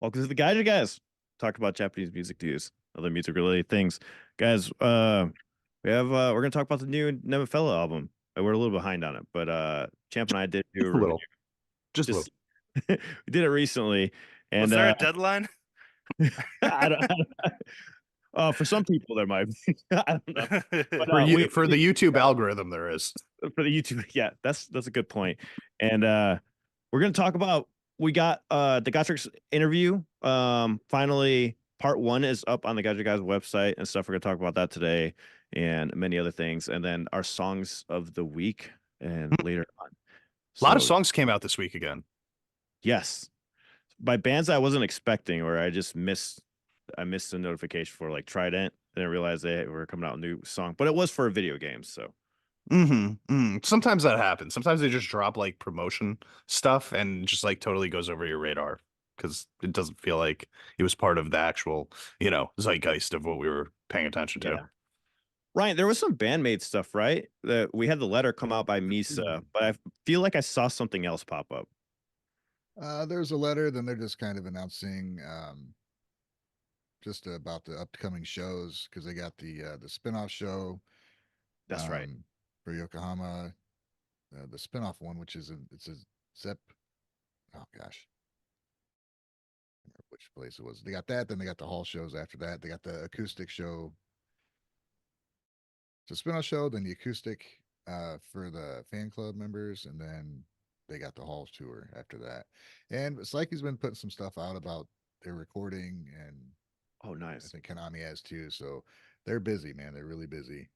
Welcome to the guys. Talk about Japanese music news, other music related things. Guys, we're gonna talk about the new NEMOPHILA album. We're a little behind on it, but Champ and I did do a Just a review. little. Just a Just little. we did it recently, Was and there a deadline? for some people there might be. I don't know. But, For you, for the YouTube algorithm, there is. For the YouTube, yeah, that's a good point. And we're gonna talk about we got the Gotrix interview. Finally, part one is up on the Gadget Guys website and stuff. We're gonna talk about that today and many other things, and then our songs of the week and later on. A lot of So, songs came out this week again. yes, by bands I wasn't expecting, or I just missed. I missed a notification for like Trident. I didn't realize they were coming out with a new song, but it was for a video game. So Sometimes that happens. Sometimes they just drop like promotion stuff and just like totally goes over your radar because it doesn't feel like it was part of the actual, zeitgeist of what we were paying attention to. Yeah. Ryan, there was some BAND-MAID stuff, right? That we had the letter come out by Misa, but I feel like I saw something else pop up. There's a letter, then they're just kind of announcing just about the upcoming shows because they got the spin-off show. That's right. For Yokohama, the spin-off one, which is it's a Zep. Oh gosh, I remember which place it was. They got that, then they got the hall shows after that. They got the acoustic show. It's a spin-off show, then the acoustic for the fan club members, and then they got the hall tour after that. And Psyche's been putting some stuff out about their recording, and Oh, I nice. think Konami has too. So they're busy, man. They're really busy.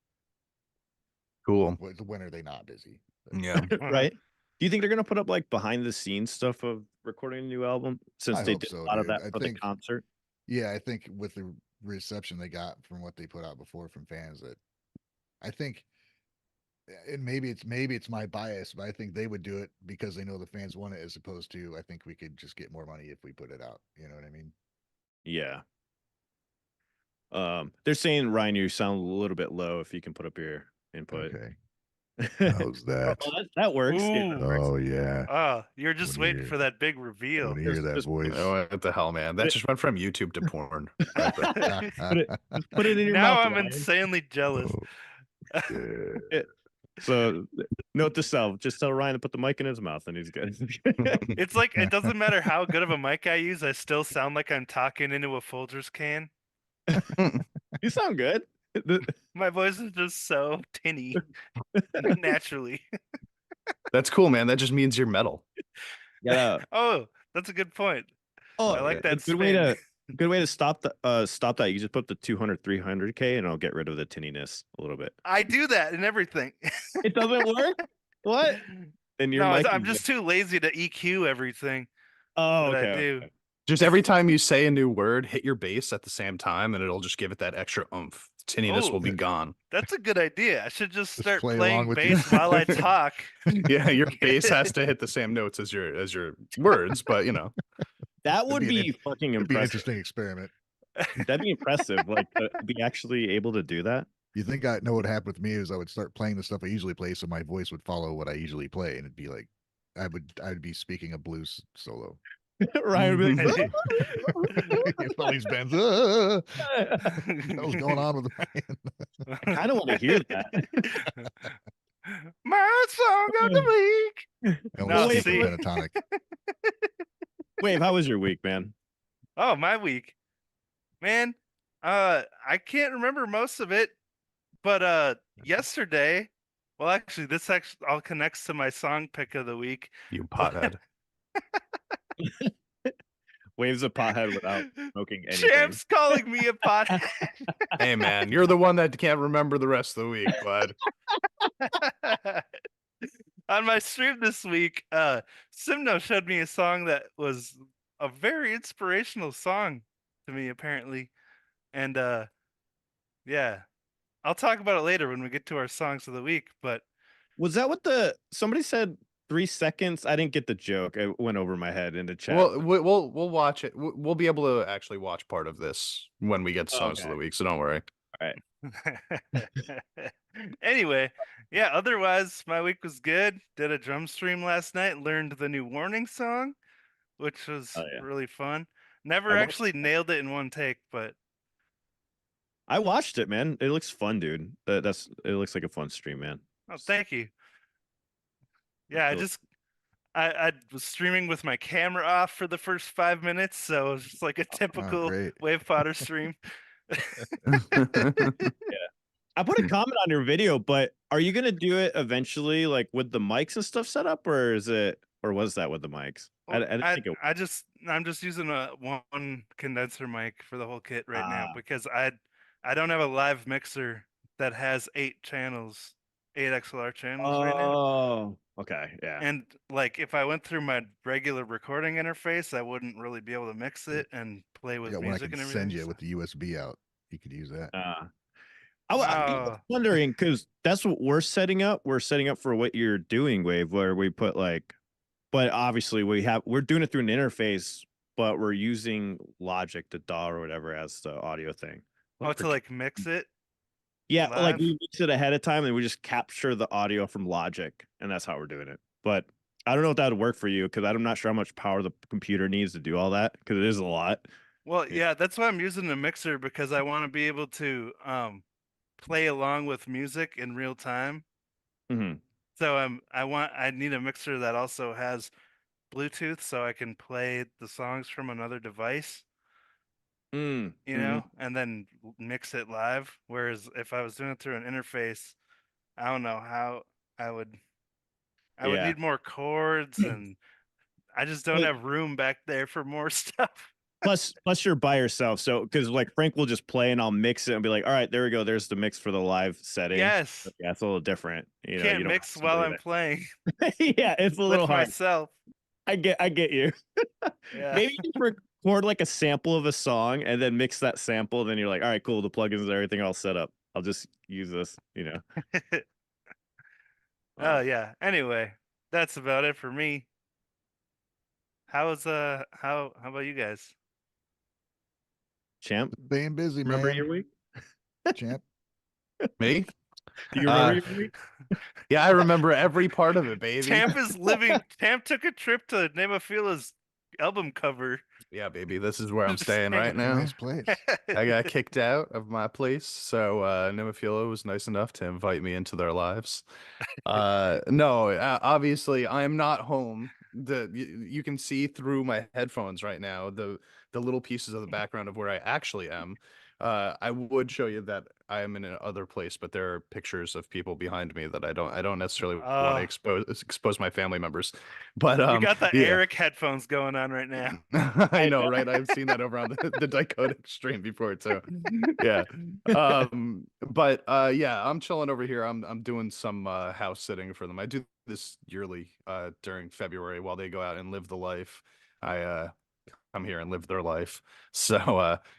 Cool. When are they not busy? Yeah. Right. Do you think they're gonna put up like behind the scenes stuff of recording a new album since I they hope did so, a lot of dude. that I for the think- concert? Yeah, I think with the reception they got from what they put out before from fans, that I think, and maybe it's my bias, but I think they would do it because they know the fans want it, as opposed to I think we could just get more money if we put it out. You know what I mean? Yeah. They're saying Ryan, you sound a little bit low. If you can put up your input. Okay. How's that? That works. Yeah, Ooh. that works. Oh yeah. Oh, you're just When waiting you- for that big reveal. When you hear that Just- voice. Oh, what the hell, man? That just went from YouTube to porn. Right there. Just put it in your Now mouth. I'm Ryan. insanely jealous. Oh, yeah. So note to self: just tell Ryan to put the mic in his mouth, and he's good. It's like it doesn't matter how good of a mic I use, I still sound like I'm talking into a Folgers can. You sound good. My voice is just so tinny naturally. That's cool, man. That just means you're metal. Yeah. Oh, that's a good point. Oh, I like that Good way spin. to stop that. You just put the 200, 300K, and I'll get rid of the tinniness a little bit. I do that and everything. It doesn't work. What? Then your No, mic I'm is- just too lazy to EQ everything Oh, that okay. I do. Okay. Just every time you say a new word, hit your bass at the same time, and it'll just give it that extra oomph. Tinniness Oh. will be gone. That's a good idea. I should just start play playing along with bass you. while I talk. Yeah, your bass has to hit the same notes as your words, but That would be an be fucking It'd be an impressive. interesting experiment. That'd be impressive. Like to be actually able to do that. You think I know what happened with me is I would start playing the stuff I usually play, so my voice would follow what I usually play, and it'd be like I'd be speaking a blues solo. Ryan would be like, All these bands. What's going on with Ryan? I kind of want to hear that. My song of the week. I No, only speak see. in pentatonic. Wave, how was your week, man? Oh, my week. Man, I can't remember most of it, but yesterday, well actually this actually all connects to my song pick of the week. you pothead. Wave's a pothead without smoking anything. Champ's calling me a pothead. Hey, man, you're the one that can't remember the rest of the week, bud. On my stream this week, Simno showed me a song that was a very inspirational song to me, apparently. And yeah, I'll talk about it later when we get to our songs of the week. But Was that what somebody said 3 seconds? I didn't get the joke. It went over my head in the chat. Well, we'll watch it. We'll be able to actually watch part of this when we get to songs of Okay. the week, so don't worry. anyway, yeah, otherwise my week was good. Did a drum stream last night, learned the new Warning song, which was Oh, yeah. really fun. Never I watched- actually nailed it in one take, but I watched it, man. It looks fun, dude. It looks like a fun stream, man. oh, thank you. Yeah, Cool. I was streaming with my camera off for the first 5 minutes, so it was just like a typical great. Wave Potter stream. I put a comment on your video, but are you gonna do it eventually, like with the mics and stuff set up, or was that with the mics? I Well, didn't think it. I'm just using a one condenser mic for the whole kit right now Ah. because I don't have a live mixer that has 8 channels, 8 XLR channels right now. Oh, okay, yeah. And like if I went through my regular recording interface, I wouldn't really be able to mix it and play I with got one I music can and send everything. you with the USB out. You could use that. I was Oh, wondering because that's what we're setting up. We're setting up for what you're doing, Wave, where we put like, but obviously we're doing it through an interface, but we're using Logic to DAW or whatever as the audio thing. oh, to like mix it Yeah, like live. we mix it ahead of time and we just capture the audio from Logic, and that's how we're doing it. But I don't know if that would work for you because I'm not sure how much power the computer needs to do all that because it is a lot. Well, yeah, that's why I'm using the mixer because I want to be able to play along with music in real time. Hmm. So I need a mixer that also has Bluetooth so I can play the songs from another device, Mm, you know, and then mix it live. Whereas if I was doing it through an interface, I don't know how I would Yeah. need more chords and I just don't But- have room back there for more stuff. plus you're by yourself, so because like Frank will just play and I'll mix it and be like, all right, there we go, there's the mix for the live setting. Yes. Yeah, it's a little different, you know. Can't You don't mix have while somebody I'm playing there. Yeah, it's a with little hard. myself. I get you. Yeah. Maybe just record like a sample of a song and then mix that sample, then you're like, all right, cool, the plugins and everything all set up, I'll just use this, you know. Oh yeah. Anyway, that's about it for me. How about you guys? Champ, Staying busy, remember man. your week? Champ. Me? Do you remember your week? Yeah, I remember every part of it, baby. Tamp is living. Tamp took a trip to NEMOPHILA's album cover. Yeah, baby, this is where I'm Just staying hanging right now. Nice place. I got kicked out of my place, so NEMOPHILA was nice enough to invite me into their lives. No, obviously I am not home. You can see through my headphones right now the little pieces of the background of where I actually am. I would show you that I am in another place, but there are pictures of people behind me that I don't necessarily want to expose my family members. But You got the yeah. Eric headphones going on right now. I know, right? I've seen that over on the Decodec stream before too. Yeah. But yeah, I'm chilling over here. I'm doing some house sitting for them. I do this yearly during February while they go out and live the life. I come here and live their life. So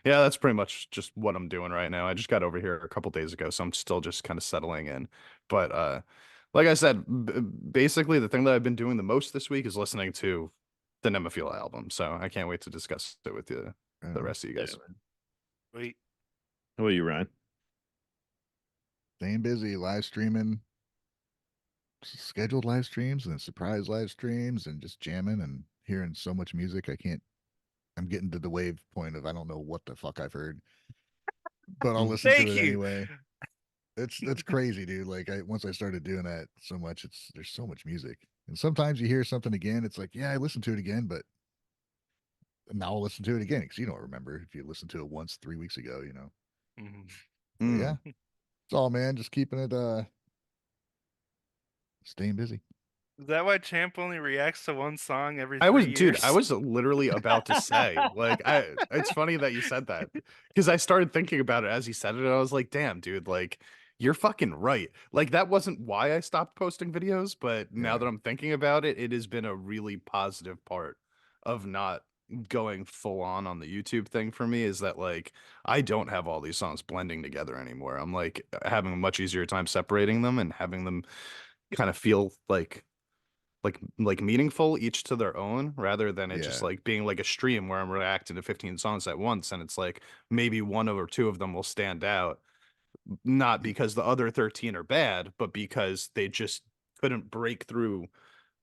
yeah, that's pretty much just what I'm doing right now. I just got over here a couple days ago, so I'm still just kind of settling in. But like I said, basically the thing that I've been doing the most this week is listening to the NEMOPHILA album. So I can't wait to discuss it with you, the rest of you guys. Wait. How about you, Ryan? Staying busy, live streaming, scheduled live streams and surprise live streams and just jamming and hearing so much music. I'm getting to the wave point of I don't know what the fuck I've heard, but I'll listen Thank to it you. anyway. It's crazy, dude. Like once I started doing that so much, there's so much music. And sometimes you hear something again, it's like, yeah, I listened to it again, but now I'll listen to it again because you don't remember if you listened to it once 3 weeks ago, you know. Mhm. But yeah. It's all, man, just keeping it staying busy. Is that why Champ only reacts to one song every 3 I was, years? dude, I was literally about to say, like, it's funny that you said that because I started thinking about it as he said it. And I was like, damn, dude, like, you're fucking right. Like, that wasn't why I stopped posting videos, but now that I'm thinking about it, it has been a really positive part of not going full on the YouTube thing for me is that, like, I don't have all these songs blending together anymore. I'm like having a much easier time separating them and having them kind of feel like meaningful each to their own rather than it just like being like a stream where I'm reacting to 15 songs at once and it's like maybe one or two of them will stand out, not because the other 13 are bad, but because they just couldn't break through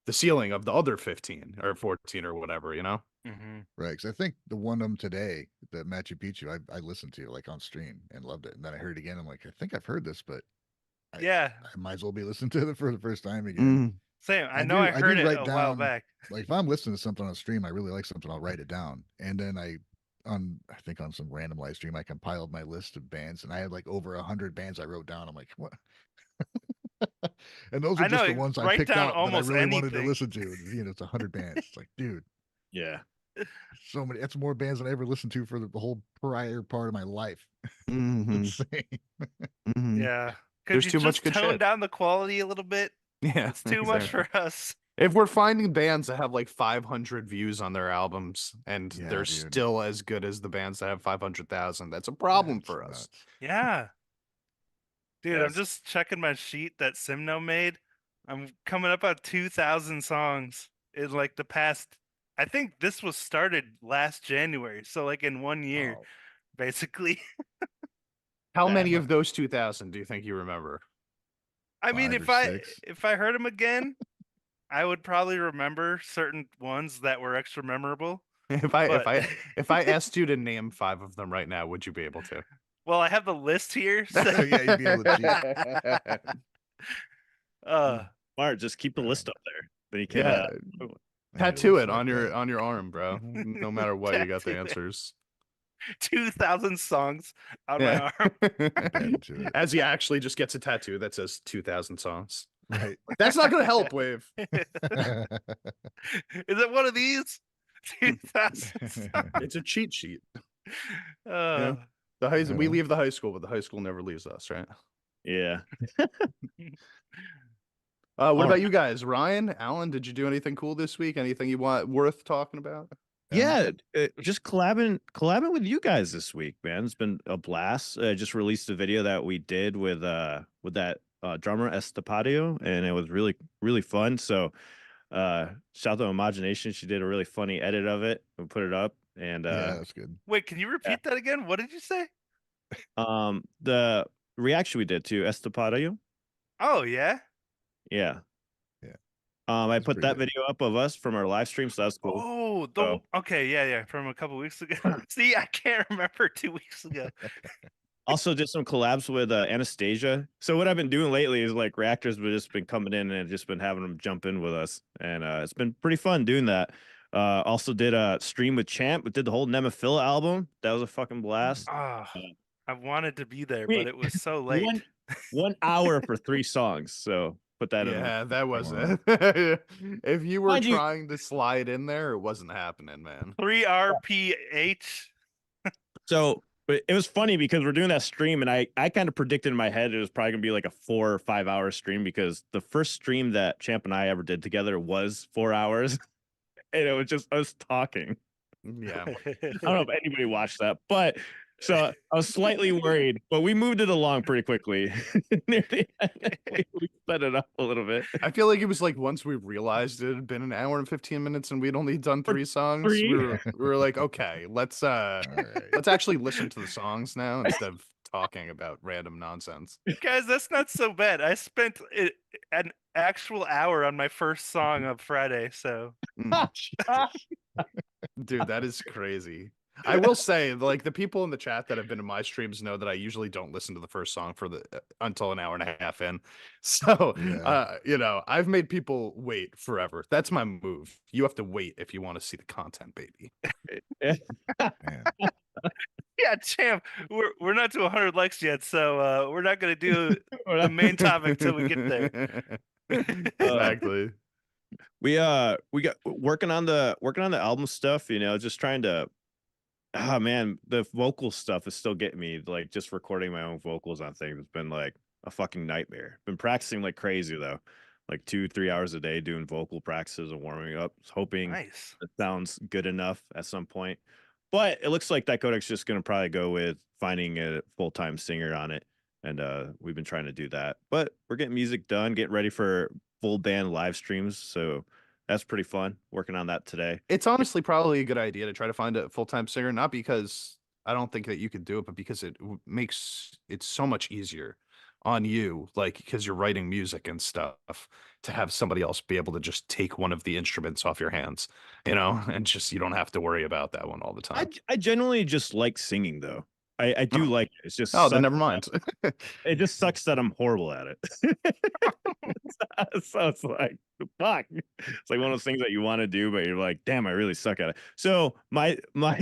the ceiling of the other 15 or 14 or whatever, you know? Mm-hmm. Right. Because I think the one of them today, the Machu Picchu, I listened to like on stream and loved it. And then I heard it again. I'm like, I think I've heard this, but I, Yeah, I might as well be listening to it for the first time again. same. I I know do I I heard do it write a while down, back. like if I'm listening to something on stream, I really like something, I'll write it down. And then I think on some random live stream, I compiled my list of bands and I had like over 100 bands I wrote down. I'm like, what? And those are I just the know. ones I Write picked down out that I almost really wanted to anything. listen to. You know, it's 100 bands. It's like, dude, Yeah. so many. That's more bands than I ever listened to for the whole prior part of my life. Mhm. Insane. Mhm. Yeah. Could There's you too much just good tone shit. down the quality a little bit? Yeah, It's too much exactly. for us. If we're finding bands that have like 500 views on their albums and Yeah, they're dude. still as good as the bands that have 500,000, that's a Yeah, problem it's for us. nuts. Yeah. Dude, I'm Yes. just checking my sheet that Simno made. I'm coming up on 2,000 songs in like the past. I think this was started last January, so like in 1 year, Wow. basically. How Yeah. many of those 2,000 do you think you remember? I mean, 5 or 6. if I heard them again, I would probably remember certain ones that were extra memorable. If I But if I asked you to name 5 of them right now, would you be able to? well, I have the list here, so Yeah, you'd be able to cheat. uh Smart. Just keep the Yeah. list up there. Then you can Yeah, oh, tattoo it's it like that. on your arm, bro. No matter what, you got the Tattoo it. answers. 2,000 songs on my Yeah. arm. Added to it. As he actually just gets a tattoo that says 2,000 songs. Right. That's not gonna help, Wave. Is it one of these? 2,000 songs. It's a cheat sheet. Uh, We know. leave the high school, but the high school never leaves us, right? yeah. What Oh, about you guys? Ryan, Alan, did you do anything cool this week? Anything you want worth talking about? Yeah, just collabing with you guys this week, man. It's been a blast. I just released a video that we did with that drummer Estepadio, and it was really fun. So shout out to Imagination. She did a really funny edit of it and put it up. And Yeah, that's good. wait, can you repeat that again? What did you say? the reaction we did to Estepadio. Oh, yeah. Yeah. Yeah. I It's put pretty that good. video up of us from our live stream, so that's cool. Oh, So- okay, yeah, from a couple weeks ago. See, I can't remember 2 weeks ago. Also did some collabs with Anastasia. So what I've been doing lately is like reactors have just been coming in and just been having them jump in with us, and it's been pretty fun doing that. Also did a stream with Champ. We did the whole NEMOPHILA album. That was a fucking blast. Ah, I wanted to be there, Wait, but it was so late. 1 hour for 3 songs. So put that in. Yeah, that was Wow. it. If you were Mind you- trying to slide in there, it wasn't happening, man. 3 RPH. So but it was funny because we're doing that stream, and I kind of predicted in my head it was probably gonna be like a 4 or 5 hour stream because the first stream that Champ and I ever did together was 4 hours, and it was just us talking. Yeah. I don't know if anybody watched that, but so I was slightly worried, but we moved it along pretty quickly. Near the end, we sped it up a little bit. I feel like it was like once we realized it had been an hour and 15 minutes and we'd only done 3 songs, three? we were like, okay, let's All right. let's actually listen to the songs now instead of talking about random nonsense. Guys, that's not so bad. I spent an actual hour on my first song of Friday, so Mm. Dude, that is crazy. I will say, like, the people in the chat that have been in my streams know that I usually don't listen to the first song for the until an hour and a half in. So, Yeah. I've made people wait forever. That's my move. You have to wait if you want to see the content, baby. Man. yeah, Champ, we're not to 100 likes yet, so we're not gonna do the main topic till we get there. Exactly. We got working on the album stuff, just trying to man, the vocal stuff is still getting me. Like just recording my own vocals on things has been like a fucking nightmare. Been practicing like crazy though. Like 2-3 hours a day doing vocal practices and warming up, hoping Nice. it sounds good enough at some point. But it looks like that codec's just gonna probably go with finding a full-time singer on it. And we've been trying to do that. But we're getting music done, getting ready for full band live streams. So that's pretty fun. Working on that today. It's honestly probably a good idea to try to find a full-time singer, not because I don't think that you could do it, but because it makes it so much easier on you, like, because you're writing music and stuff, to have somebody else be able to just take one of the instruments off your hands, and just you don't have to worry about that one all the time. I genuinely just like singing though. I do Oh, like it. It's just oh, then sucks never mind. it just sucks that I'm horrible at it. So it's like, fuck. It's like one of those things that you want to do, but you're like, damn, I really suck at it. So my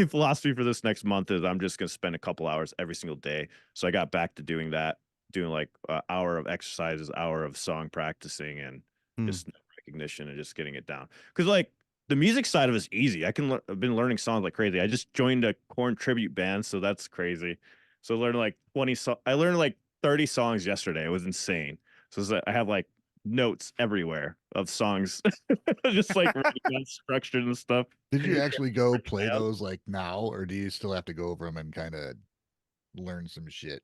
philosophy for this next month is I'm just gonna spend a couple hours every single day. So I got back to doing that, doing like an hour of exercises, hour of song practicing, and Hmm. just recognition and just getting it down. Because like the music side of it's easy. I've been learning songs like crazy. I just joined a Korn tribute band, so that's crazy. So I learned like 20 I learned like 30 songs yesterday. It was insane. So it's like, I have like notes everywhere of songs, just like written down structured and stuff. Did you actually go play out. those like now, or do you still have to go over them and kind of learn some shit?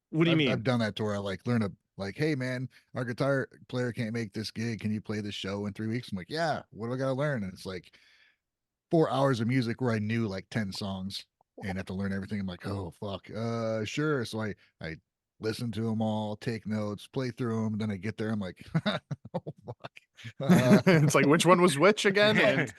What do you I've mean? done that to where I like learn a like, hey man, our guitar player can't make this gig. Can you play this show in 3 weeks? I'm like, yeah. What do I gotta learn? And it's like 4 hours of music where I knew like 10 songs and have to learn everything. I'm like, oh fuck, sure. So I listen to them all, take notes, play through them. Then I get there, I'm like, oh fuck. It's like, which one was which again? And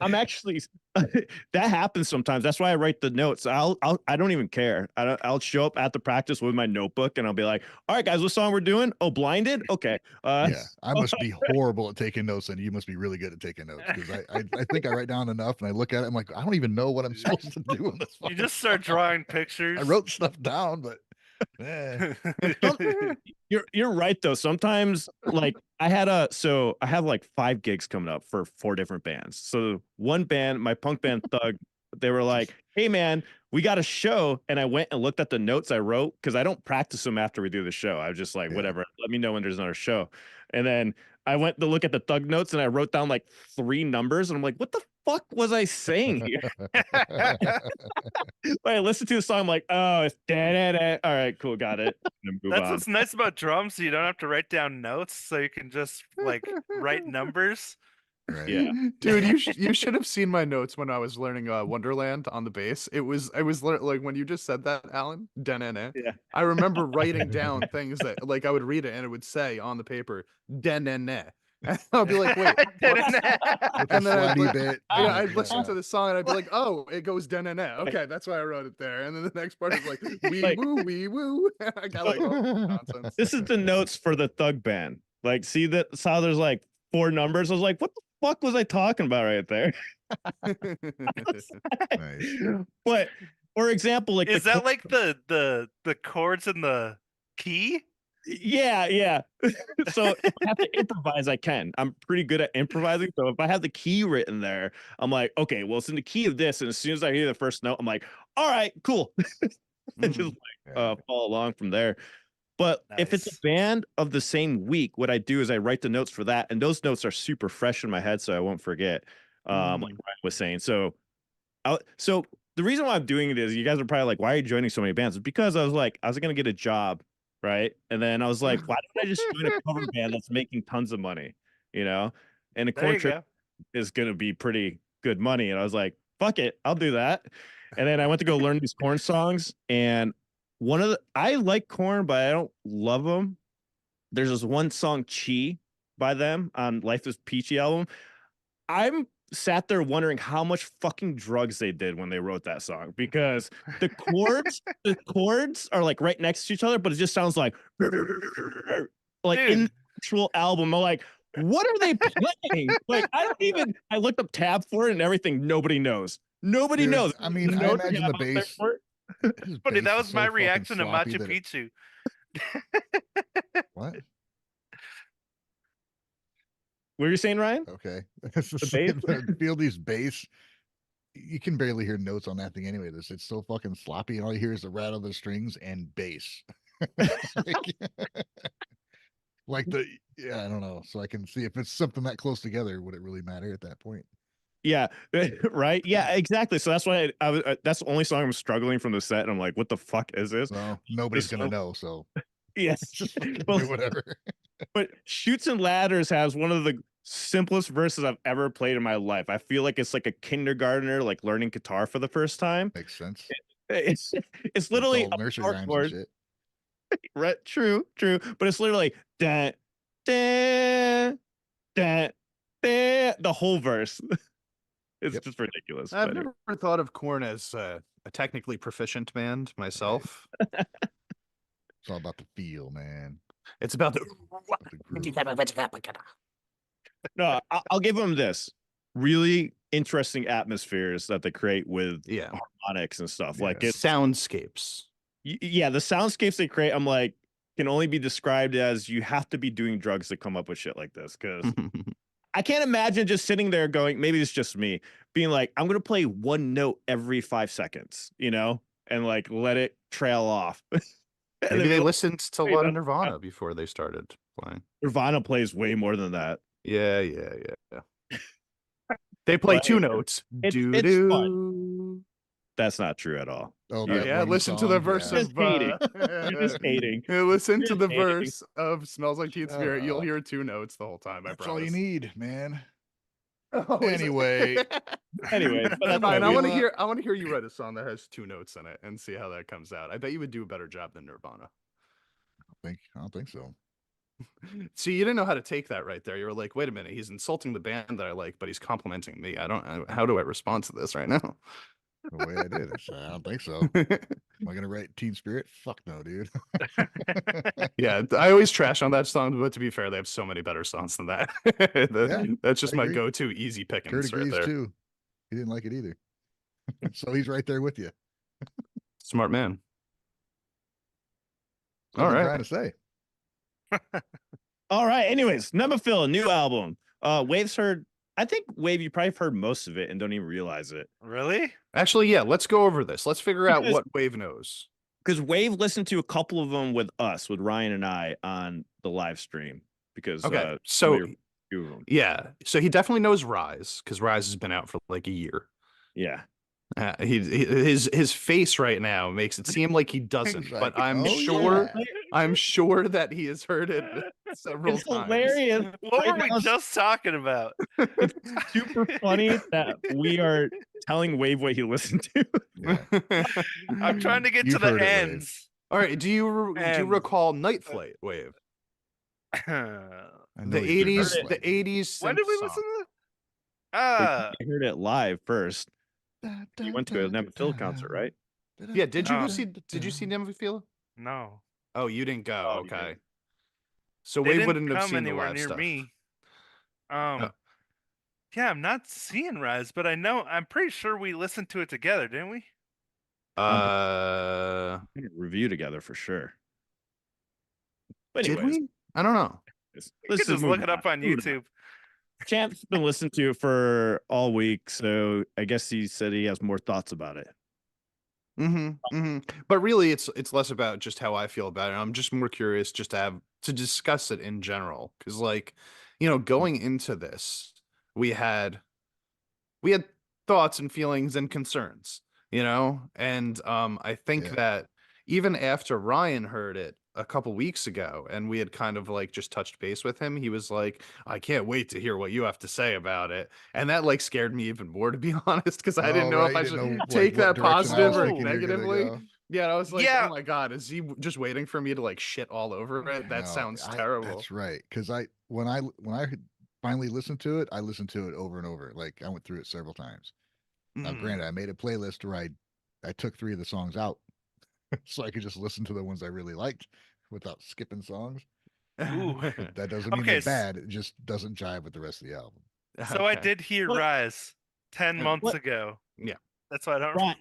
I'm actually that happens sometimes. That's why I write the notes. I don't even care. I'll show up at the practice with my notebook and I'll be like, all right guys, what song we're doing? Oh, blinded? Okay. Yeah, I must be horrible at taking notes, and you must be really good at taking notes, because I think I write down enough, and I look at it, I'm like, I don't even know what I'm supposed to do in this. You just start drawing I pictures. wrote stuff down, but You're right though. Sometimes like I have like 5 gigs coming up for 4 different bands. So one band, my punk band Thug, they were like, "Hey man, we got a show." And I went and looked at the notes I wrote because I don't practice them after we do the show. I was just like, Yeah. whatever, let me know when there's another show. And then I went to look at the Thug notes and I wrote down like 3 numbers and I'm like, what the fuck was I saying here? I listened to the song, I'm like, oh, it's da-da-da. All right, cool, got it. And move That's on. what's nice about drums. You don't have to write down notes, so you can just like write numbers. right. Yeah. dude, you should have seen my notes when I was learning Wonderland on the bass. I was like, when you just said that, Alan, da-na-na, Yeah. I remember writing down things that, like, I would read it and it would say on the paper, da-na-na. And I'll be like, wait, what? With the And then I'd slidey bit. I'd listen to the song and I'd be like, oh, it goes da-na-na. Okay, that's why I wrote it there. And then the next part is like, wee Like- woo, wee woo. I got like all this nonsense. This is the notes for the Thug band. Like, see that? So there's like 4 numbers. I was like, what the fuck was I talking about right there? Nice. But for example, like Is that like the chords in the key? yeah. So if I have to improvise, I can. I'm pretty good at improvising. So if I have the key written there, I'm like, okay, well, it's in the key of this. And as soon as I hear the first note, I'm like, all right, cool. And just Yeah. follow along from there. But if it's a Nice. band of the same week, what I do is I write the notes for that, and those notes are super fresh in my head, so I won't forget. Like Ryan was saying. So the reason why I'm doing it is you guys are probably like, why are you joining so many bands? It's because I was gonna get a job, right? And then I was like, why don't I just join a cover band that's making tons of money, you know? And a There you Korn trip go. is gonna be pretty good money. And I was like, fuck it, I'll do that. And then I went to go learn these Korn songs, and I like Korn, but I don't love them. There's this one song, Chi, by them on Life is Peachy album. I'm sat there wondering how much fucking drugs they did when they wrote that song, because the chords are like right next to each other, but it just sounds like in Dude. the actual album. I'm like, what are they playing? Like, I looked up tab for it and everything. Nobody knows. Nobody Dude, knows. I mean, The I notes imagine have the out there bass. for it. His Funny, bass that is was so my fucking reaction to sloppy Machu that it- Picchu. What? What were you saying, Ryan? Okay. bass? Fieldy's bass. You can barely hear notes on that thing anyway. It's so fucking sloppy, and all you hear is the rattle of the strings and bass. like yeah, I don't know. So I can see if it's something that close together, would it really matter at that point? Yeah, right. Yeah, exactly. So that's why I was. That's the only song I'm struggling from the set, and I'm like, "What the fuck is this?" Well, nobody's This gonna song- know, so Yes, just fucking Well, do whatever. but Shoots and Ladders has one of the simplest verses I've ever played in my life. I feel like it's like a kindergartner like learning guitar for the first time. Makes sense. It's It's literally all a nursery power rhymes and chord. shit. Right? True. But it's literally da, da, da, da, the whole verse. It's just ridiculous. I've but anyway. never thought of Korn as a technically proficient band myself. It's all about the feel, man. It's about the About the groove. No, I'll give them this. Really interesting atmospheres that they create with yeah harmonics and stuff. Yeah. Like it's soundscapes. yeah, the soundscapes they create, I'm like, can only be described as you have to be doing drugs to come up with shit like this. Because I can't imagine just sitting there going, maybe it's just me, being like, I'm gonna play one note every 5 seconds, you know, and like let it trail off. And Maybe then they be like, listened to a "Hey, lot of that's- Nirvana before they started playing. Nirvana plays way more than that. Yeah. They play But 2 notes. it's Doo-doo. That's not true at all. Oh, You're- that Yeah, one listen to the song, verse yeah. Just of hating. You're just hating. listen to Just the hating. verse of "Smells Like Teen Shut Spirit." You'll up. hear 2 notes the whole time. I That's promise. all you need, man. Oh, is it? Anyway. Anyway, but that's Fine. what I we want to want. hear. I want to hear you write a song that has 2 notes in it and see how that comes out. I bet you would do a better job than Nirvana. I don't think so. See, you didn't know how to take that right there. You were like, "Wait a minute, he's insulting the band that I like, but he's complimenting me. How do I respond to this right now?" The way I did it. So I don't think so. Am I gonna write Teen Spirit? Fuck no, dude. Yeah, I always trash on that song, but to be fair, they have so many better songs than that. That's just I my agree. go-to easy Kurt pickings right agrees there. too. He didn't like it either. So he's right there with you. Smart man. That's what All I'm right. trying to say. All right. Anyways, NEMOPHILA, new album. Wave's heard. I think Wave, you probably heard most of it and don't even realize it. Really? Actually, yeah, let's go over this. Let's figure out Because- what Wave knows. Because Wave listened to a couple of them with us, with Ryan and I, on the live stream. Because Okay, so two of them. yeah, so he definitely knows Rise because Rise has been out for like a year. Yeah. His face right now makes it seem like he doesn't, He's but like, I'm "Oh, sure yeah." I'm sure that he has heard it several It's times. hilarious. What Right were we now, just talking about? It's super funny that we are telling Wave what he listened to. Yeah. I'm trying to get You've to heard the it, Wave. ends. All right, do you And- recall Night Flight, Wave? I know The you've heard 80s, Night Flight, the 80s. when did we synth listen song. to that? I heard it live first. dude. You went to a NEMOPHILA concert, right? Yeah, did you Oh. go see? Did you see NEMOPHILA? No. Oh, you didn't go. Oh, you Okay. didn't. So They Wave didn't wouldn't have come seen the anywhere live near stuff. me. Oh. Yeah, I'm not seeing Rise, but I'm pretty sure we listened to it together, didn't we? Review together for sure. But Did anyways, we? I don't know. You let's can just look move it up on Moving YouTube. Champ's been listening to it for all week, so I guess he said he has more thoughts about it. But really, it's less about just how I feel about it. I'm just more curious just to discuss it in general, because going into this, we had thoughts and feelings and concerns, and I think Yeah. that even after Ryan heard it a couple weeks ago and we had kind of like just touched base with him, he was like, "I can't wait to hear what you have to say about it," and that like scared me even more, to be honest, because I didn't Oh, know right, if I you should didn't know, like, take what that direction I was positive or thinking you were gonna negatively. go. Yeah, I was like, Yeah. "Oh my god, is he just waiting for me to like shit all over it?" That No, sounds terrible. That's right. Because when I finally listened to it, I listened to it over and over. Like I went through it several times. Now, Mm. granted, I made a playlist where I took 3 of the songs out, so I could just listen to the ones I really liked without skipping songs. Ooh. But that doesn't mean Okay, they're bad. It just doesn't jive with the rest of the album. So I Okay. did hear What- Rise 10 months what- ago. Yeah. That's why I don't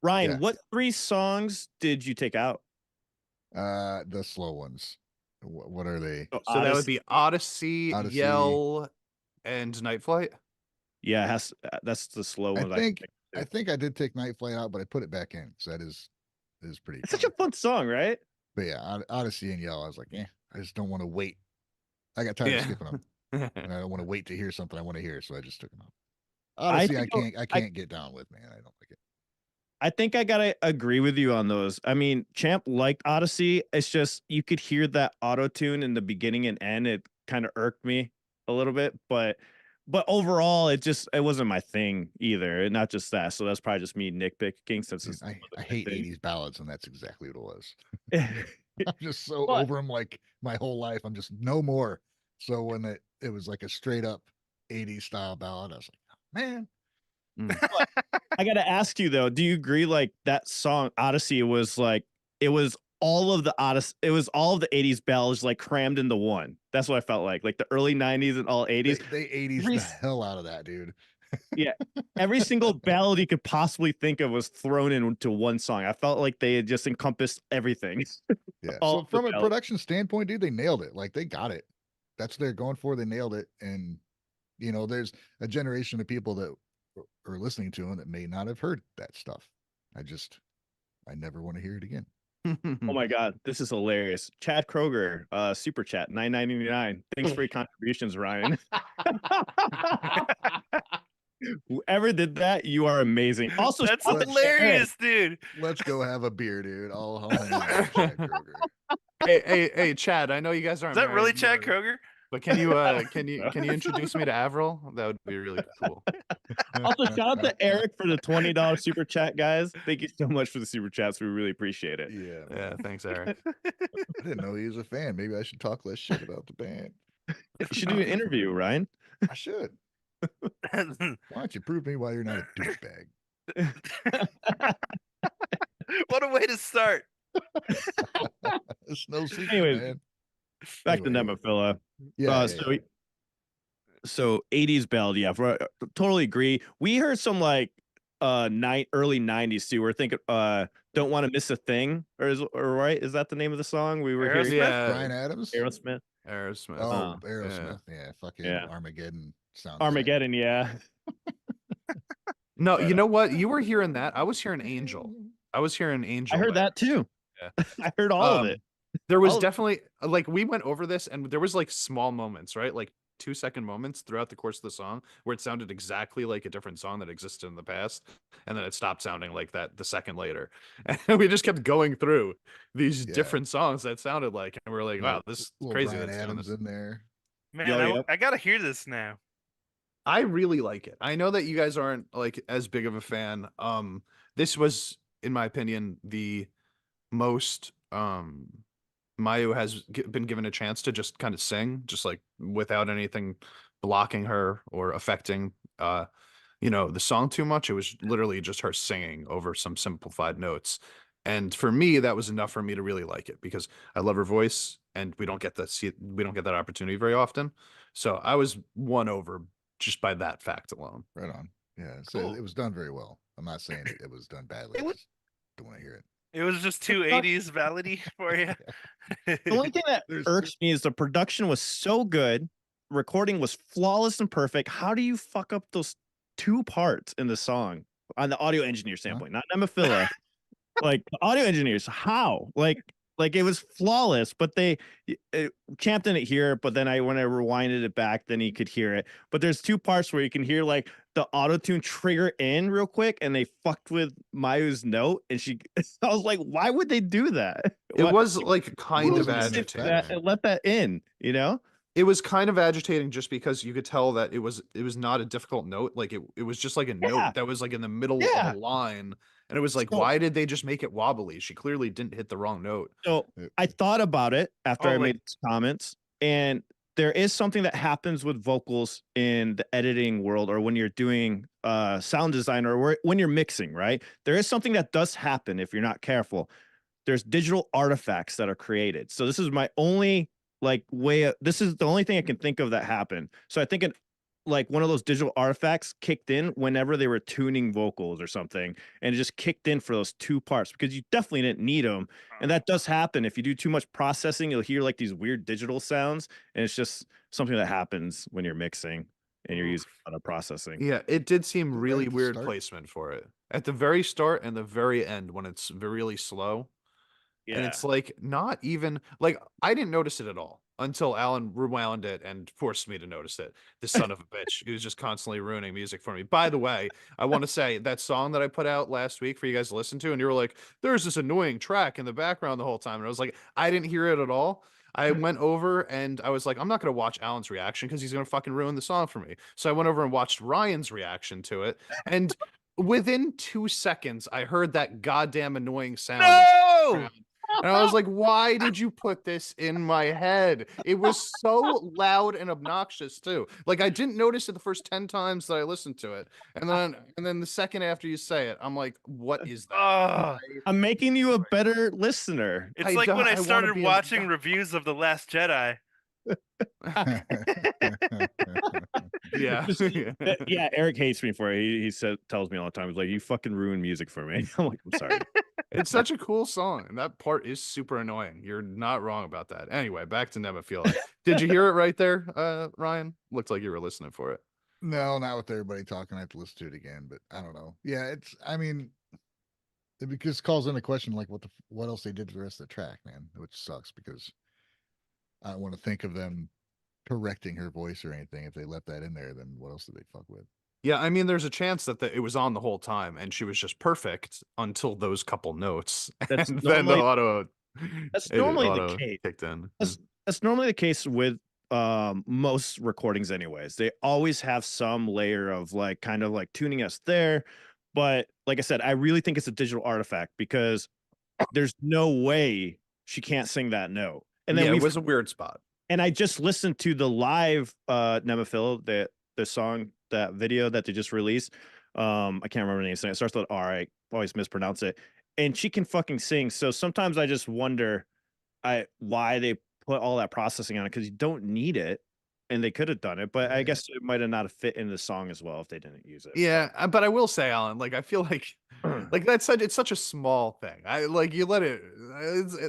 Ryan, Yeah. what 3 songs did you take out? The slow ones. What are they? So that would be Odyssey, Odyssey. Yell, and Night Flight. Yeah, that's the slow one. I think I did take Night Flight out, but I put it back in. So that is pretty. It's such a fun song, right? But yeah, Odyssey and Yell, I was like, I just don't want to wait. I got tired of skipping them, and I don't want to wait to hear something I want to hear, so I just took them out. Odyssey, I can't get down with, man. I don't like it. I think I gotta agree with you on those. I mean, Champ liked Odyssey. It's just you could hear that auto tune in the beginning and end. It kind of irked me a little bit, but but overall, it wasn't my thing either. And not just that. So that's probably just me nitpicking since Dude, it's I hate 80s ballads, and that's exactly what it was. thing. I'm just so But- over them like my whole life. I'm just no more. So when it was like a straight up 80s style ballad, I was like, man, I gotta ask you though, do you agree like that song Odyssey was like it was all of the Odyssey, it was all of the 80s ballads like crammed into one. That's what I felt like the early 90s and all 80s. they 80s Every the s- hell out of that, dude. Yeah. Every single ballad you could possibly think of was thrown into one song. I felt like they had just encompassed everything. Yeah. All So of the from a ballads. production standpoint, dude, they nailed it. Like they got it. That's what they're going for. They nailed it. And there's a generation of people that are listening to them that may not have heard that stuff. I never want to hear it again. Oh my god, this is hilarious. Chad Kroger, super chat, $9.99. Thanks for your contributions, Ryan. Whoever did that, you are amazing. Also, That's shout out to hilarious, dude. Let's go have a beer, dude. I'll hang out with Chad Kroger. Hey, Chad. I know you guys Is aren't that married, really Chad Kroger? but can you introduce me to Avril? That would be really cool. Also, shout out to Eric for the $20 super chat, guys. Thank you so much for the super chats. We really appreciate it. Yeah, Yeah, man. thanks, Eric. I didn't know he was a fan. Maybe I should talk less shit about the band. You should do an interview, Ryan. I should. Why don't you prove me why you're not a douchebag? What a way to start. It's no secret, Anyways, man. Back to Anyway. Nemophila. Yeah, So 80s ballad, yeah, totally agree. We heard some like early 90s too. We're thinking Don't Want to Miss a Thing, or right? Is that the name of the song we were hearing? Aerosmith? Yeah, Brian Adams. Aerosmith. Aerosmith. Oh, Yeah. Aerosmith. Yeah, fucking Yeah. Armageddon sound. Armageddon, yeah. No, Right you on. know what? You were hearing that. I was hearing Angel. I was hearing Angel. I heard by that too. Yeah. I heard all of it. There was All of- definitely like we went over this and there was like small moments, right? Like 2-second moments throughout the course of the song where it sounded exactly like a different song that existed in the past, and then it stopped sounding like that the second later. And we just kept going through these Yeah. different songs that sounded like, and we are like, wow, this is Little crazy. Brian that's doing Adams this. in there. Man, Yep. I gotta hear this now. I really like it. I know that you guys aren't like as big of a fan. This was, in my opinion, the most Mayu has been given a chance to just kind of sing, just like without anything blocking her or affecting the song too much. It was literally just her singing over some simplified notes. And for me, that was enough for me to really like it because I love her voice and we don't get that opportunity very often. So I was won over just by that fact alone. Right on. Yeah. So Cool. it was done very well. I'm not saying it was done badly. I just don't want to hear it. It was just too 80s ballady for you. The only thing that There's- irks me is the production was so good, recording was flawless and perfect. How do you fuck up those two parts in the song on the audio engineer standpoint, not Nemophila? Like the audio engineers, how? Like it was flawless, but Champ didn't hear it. But then when I rewinded it back, then he could hear it. But there's two parts where you can hear like the auto tune trigger in real quick, and they fucked with Mayu's note, and I was like, why would they do that? It was like kind of Rules and agitating. Let that in, you know? It was kind of agitating just because you could tell that it was not a difficult note. Like it was just like a Yeah. note that was like in the middle Yeah. of a line. And it was like, So- why did they just make it wobbly? She clearly didn't hit the wrong note. So I thought about it after Oh, I like- made these comments, and there is something that happens with vocals in the editing world, or when you're doing sound design, or when you're mixing, right? There is something that does happen if you're not careful. There's digital artifacts that are created. So this is my only this is the only thing I can think of that happened. So I think like one of those digital artifacts kicked in whenever they were tuning vocals or something, and it just kicked in for those two parts because you definitely didn't need them. And that does happen. If you do too much processing, you'll hear like these weird digital sounds, and it's just something that happens when you're mixing and you're using a lot of processing. Yeah, it did seem Right really at the weird start. placement for it. At the very start and the very end when it's really slow. Yeah. And it's like not even like I didn't notice it at all until Alan rewound it and forced me to notice it. The son of a bitch. He was just constantly ruining music for me. By the way, I want to say that song that I put out last week for you guys to listen to, and you were like, there's this annoying track in the background the whole time. And I was like, I didn't hear it at all. I went over and I was like, I'm not gonna watch Alan's reaction because he's gonna fucking ruin the song for me. So I went over and watched Ryan's reaction to it, and within 2 seconds, I heard that goddamn annoying sound. No! And I was like, why did you put this in my head? It was so loud and obnoxious too. Like I didn't notice it the first 10 times that I listened to it. And then the second after you say it, I'm like, what is that? Ugh. I'm making you a better listener. It's I like when don't- I I wanna started be a- watching reviews of The Last Jedi. Yeah. Yeah, Eric hates me for it. He said tells me all the time. He's like, "You fucking ruin music for me." I'm like, "I'm sorry." It's such a cool song, and that part is super annoying. You're not wrong about that. Anyway, back to NEMOPHILA. Did you hear it right there, Ryan? Looked like you were listening for it. No, not with everybody talking. I have to listen to it again, but I don't know. Yeah, I mean, it just calls into question like what else they did for the rest of the track, man, which sucks because I don't want to think of them correcting her voice or anything. If they left that in there, then what else did they fuck with? Yeah, I mean, there's a chance that it was on the whole time, and she was just perfect until those couple notes, That's and then the auto. That's it normally the auto case. kicked in. That's normally the case with most recordings anyways. They always have some layer of like kind of like tuning us there. But like I said, I really think it's a digital artifact because there's no way she can't sing that note. And then Yeah, it we've was a weird spot. and I just listened to the live NEMOPHILA, the song, that video that they just released. I can't remember the name. It starts with R. I always mispronounce it. And she can fucking sing. So sometimes I just wonder why they put all that processing on it, because you don't need it. And they could have done it, but I Yeah. guess it might have not fit in the song as well if they didn't use it. Yeah, but I will say, Alan, like I feel like that's it's such a small thing. I like you let it,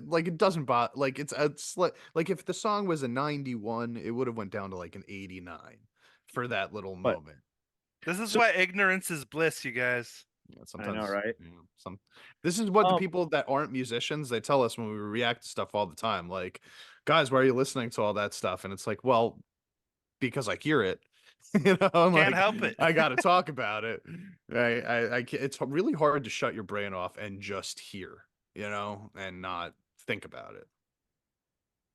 like it doesn't bother. Like it's like if the song was a 91, it would have went down to like an 89 for that little But- moment. This is So- why ignorance is bliss, you guys. Yeah, I sometimes, know, right? This is what the Um, people that aren't musicians, they tell us when we react to stuff all the time. Like, guys, why are you listening to all that stuff? And it's like, well, because I hear it. You know, I'm Can't like, help it. I got to talk about it. I can't, it's really hard to shut your brain off and just hear, you know, and not think about it.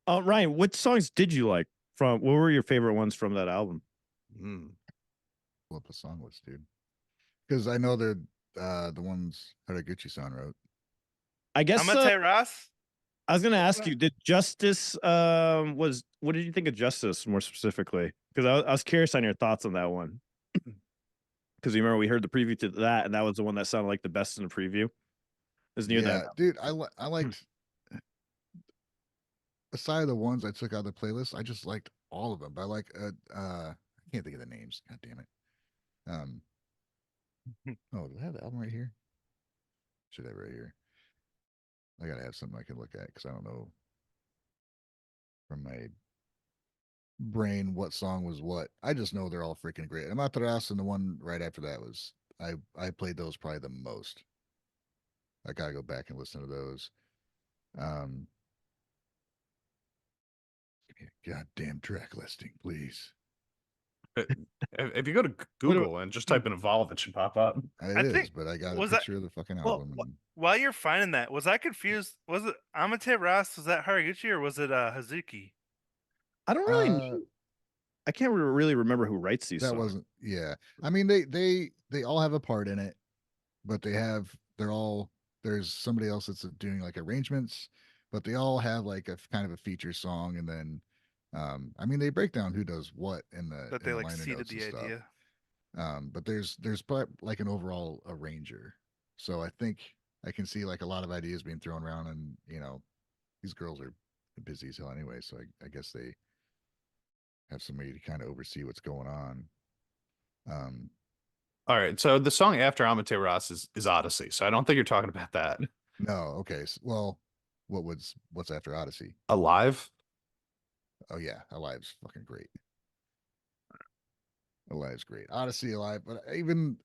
Ryan, what songs did you like from? What were your favorite ones from that album? Mm. Pull up the song list, dude. Because I know they're the ones Haraguchi-san wrote. I guess Amate Ross? I was gonna ask you, did Justice what did you think of Justice more specifically? Because I was curious on your thoughts on that one. Because you remember we heard the preview to that, and that was the one that sounded like the best in the preview. It was near Yeah, that. dude, I liked aside of the ones I took out of the playlist, I just liked all of them. But I like I can't think of the names. God damn it. Oh, do I have the album right here? Should have it right here. I gotta have something I can look at because I don't know from my brain what song was what. I just know they're all freaking great. Amaterasu and the one right after that was I played those probably the most. I gotta go back and listen to those. Give me a goddamn track listing, please. If you go to Google and just type in Evolve, it should pop up. I It is, think- but I got a was that- picture of the fucking Well, album. and While you're finding that, was I confused? Was it Amate Ross? Was that Haraguchi or was it Hazuki? I don't really. Uh, I can't really remember who writes these that songs. wasn't. Yeah, I mean they all have a part in it, but they're all there's somebody else that's doing like arrangements, but they all have like a kind of a feature song, and then I mean they break down who does what in the That in they the like liner seeded notes and the stuff. idea. But there's like an overall arranger, so I think I can see like a lot of ideas being thrown around, and you know these girls are busy as hell anyway, so I guess they have somebody to kind of oversee what's going on. All right, so the song after Amate Ross is Odyssey, so I don't think you're talking about that. No, okay. Well, what's after Odyssey? Alive? Oh yeah, Alive's fucking great. Alive's great. Odyssey, Alive, but even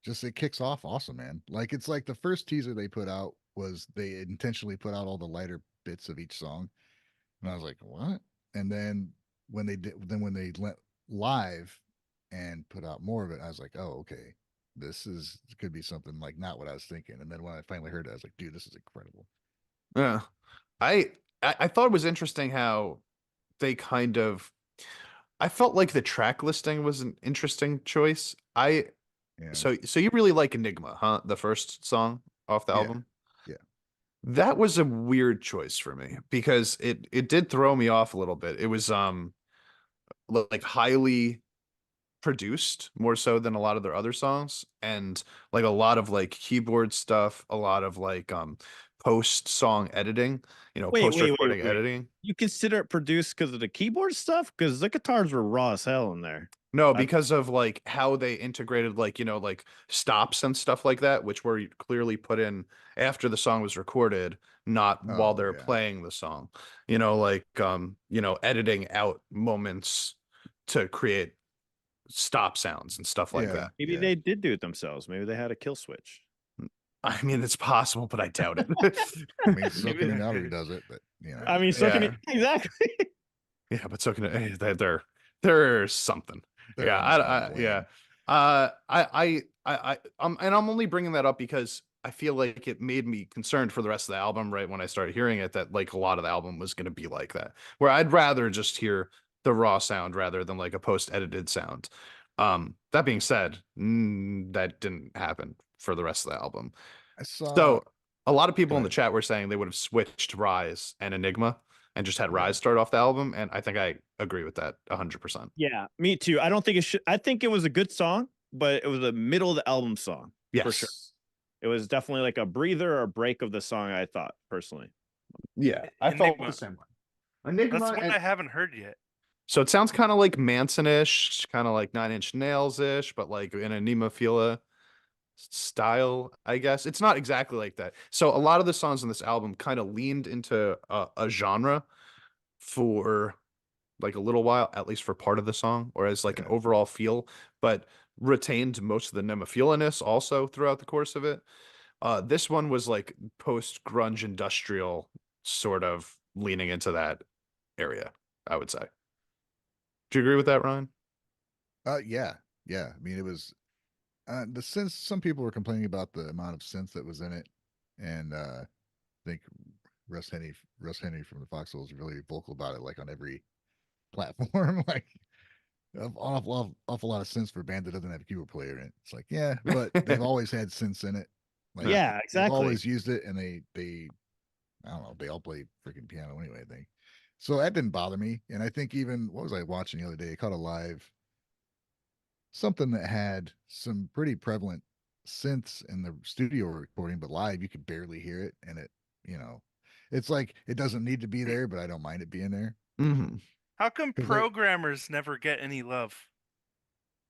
just it kicks off awesome, man. Like it's like the first teaser they put out was they intentionally put out all the lighter bits of each song, and I was like, what? And then when they went live and put out more of it, I was like, oh okay, this could be something like not what I was thinking. And then when I finally heard it, I was like, dude, this is incredible. Yeah. I I thought it was interesting how they kind of. I felt like the track listing was an interesting choice. Yeah. So you really like Enigma, huh? The first song off the Yeah. album. Yeah. That was a weird choice for me because it did throw me off a little bit. It was like highly produced more so than a lot of their other songs, and like a lot of like keyboard stuff, a lot of like post song editing, Wait, post wait, wait, recording wait. editing. You consider it produced because of the keyboard stuff? Because the guitars were raw as hell in there. No, I- because of like how they integrated like, like stops and stuff like that, which were clearly put in after the song was recorded, not while Oh, they're yeah. playing the song. Like editing out moments to create stop sounds and stuff like Yeah. that. Maybe Yeah. they did do it themselves. Maybe they had a kill switch. I mean, it's possible, but I doubt it. I mean, Silk Maybe and they're Minari good. does it, but I mean, so can Yeah. it exactly. Yeah, but so can there's something. they're Yeah, almost I bland. yeah. And I'm only bringing that up because I feel like it made me concerned for the rest of the album right when I started hearing it, that like a lot of the album was going to be like that, where I'd rather just hear the raw sound rather than like a post-edited sound. That being said, that didn't happen for the rest of the album. I saw. So a lot of people Go in the ahead. chat were saying they would have switched Rise and Enigma and just had Yeah. Rise start off the album, and I think I agree with that 100%. Yeah, me too. I don't think it should. I think it was a good song, but it was a middle of the album song. Yes. For sure. It was definitely like a breather or a break of the song, I thought, personally. Yeah, I felt Enigma. the same way. Enigma. That's one I haven't heard yet. So it sounds kind of like Manson-ish, kind of like Nine Inch Nails-ish, but like in a NEMOPHILA style, I guess. It's not exactly like that. So a lot of the songs on this album kind of leaned into a genre for like a little while, at least for part of the song, or as like an Yeah. overall feel, but retained most of the nemophilaness also throughout the course of it. This one was like post grunge industrial, sort of leaning into that area, I would say. Do you agree with that, Ryan? Yeah. Yeah. I mean, it was the synth. Some people were complaining about the amount of synth that was in it, and I think Russ Henry from the Foxholes is really vocal about it, like on every platform, like awful lot of synths for a band that doesn't have a keyboard player in it. It's like, yeah, but they've always had synths in it. Like, Yeah, they've exactly. always used it, and they I don't know, they all play freaking piano anyway, I think. So that didn't bother me. And I think even what was I watching the other day? I caught a live something that had some pretty prevalent synths in the studio recording, but live you could barely hear it. And it's like it doesn't need to be there, but I don't mind it being there. Mm-hmm. How come 'Cause programmers never get any love?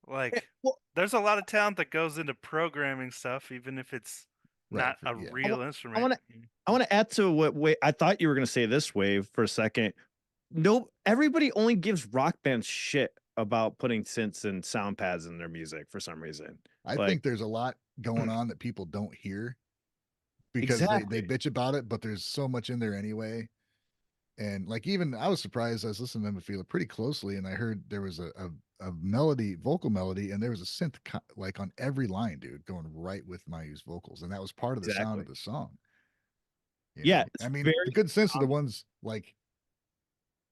Like, well- there's a lot of talent that goes into programming stuff, even if it's Right, not a yeah. real instrument. I want to add to what I thought you were going to say this Wave for a second. No, everybody only gives rock bands shit about putting synths and sound pads in their music for some reason. I Like- think there's a lot going on that people don't hear because Exactly. they bitch about it, but there's so much in there anyway. And like, even I was surprised. I was listening to NEMOPHILA pretty closely, and I heard there was a melody, vocal melody, and there was a synth like on every line, dude, going right with Mayu's vocals, and that was part of the sound of Exactly. the song. Yeah, know? it's I mean, very the good synths are the ones like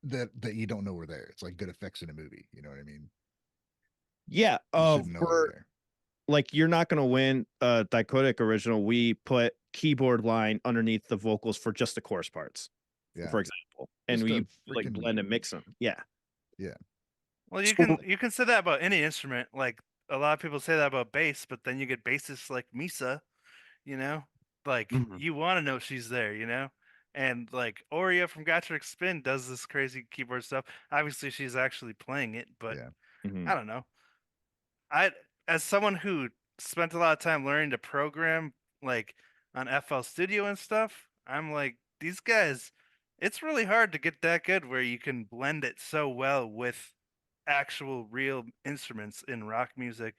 that you don't know were there. It's like good effects in a movie. You know what I mean? Yeah, You shouldn't know they're for there. like you're not gonna win a Dichotic original. We put keyboard line underneath the vocals for just the chorus parts, Yeah. for example, and Just we a like freaking- blend and mix them. Yeah, Well, So- you can say that about any instrument. Like a lot of people say that about bass, but then you get bassists like Misa, you know, like Mhm. you want to know she's there, you know, and like Oria from Gotrek Spin does this crazy keyboard stuff. Obviously, she's actually playing it, but Yeah. Mhm. I don't know. As someone who spent a lot of time learning to program, like on FL Studio and stuff, I'm like, these guys, it's really hard to get that good where you can blend it so well with actual real instruments in rock music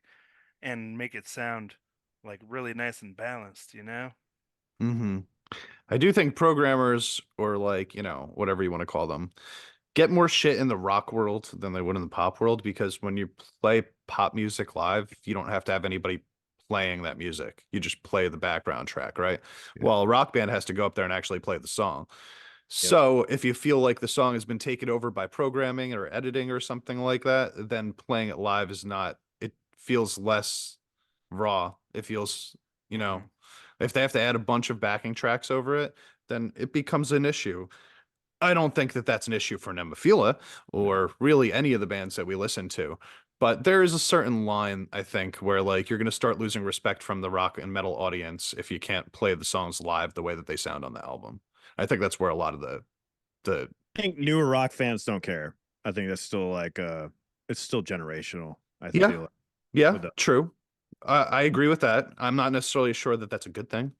and make it sound like really nice and balanced, you know? Mm-hmm. I do think programmers, or like, whatever you want to call them, get more shit in the rock world than they would in the pop world, because when you play pop music live, you don't have to have anybody playing that music. You just play the background track, right? Yeah. Well, a rock band has to go up there and actually play the song. So if you feel like the song has been taken over by programming or editing or something like that, then playing it live is not, it feels less raw. It feels, you know, if they have to add a bunch of backing tracks over it, then it becomes an issue. I don't think that that's an issue for NEMOPHILA or really any of the bands that we listen to. But there is a certain line, I think, where like you're going to start losing respect from the rock and metal audience if you can't play the songs live the way that they sound on the album. I think that's where a lot of the I think newer rock fans don't care. I think that's still like it's still generational. I yeah feel yeah with the, true. I agree with that. I'm not necessarily sure that that's a good thing.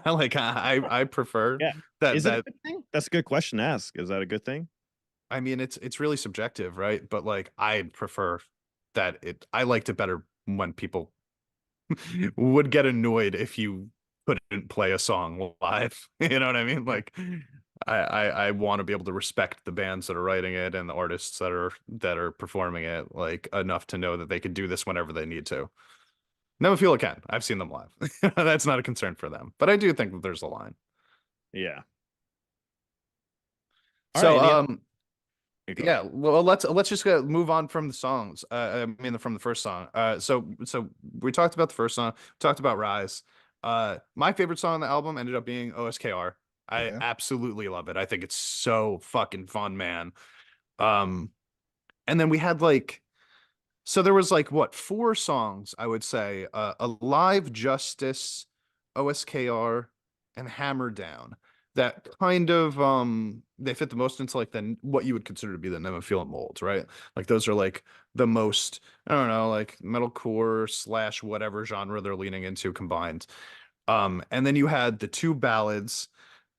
Like I prefer yeah. that Is it a good thing? That's a good question to ask. Is that a good thing? I mean, it's really subjective, right? But like, I prefer that I liked it better when people would get annoyed if you couldn't play a song live. You know what I mean? Like, I want to be able to respect the bands that are writing it and the artists that are performing it, like enough to know that they can do this whenever they need to. Never feel it can. I've seen them live. That's not a concern for them, but I do think that there's a line. Yeah. All So, right. yeah, well, let's just move on from the songs. I mean, from the first song. So we talked about the first song. Talked about Rise. My favorite song on the album ended up being OSKR. I Yeah. absolutely love it. I think it's so fucking fun, man. Um, and then we had like, so there was like what, four songs I would say. Alive, Justice, OSKR, and Hammer Down that kind of they fit the most into like the what you would consider to be the NEMOPHILA molds, right? Like those are like the most, I don't know, like metalcore slash whatever genre they're leaning into combined. And then you had the two ballads,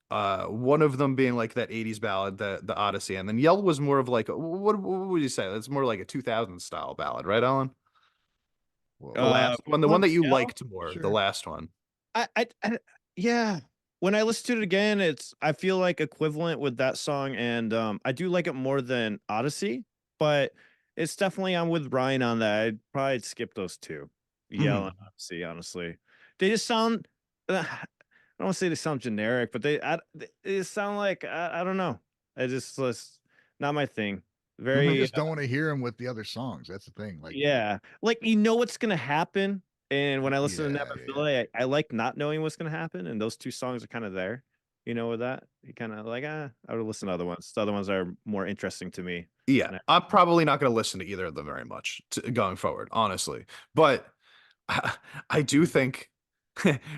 one of them being like that 80s ballad, the Odyssey, and then Yell was more of like what would you say? That's more like a 2000s style ballad, right, Alan? Well, The last one, the one that you Yeah. liked more, the sure. last one. Yeah. When I listen to it again, I feel like equivalent with that song, and I do like it more than Odyssey, but it's definitely I'm with Ryan on that. I'd probably skip those two. Yell and Odyssey, honestly. They just sound I don't want to say they sound generic, but they just sound like I don't know. It's not my thing. I Very just don't want to hear him with the other songs. That's the thing. Like, yeah. Like you know what's gonna happen. And when I listen to yeah, NEMOPHILA, I like not knowing what's gonna happen. And those two songs are kind of there. You know, with that. You kind of like, I would listen to other ones. The other ones are more interesting to me. Yeah, And I'm probably not going to listen to either of them very much going forward, honestly. But I do think,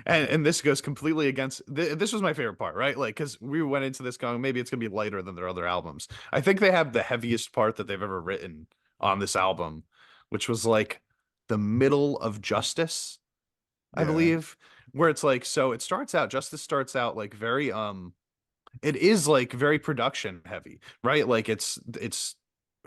and this goes completely against. This was my favorite part, right? Like, because we went into this going, maybe it's going to be lighter than their other albums. I think they have the heaviest part that they've ever written on this album, which was like the middle of Justice, I yeah. believe, where it's like, so it starts out, Justice starts out like very it is like very production heavy, right? Like it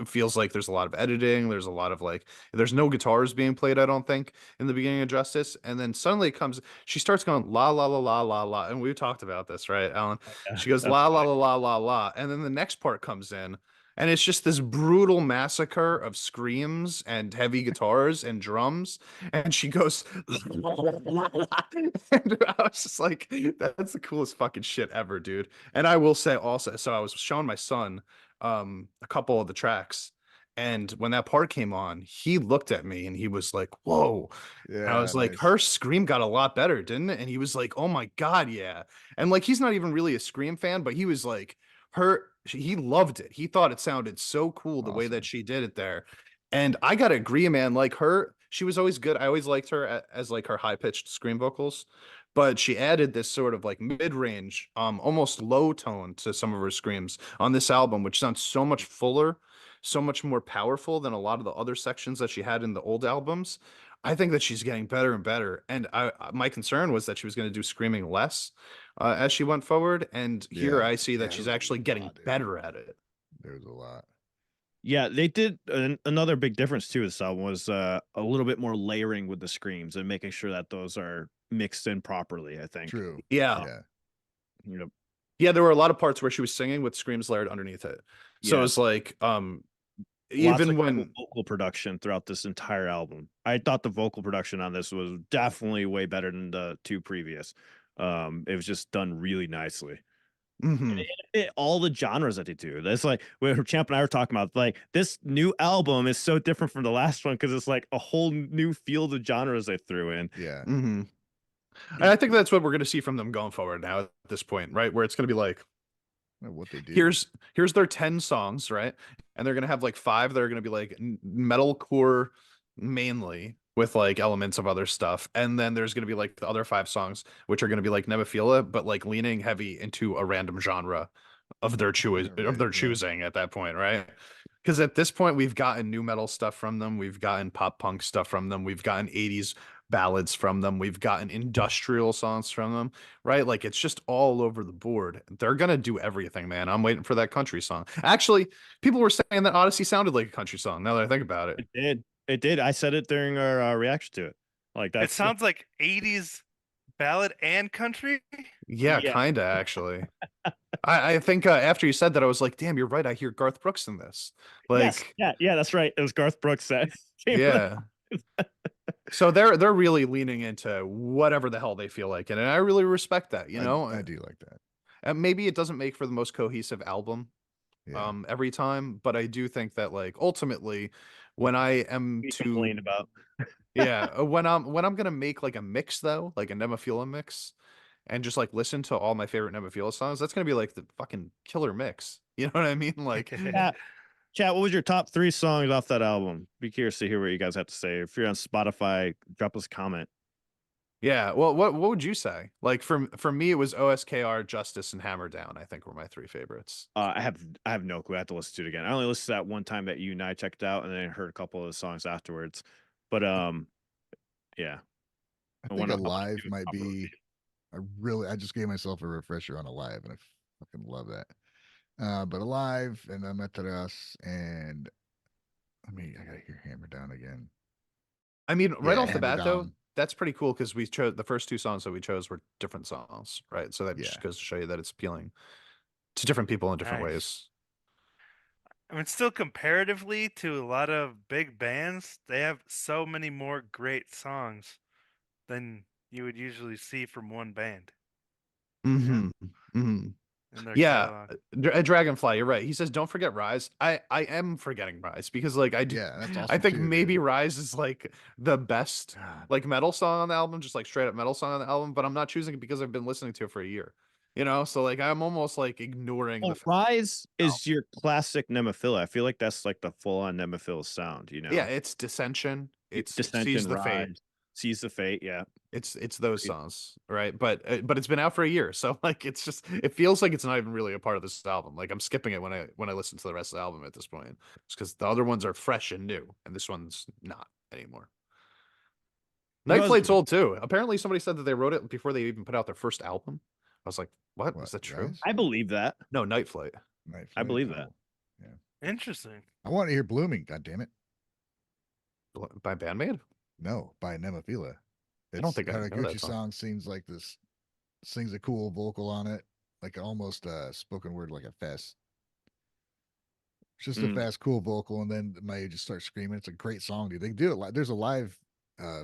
feels like there's a lot of editing, there's a lot of like there's no guitars being played, I don't think, in the beginning of Justice. And then suddenly it comes, she starts going la la la la la la. And we talked about this, right, Alan? yeah, She goes la la la la la la. And then the next part comes in, and it's just this brutal massacre of screams and heavy guitars and drums. And she goes, and I was just like, that's the coolest fucking shit ever, dude. And I will say also, so I was showing my son a couple of the tracks, and when that part came on, he looked at me and he was like, "Whoa." And I Yeah, was like, nice. "Her scream got a lot better, didn't it?" And he was like, "Oh my God, yeah." And like he's not even really a Scream fan, but he was like, he loved it. He thought it sounded so cool the way that Awesome. she did it there. And I gotta agree, man, like her, she was always good. I always liked her as like her high-pitched scream vocals, but she added this sort of like mid-range, almost low tone to some of her screams on this album, which sounds so much fuller, so much more powerful than a lot of the other sections that she had in the old albums. I think that she's getting better and better. And my concern was that she was going to do screaming less as she went forward. And here Yeah. I see that Yeah, she's there's actually a getting lot, dude. better at it. There's a lot. yeah, they did another big difference too. This album was a little bit more layering with the screams and making sure that those are mixed in properly. I think. True. Yeah. Yeah. You know, Yeah, there were a lot of parts where she was singing with screams layered underneath it. So yeah, it's like, lots even of cool when, vocal production throughout this entire album. I thought the vocal production on this was definitely way better than the two previous. It was just done really nicely. Mhm. All the genres that they do. That's like when Champ and I were talking about, like this new album is so different from the last one because it's like a whole new field of genres they threw in. Yeah. Mhm. And I think that's what we're going to see from them going forward now at this point, right? Where it's going to be like, What they do. here's their 10 songs, right? And they're going to have like 5 that are going to be like metalcore mainly with like elements of other stuff. And then there's going to be like the other 5 songs, which are going to be like NEMOPHILA, but like leaning heavy into a random genre of their choosing at that point, right? Because at this point we've gotten new metal stuff from them, we've gotten pop punk stuff from them, we've gotten 80s ballads from them, we've gotten industrial songs from them, right? Like it's just all over the board. They're gonna do everything, man. I'm waiting for that country song. Actually, people were saying that Odyssey sounded like a country song. Now that I think about it, It did. I said it during our reaction to it. Like It that's sounds like 80s ballad and country. yeah, Yeah. kinda actually. I think after you said that, I was like, damn, you're right. I hear Garth Brooks in this. yes, Like, yeah, that's right. It was Garth Brooks that came yeah. So they're really leaning into whatever the hell they feel like, and I really respect that. You know, I do like that. and maybe it doesn't make for the most cohesive album, Yeah. every time, but I do think that like ultimately, when I am we to complained about. yeah, when I'm gonna make like a mix though, like a NEMOPHILA mix, and just like listen to all my favorite NEMOPHILA songs, that's gonna be like the fucking killer mix. You know what I mean? Like, Chat, what was your top 3 songs off that album? Be curious to hear what you guys have to say. If you're on Spotify, drop us a comment. yeah. Well, what would you say? Like for me, it was OSKR, Justice, and Hammer Down. I think were my 3 favorites. I have no clue. I have to listen to it again. I only listened to that one time that you and I checked out, and then I heard a couple of the songs afterwards. But yeah. I I think wanna Alive do a might proper be I just gave myself a refresher on Alive, and I fucking love that. But Alive and Amaterasu, and I gotta hear Hammer Down again. I mean, right Yeah, off the Hammer bat, though, Down. that's pretty cool because we chose the first 2 songs that we chose were different songs, right? So that just Yeah. goes to show you that it's appealing to different people in different Nice. ways. I mean, still comparatively to a lot of big bands, they have so many more great songs than you would usually see from one band Mm-hmm. Mm-hmm. in their Yeah, catalog. Dragonfly, you're right. He says, "Don't forget Rise." I am forgetting Rise because like I do. Yeah, that's I awesome think too, maybe dude. Rise is like the best God. like metal song on the album, just like straight up metal song on the album. But I'm not choosing it because I've been listening to it for a year. You know, so like I'm almost like ignoring the. Rise No. is your classic NEMOPHILA. I feel like that's like the full-on NEMOPHILA sound, you know? Yeah, it's Dissension. It's Seize Dissension, the Fate. Rise, Seize the Fate, yeah. It's those songs, right? But it's been out for a year, so like it's just it feels like it's not even really a part of this album. Like I'm skipping it when I listen to the rest of the album at this point, just because the other ones are fresh and new, and this one's not anymore. You know, Night Flight's old too. Apparently, somebody said that they wrote it before they even put out their first album. I was like, what? Is that true? Rise? I believe that. No, Night Flight. Night I Flight? believe Oh, that. yeah. Interesting. I want to hear Blooming. God damn it! By BAND-MAID? No, by NEMOPHILA. I don't think I know that Haraguchi song. song seems like this. Sings a cool vocal on it, like almost spoken word, like a fest. It's just a fast, cool vocal, and then May just start screaming. It's a great song, dude. They do it. There's a live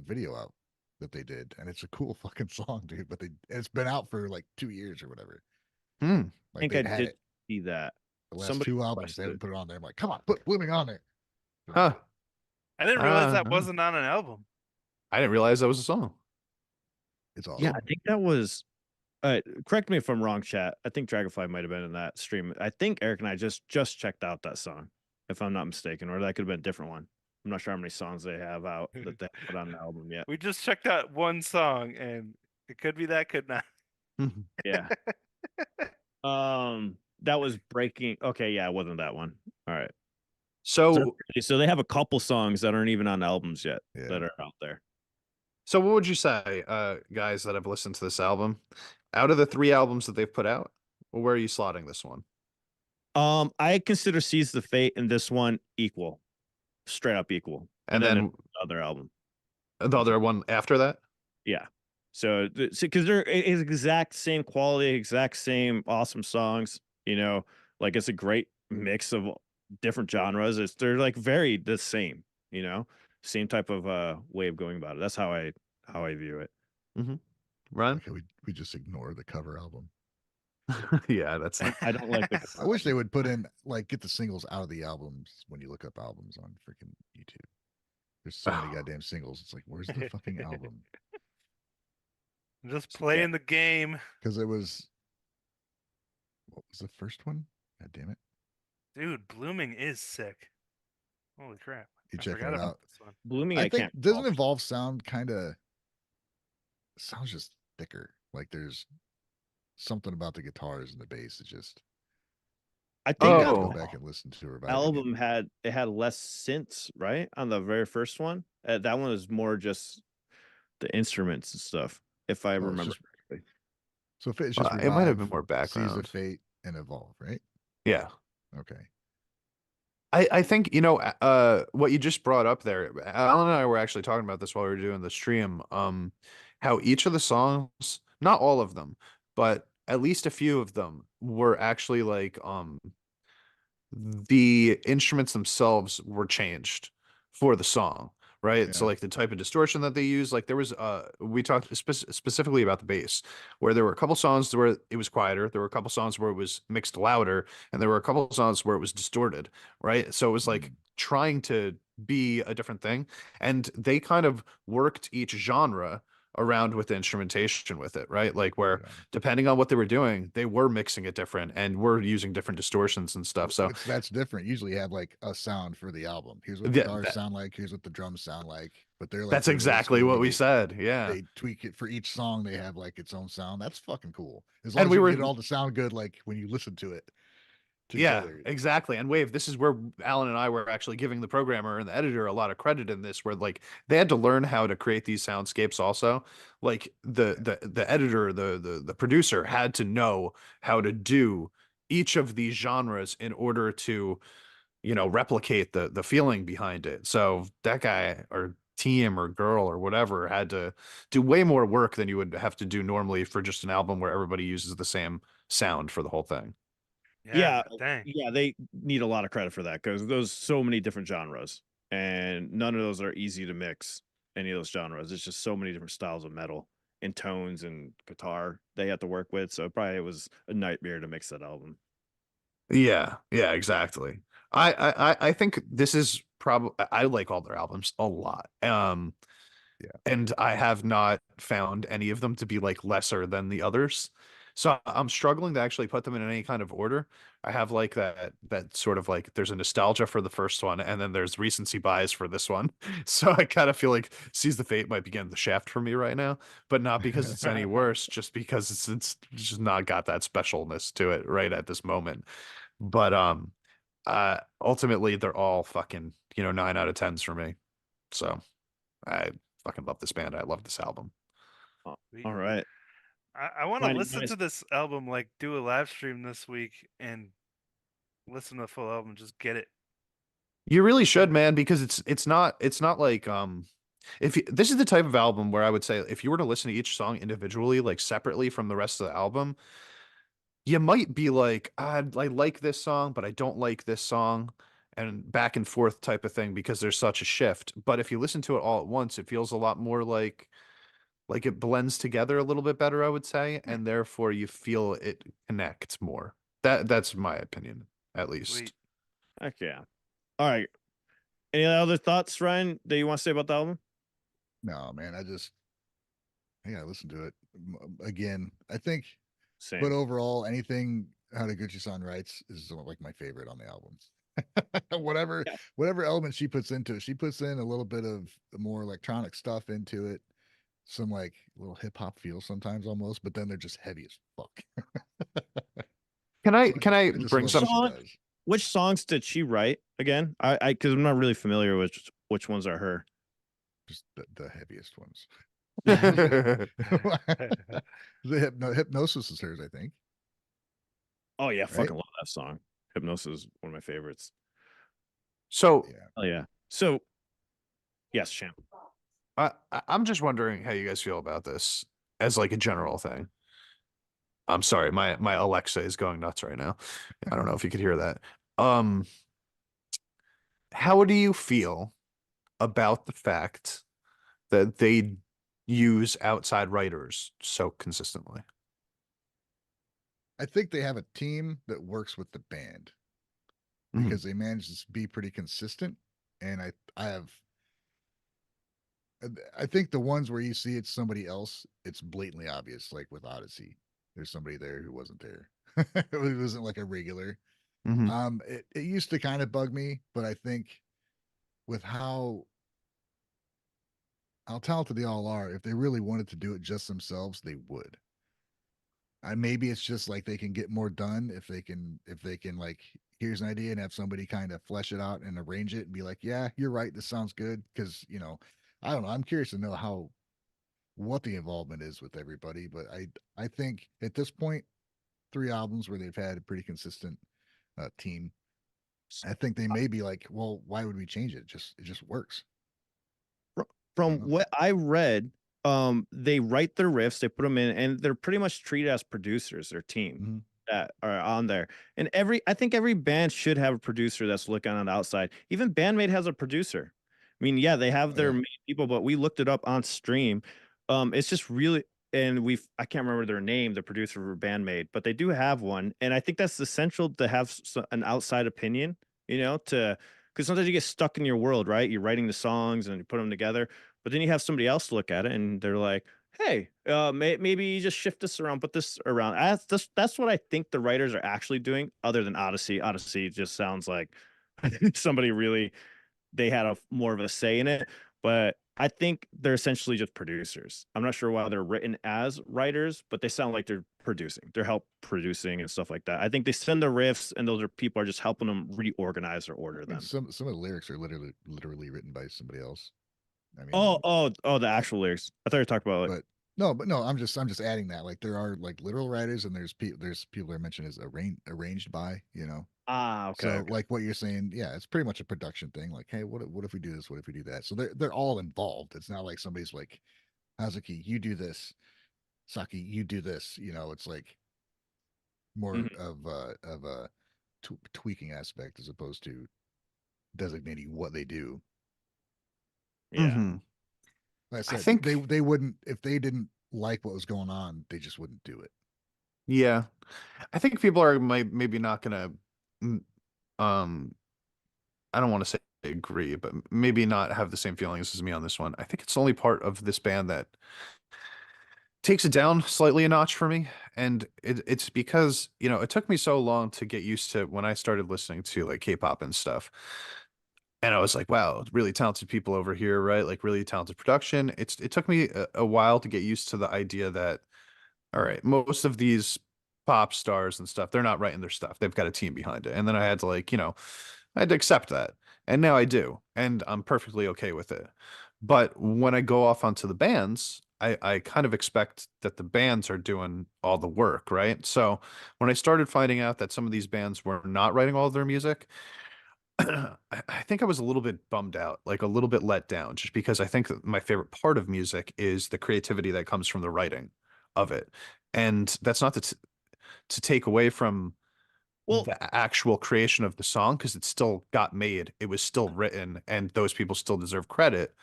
video out that they did, and it's a cool fucking song, dude. But it's been out for like 2 years or whatever. Hmm. I Like think I they've had did it see that. the last Somebody 2 albums. They haven't put it on there. I'm like, come on, put Blooming on there. Huh. I didn't realize that Uh, wasn't on an album. I didn't realize that was a song. It's awesome. Yeah, I think that was correct me if I'm wrong, chat. I think Dragonfly might have been in that stream. I think Eric and I just checked out that song, if I'm not mistaken, or that could have been a different one. I'm not sure how many songs they have out that they put on the album yet. We just checked out one song, and it could be that, could not. Yeah. That was Breaking. Okay, yeah, it wasn't that one. All right. So So they have a couple songs that aren't even on albums yet Yeah. that are out there. So what would you say, guys that have listened to this album, out of the 3 albums that they've put out, where are you slotting this one? I consider Seize the Fate and this one equal, straight up equal, And then then the other album. the other one after that? Yeah. So because they're exact same quality, exact same awesome songs, you know, like it's a great mix of different genres. They're like very the same, you know, same type of way of going about it. That's how I view it. Mm-hmm. Ryan? Okay, we just ignore the cover album. Yeah, that's I don't like the. I wish they would put in like get the singles out of the albums when you look up albums on freaking YouTube. There's so many goddamn singles. It's like, where's the fucking album? Just Yeah. playing the game. Because it was what was the first one? God damn it! Dude, Blooming is sick. Holy crap. You I checking forgot it about out? this one. Blooming. I I think can't. doesn't recall. Evolve sound kind of sounds just thicker. Like there's something about the guitars and the bass. It just I I think have to on go Oh. back and listen to Reviving It. album it had less synths, right? On the very first one. That one was more just the instruments and stuff, if I Oh, it's remember just- correctly. So if it's just it might have been Revive, more Seas of background. Fate, and Evolve, right? Yeah. Okay. I think, what you just brought up there, Alan and I were actually talking about this while we were doing the stream. How each of the songs, not all of them, but at least a few of them were actually like the instruments themselves were changed for the song, right? So Yeah. like the type of distortion that they use, like there was we talked specifically about the bass, where there were a couple songs where it was quieter, there were a couple songs where it was mixed louder, and there were a couple songs where it was distorted, right? So it was like trying to be a different thing, and they kind of worked each genre around with the instrumentation with it, right? Like where Yeah. depending on what they were doing, they were mixing it different and were using different distortions and stuff. So That's different. Usually you have like a sound for the album. Here's what yeah, guitars sound like. Here's what the drums sound like. But they're like that's really old exactly school what where we said. Yeah. they tweak it for each song. They have like its own sound. That's fucking cool. As long And as we you were can get it all to sound good, like when you listen to it Yeah, together. exactly. And Wave, this is where Alan and I were actually giving the programmer and the editor a lot of credit in this, where like they had to learn how to create these soundscapes also. Like the editor, the producer had to know how to do each of these genres in order to, replicate the feeling behind it. So that guy or team or girl or whatever had to do way more work than you would have to do normally for just an album where everybody uses the same sound for the whole thing. Yeah, Dang. yeah, they need a lot of credit for that because there's so many different genres, and none of those are easy to mix. Any of those genres, it's just so many different styles of metal and tones and guitar they had to work with. So probably it was a nightmare to mix that album. Yeah, yeah, exactly. I think this is probably I like all their albums a lot. Yeah. And I have not found any of them to be like lesser than the others. So I'm struggling to actually put them in any kind of order. I have like that sort of like there's a nostalgia for the first one, and then there's recency bias for this one. So I kind of feel like Seize the Fate might be getting the shaft for me right now, but not because it's any worse, just because it's just not got that specialness to it right at this moment. But ultimately they're all fucking, 9 out of 10s for me. So I fucking love this band. I love this album. Sweet. All right, I want to Ryan, listen nice. to this album, like do a live stream this week and listen to the full album. Just get it. You really should, man, because it's not like this is the type of album where I would say if you were to listen to each song individually, like separately from the rest of the album, you might be like, I like this song, but I don't like this song, and back and forth type of thing because there's such a shift. But if you listen to it all at once, it feels a lot more like it blends together a little bit better, I would say, and therefore you feel it connect more. That's my opinion, at least. Sweet. Heck yeah. All right. Any other thoughts, Ryan, that you want to say about the album? No, man. I gotta listen to it again. I think, Same. but overall, anything Haraguchi-san writes is like my favorite on the albums. whatever Yeah. whatever element she puts into it, she puts in a little bit of more electronic stuff into it, some like little hip hop feel sometimes almost, but then they're just heavy as fuck. Can I So can I just bring love some? what she does. Which songs did she write again? I because I'm not really familiar with which ones are her. Just the heaviest ones. So The hypnosis is hers, I think. Oh yeah, Right? fucking love that song. Hypnosis is one of my favorites. Yeah. Oh yeah. So yes, champ. I'm just wondering how you guys feel about this as like a general thing. I'm sorry, my Alexa is going nuts right now. I don't know if you could hear that. How do you feel about the fact that they use outside writers so consistently? I think they have a team that works with the band Mhm. because they manage to be pretty consistent. And I think the ones where you see it's somebody else, it's blatantly obvious. Like with Odyssey, there's somebody there who wasn't there. It wasn't like a regular. Mhm. It used to kind of bug me, but I think with how talented they all are, if they really wanted to do it just themselves, they would. Maybe it's just like they can get more done if they can like here's an idea and have somebody kind of flesh it out and arrange it and be like, yeah, you're right, this sounds good. Because I don't know. I'm curious to know what the involvement is with everybody, but I think at this point, 3 albums where they've had a pretty consistent team. I think they may be like, well, why would we change it? It just works. From what I read, they write their riffs, they put them in, and they're pretty much treated as producers, their team Mm-hmm. that are on there. And I think every band should have a producer that's looking on the outside. Even BAND-MAID has a producer. I mean, yeah, they have their main people, but we looked it up on stream. It's just really, and I can't remember their name, the producer for BAND-MAID, but they do have one. And I think that's essential to have an outside opinion, because sometimes you get stuck in your world, right? You're writing the songs and you put them together, but then you have somebody else look at it and they're like, "Hey, maybe you just shift this around, put this around." That's what I think the writers are actually doing. Other than Odyssey, Odyssey just sounds like somebody really they had more of a say in it. But I think they're essentially just producers. I'm not sure why they're written as writers, but they sound like they're producing. They're help producing and stuff like that. I think they send the riffs, and those are people are just helping them reorganize or order I mean, them. some of the lyrics are literally written by somebody else. I mean, Oh, the actual lyrics. I thought you were talking about like, but no, I'm just adding that. Like there are like literal writers, and there's people that are mentioned as arranged by. okay, So okay. like what you're saying, yeah, it's pretty much a production thing. Like, hey, what if we do this? What if we do that? So they're all involved. It's not like somebody's like, Hazuki, you do this, Saki, you do this. It's like more Mhm. of a tweaking aspect as opposed to designating what they do. Yeah. Mhm. Like I I said, think they wouldn't if they didn't like what was going on, they just wouldn't do it. yeah. I think people are maybe not gonna um I don't want to say agree, but maybe not have the same feelings as me on this one. I think it's only part of this band that takes it down slightly a notch for me. And it's because, it took me so long to get used to when I started listening to like K-pop and stuff. And I was like, wow, really talented people over here, right? Like really talented production. It took me a while to get used to the idea that, all right, most of these pop stars and stuff, they're not writing their stuff. They've got a team behind it. And then I had to I had to accept that. And now I do. And I'm perfectly okay with it. But when I go off onto the bands, I kind of expect that the bands are doing all the work, right? So when I started finding out that some of these bands were not writing all of their music, I think I was a little bit bummed out, like a little bit let down, just because I think that my favorite part of music is the creativity that comes from the writing of it. And that's not to take away from Well, the actual creation of the song, because it still got made, it was still written, and those people still deserve credit.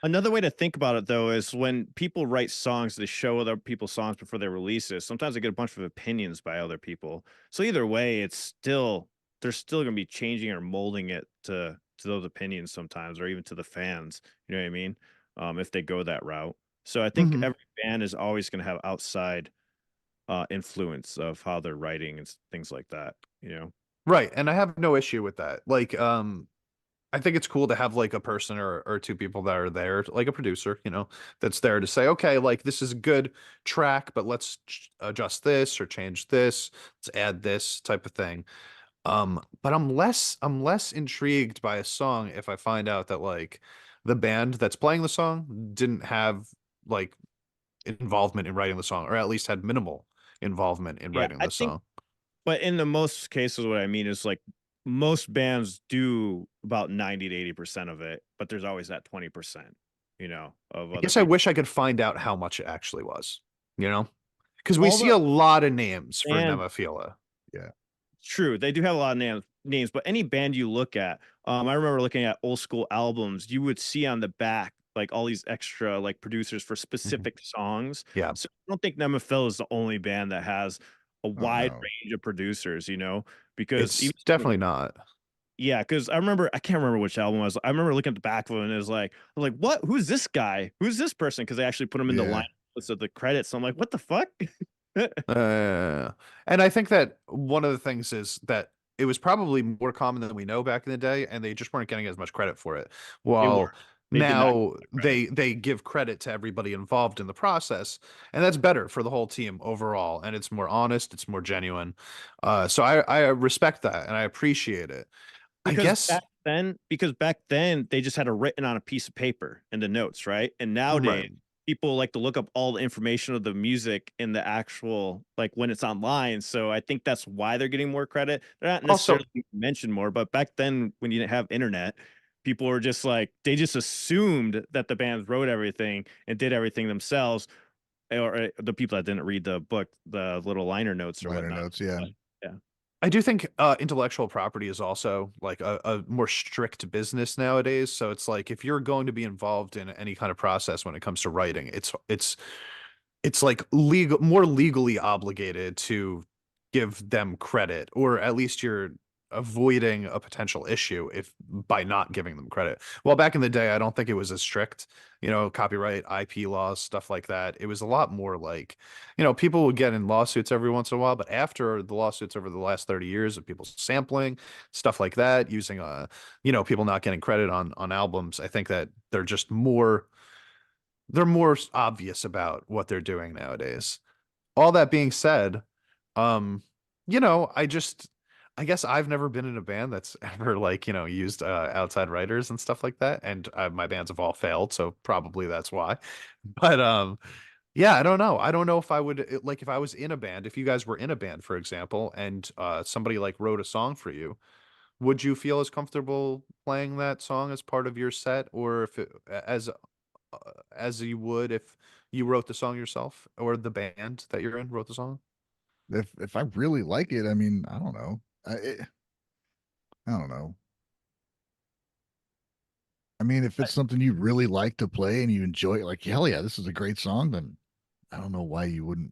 another way to think about it though is when people write songs, they show other people's songs before they release it. Sometimes they get a bunch of opinions by other people. So either way, they're still going to be changing or molding it to those opinions sometimes, or even to the fans. You know what I mean? If they go that route. So I think Mhm. every band is always going to have outside influence of how they're writing and things like that. Right, and I have no issue with that. Like, I think it's cool to have like a person or two people that are there, like a producer, that's there to say, okay, like this is a good track, but let's adjust this or change this, let's add this type of thing. But I'm less intrigued by a song if I find out that like the band that's playing the song didn't have like involvement in writing the song, or at least had minimal involvement in Yeah, writing I the think. song. But in the most cases, what I mean is like most bands do about 90 to 80% of it, but there's always that 20%, of I other guess I people. wish I could find out how much it actually was, you know? Because we All see the a lot of names for band NEMOPHILA. Yeah. True, they do have a lot of names, but any band you look at, I remember looking at old school albums, you would see on the back like all these extra like producers for Mhm. specific songs. Yeah. So I don't think NEMOPHILA is the only band that has a wide no. range of producers, you know, because It's even definitely not. yeah, because I can't remember which album it was. I remember looking at the back of it and it was like, I was like, what? Who's this guy? Who's this person? Because they actually put him in the Yeah. line list of the credits. So I'm like, what the fuck? And I think that one of the things is that it was probably more common than we know back in the day, and they just weren't getting as much credit for it. They were. While They did not now get the credit. they give credit to everybody involved in the process, and that's better for the whole team overall. And it's more honest, it's more genuine. So I respect that and I appreciate it. I guess Because back then they just had it written on a piece of paper in the notes, right? And nowadays right. people like to look up all the information of the music in the actual like when it's online. So I think that's why they're getting more credit. They're not Also, necessarily mentioned more, but back then when you didn't have internet, people were just like they just assumed that the bands wrote everything and did everything themselves, or the people that didn't read the book, the little liner notes or Liner whatnot. notes, yeah. But, yeah. I do think intellectual property is also like a more strict business nowadays. So it's like if you're going to be involved in any kind of process when it comes to writing, it's like legal, more legally obligated to give them credit, or at least you're avoiding a potential issue if by not giving them credit. Well, back in the day, I don't think it was as strict, you know, copyright, IP laws, stuff like that. It was a lot more like, you know, people would get in lawsuits every once in a while, but after the lawsuits over the last 30 years of people sampling, stuff like that, using you know, people not getting credit on albums, I think that they're more obvious about what they're doing nowadays. All that being said, um, you know, I guess I've never been in a band that's ever like, you know, used outside writers and stuff like that. And my bands have all failed, so probably that's why. But yeah, I don't know. I don't know if I would like if I was in a band, if you guys were in a band, for example, and somebody like wrote a song for you, would you feel as comfortable playing that song as part of your set, or if it, as you would if you wrote the song yourself, or the band that you're in wrote the song? If I really like it, I mean, I don't know. I don't know. I mean, if it's something you really like to play and you enjoy it, like hell yeah, this is a great song, then I don't know why you wouldn't.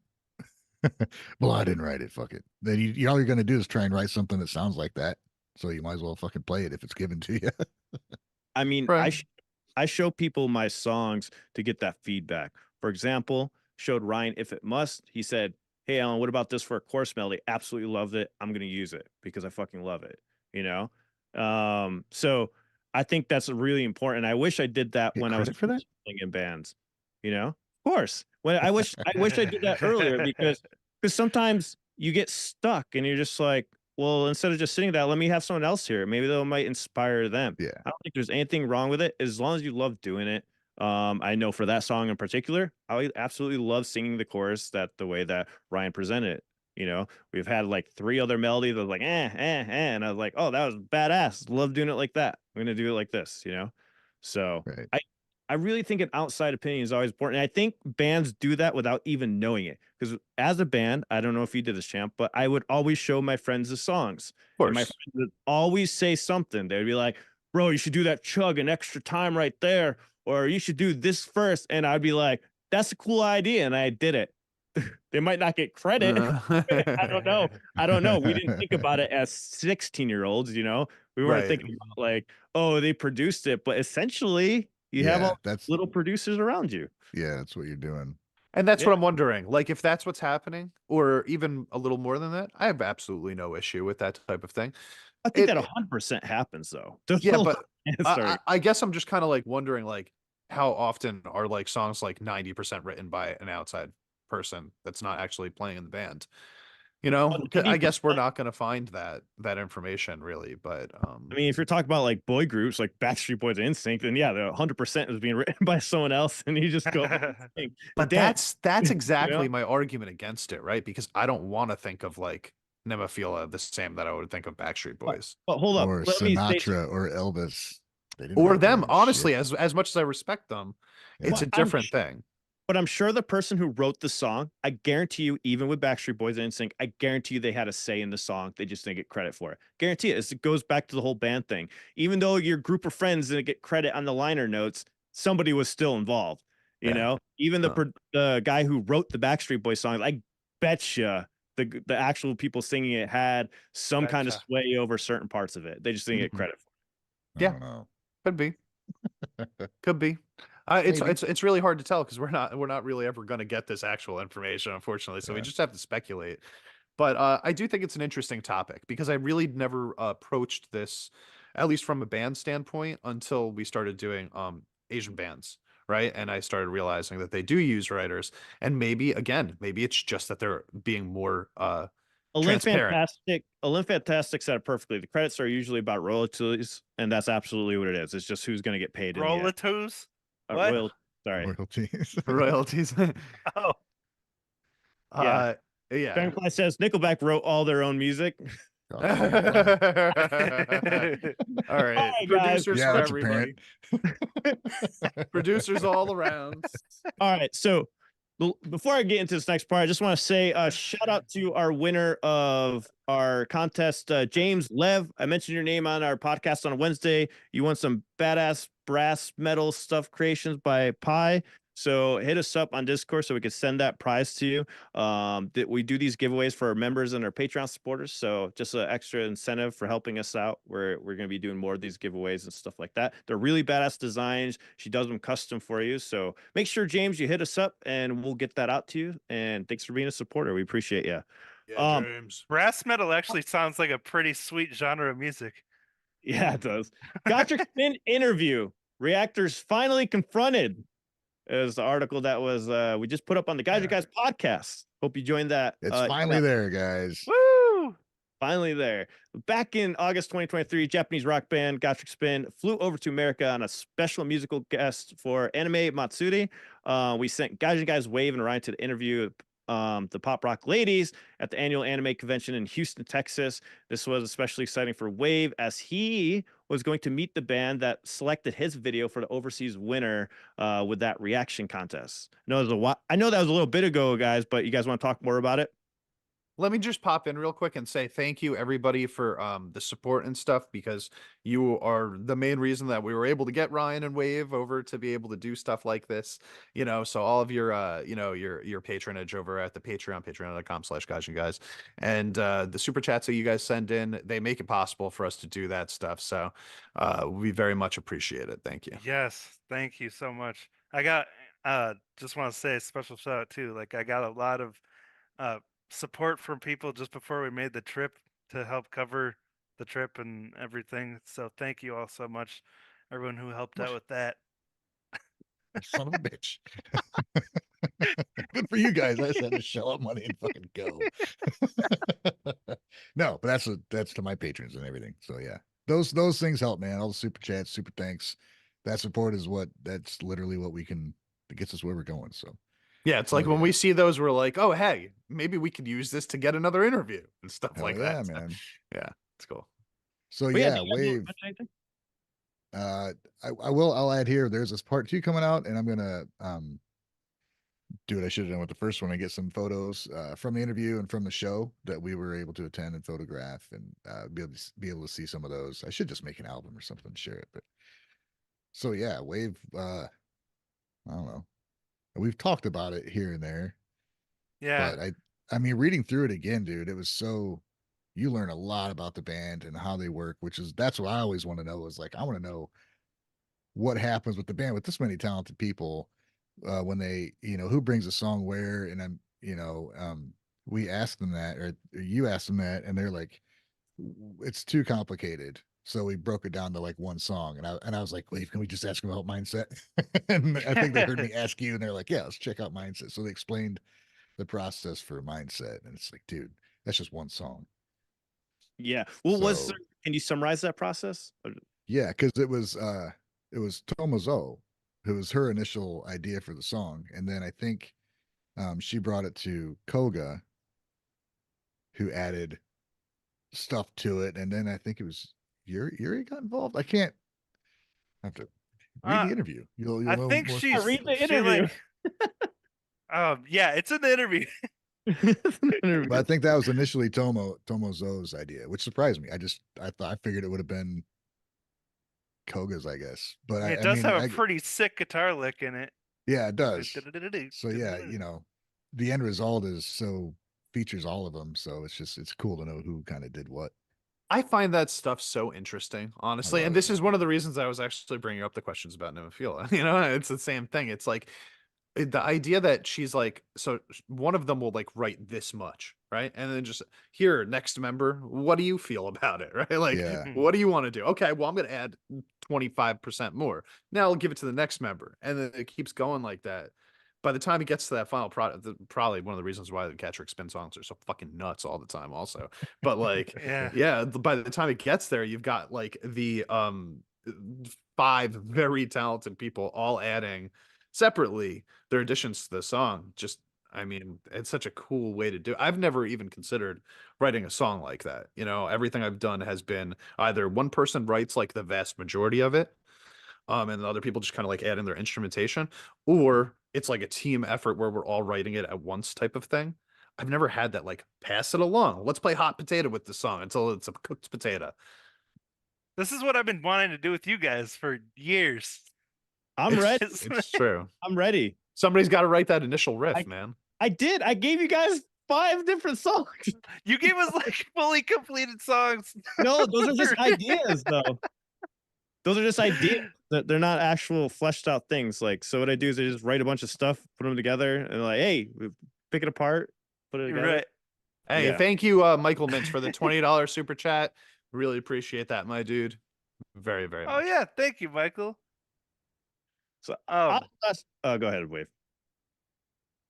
Well, I didn't write it. Fuck it. Then you all you're gonna do is try and write something that sounds like that. So you might as well fucking play it if it's given to you. I mean, Right. I show people my songs to get that feedback. For example, showed Ryan If It Must. He said, "Hey Alan, what about this for a chorus melody? Absolutely loved it. I'm gonna use it because I fucking love it." You know? So I think that's really important. I wish I did that Get when I was credit for that? playing in bands, you know? Of course. When I wish I did that earlier because sometimes you get stuck and you're just like, well, instead of just sitting there, let me have someone else here. Maybe that might inspire them. Yeah. I don't think there's anything wrong with it as long as you love doing it. I know for that song in particular, I absolutely love singing the chorus the way that Ryan presented it. You know, we've had like 3 other melodies that was like, and I was like, oh, that was badass. Love doing it like that. I'm gonna do it like this, you know. So Right. I really think an outside opinion is always important. And I think bands do that without even knowing it. Because as a band, I don't know if you did this, champ, but I would always show my friends the songs. Of And my course. friends would always say something. They'd be like, bro, you should do that chug an extra time right there. Or you should do this first. And I'd be like, that's a cool idea. And I did it. They might not get credit. I don't know. I don't know. We didn't think about it as 16-year-olds, you know. We weren't Right. thinking about like, oh, they produced it, but essentially you have Yeah, all that's little producers around you. yeah, that's what you're doing. And that's Yeah. what I'm wondering. Like, if that's what's happening, or even a little more than that, I have absolutely no issue with that type of thing. I think that It 100% happens though. There's Yeah, a lot but of I, sorry. I guess I'm just kind of like wondering, like, how often are like songs like 90% written by an outside person that's not actually playing in the band? You know, 'Cause I guess we're 90%. not going to find that information really, but I mean, if you're talking about like boy groups like Backstreet Boys and NSYNC, then yeah, the 100% is being written by someone else, and you just go and sing and but dance. that's You exactly know? my argument against it, right? Because I don't want to think of like NEMOPHILA the same that I would think of Backstreet But, Boys. but hold up, Or let me say, Sinatra or Elvis. They didn't Or write their them, own honestly, shit. as much as I respect them, it's Yeah. a different thing. But I'm sure the person who wrote the song, I guarantee you, even with Backstreet Boys and NSYNC, I guarantee you they had a say in the song. They just didn't get credit for it. Guarantee it. It goes back to the whole band thing. Even though your group of friends didn't get credit on the liner notes, somebody was still involved. You Yeah. know, even the guy who wrote the Backstreet Boys song, I bet you the actual people singing it had some kind of Gotcha. sway over certain parts of it. They just didn't get Mhm. credit for I Yeah. don't know. Could be. Could be. Maybe. It's really hard to tell because we're not really ever going to get this actual information, unfortunately. So we Yeah. just have to speculate. But I do think it's an interesting topic because I really never approached this, at least from a band standpoint, until we started doing Asian bands, right? And I started realizing that they do use writers, and maybe it's just that they're being more it. transparent. Limb Fantastic said it perfectly. The credits are usually about royalties, and that's absolutely what it is. It's just who's going to get paid in the end. Rollatos? What? Sorry. Royalties. Royalties. Oh, Yeah. Yeah. Dragonfly says Nickelback wrote all their own music. Oh, All yeah, right, guys. producers yeah, for that's everybody. apparent. Producers all around. All right. So before I get into this next part, I just want to say shout out to our winner of our contest, James Lev. I mentioned your name on our podcast on Wednesday. You won some badass brass metal stuff creations by Pi. So hit us up on Discord so we can send that prize to you. That we do these giveaways for our members and our Patreon supporters. So just an extra incentive for helping us out. We're going to be doing more of these giveaways and stuff like that. They're really badass designs. She does them custom for you. So make sure, James, you hit us up and we'll get that out to you. And thanks for being a supporter. We appreciate you. Yeah, James. brass metal actually sounds like a pretty sweet genre of music. Yeah, it does. Gotcha Spin interview. Reactors finally confronted. Is the article that was we just put up on the Guys Guys podcast. Hope you joined that. It's finally there, guys. Woo! Finally there. Back in August 2023, Japanese rock band Gotrek Spin flew over to America on a special musical guest for Anime Matsuri. We sent Guys Wave and Ryan to the interview the pop rock ladies at the annual anime convention in Houston, Texas. This was especially exciting for Wave as he was going to meet the band that selected his video for the overseas winner with that reaction contest. I know that was a little bit ago, guys, but you guys want to talk more about it? Let me just pop in real quick and say thank you everybody for the support and stuff, because you are the main reason that we were able to get Ryan and Wave over to be able to do stuff like this. So all of your your patronage over at the patreon.com/guys and the super chats that you guys send in, they make it possible for us to do that stuff. So we very much appreciate it. Thank you. Yes, thank you so much. I got just want to say a special shout out too. Like I got a lot of support from people just before we made the trip to help cover the trip and everything. So thank you all so much, everyone who helped out with that. Son of a bitch. Good for you guys. I just had to shell out money and fucking go. No, but that's to my patrons and everything. So yeah, those things help, man. All the super chats, super thanks. That support is that's literally what it gets us where we're going. So yeah, it's like when we see those, we're like, oh, hey, maybe we could use this to get another interview and stuff like that. Yeah, man. Yeah, it's cool. So But yeah, do you guys Wave. want to mention anything? I'll add here. There's this part 2 coming out, and I'm gonna do what I should have done with the first one and get some photos from the interview and from the show that we were able to attend and photograph, and be able to see some of those. I should just make an album or something and share it. But so yeah, Wave. I don't know. We've talked about it here and there. Yeah. But I mean, reading through it again, dude, it was you learn a lot about the band and how they work, that's what I always want to know is like, I want to know what happens with the band with this many talented people when they, who brings a song where, and we ask them that, or you ask them that, and they're like, it's too complicated. So we broke it down to like one song, and I was like, wait, can we just ask them about Mindset? And I think they heard me ask you, and they're like, yeah, let's check out Mindset. So they explained the process for Mindset, and it's like, dude, that's just one song. Yeah. Well, can you summarize that process? Yeah, because it was Tomozo, who was her initial idea for the song, and then I think she brought it to Koga, who added stuff to it, and then I think it was Yuri got involved. I can't have to read the interview. You'll I know think more. she's read the interview. Yeah, it's in the interview. But I think that was initially Tomozo's idea, which surprised me. I figured it would have been Koga's, I guess. But It does have a pretty sick guitar lick in it. Yeah, it does. So So yeah, the end result is so features all of them, so it's cool to know who kind of did what. I find that stuff so interesting, honestly. love And it, this is man. one of the reasons I was actually bringing up the questions about NEMOPHILA. You know, it's the same thing. It's like the idea that she's like, so one of them will like write this much, right? And then just here, next member, what do you feel about it, right? Like, Yeah. what do you want to do? Okay, well, I'm going to add 25% more. Now I'll give it to the next member. And then it keeps going like that. By the time it gets to that final product, probably one of the reasons why the Catrick spin songs are so fucking nuts all the time, also. But like, Yeah. yeah, by the time it gets there, you've got like the 5 very talented people all adding separately their additions to the song. Just, I mean, it's such a cool way to do it. I've never even considered writing a song like that. You know, everything I've done has been either one person writes like the vast majority of it, and the other people just kind of like add in their instrumentation, or it's like a team effort where we're all writing it at once type of thing. I've never had that like pass it along. Let's play hot potato with the song until it's a cooked potato. This is what I've been wanting to do with you guys for years. I'm ready. It's true. I'm ready. Somebody's got to write that initial riff, man. I did. I gave you guys 5 different songs. You gave us like fully completed songs. No, those are just ideas, though. Those are just ideas. They're not actual fleshed out things. Like, so what I do is I just write a bunch of stuff, put them together, and like, hey, we pick it apart, put it together. Right. Hey, Yeah. thank you, Michael Mintz, for the $20 super chat. Really appreciate that, my dude. Very, very Oh much. yeah, thank you, Michael. So, Um, go ahead, Wave.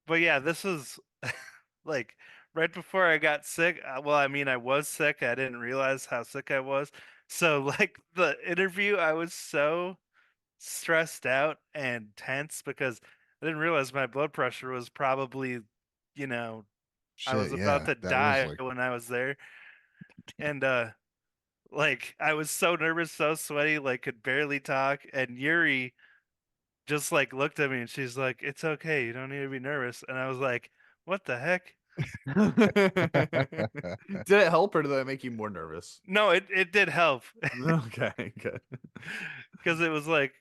but yeah, this was like right before I got sick. Well, I mean, I was sick. I didn't realize how sick I was. So like the interview, I was so stressed out and tense because I didn't realize my blood pressure was probably, you know, I was Shit, about yeah, to that was die like when I was there. And like I was so nervous, so sweaty, like could barely talk. And Yuri just like looked at me and she's like, "It's okay, you don't need to be nervous." And I was like, "What the heck?" Did it help or did that make you more nervous? No, it did help Okay, good. because it was like,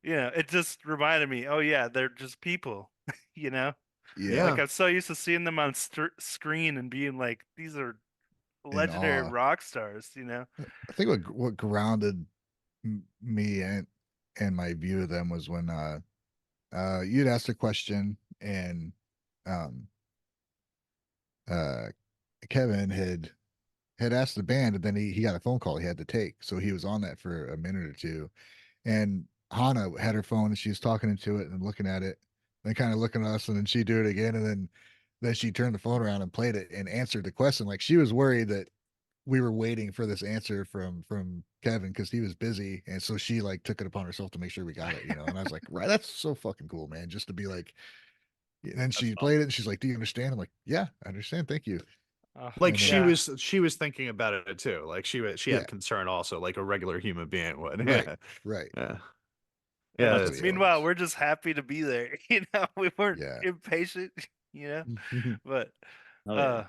it just reminded me, oh yeah, they're just people, you know. yeah, Like I'm so used to seeing them on screen and being like, these are in legendary awe. rock stars, you know. I think what grounded me and my view of them was when you'd asked a question and um uh Kevin had asked the band, and then he got a phone call he had to take, so he was on that for a minute or two, and Hannah had her phone and she was talking into it and looking at it, and kind of looking at us, and then she'd do it again, and then she turned the phone around and played it and answered the question. Like, she was worried that we were waiting for this answer from Kevin because he was busy, and so she like took it upon herself to make sure we got it, And I was like, right, that's so fucking cool, man. Just to be like, and then she played it and she's like, "Do you understand?" I'm like, "Yeah, I understand. Thank you." Like And she then- was she was thinking about it too. Like she Yeah. had concern also, like a regular human being would. Right, Yeah. right. Yeah. And Yeah. That's It's, what he meanwhile, was. we're just happy to be there. We weren't Yeah. impatient, But Oh, yeah.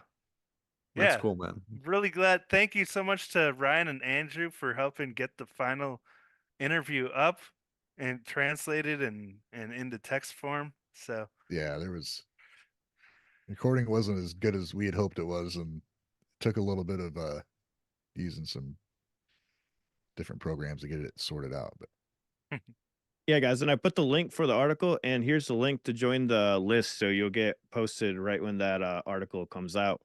that's yeah, cool, man. really glad. Thank you so much to Ryan and Andrew for helping get the final interview up and translated and into text form. So Yeah, recording wasn't as good as we had hoped it was, and took a little bit of using some different programs to get it sorted out. But Yeah, guys, and I put the link for the article, and here's the link to join the list, so you'll get posted right when that article comes out.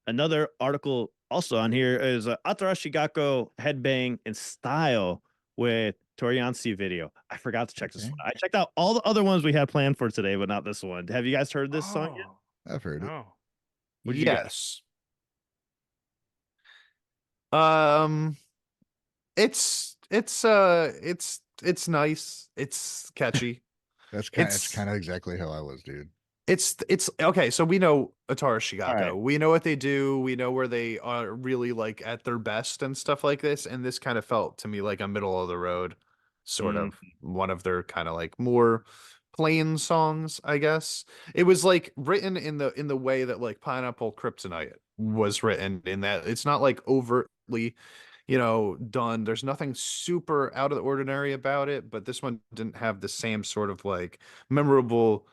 Another article also on here is Atarashi Gakko Headbang in Style with Toriansi video. I forgot to check this Okay. one. I checked out all the other ones we had planned for today, but not this one. Have you guys heard this song yet? I've heard it. no. What did you guys- Yes. It's nice. It's catchy. That's It's kind of exactly how I was, dude. It's okay. So we know Atara Shigako. Alright. We know what they do. We know where they are really like at their best and stuff like this. And this kind of felt to me like a middle of the road, sort of one of their kind of like more plain songs, I guess. It was like written in the way that like Pineapple Kryptonite was written, in that it's not like overtly done. There's nothing super out of the ordinary about it, but this one didn't have the same sort of like memorable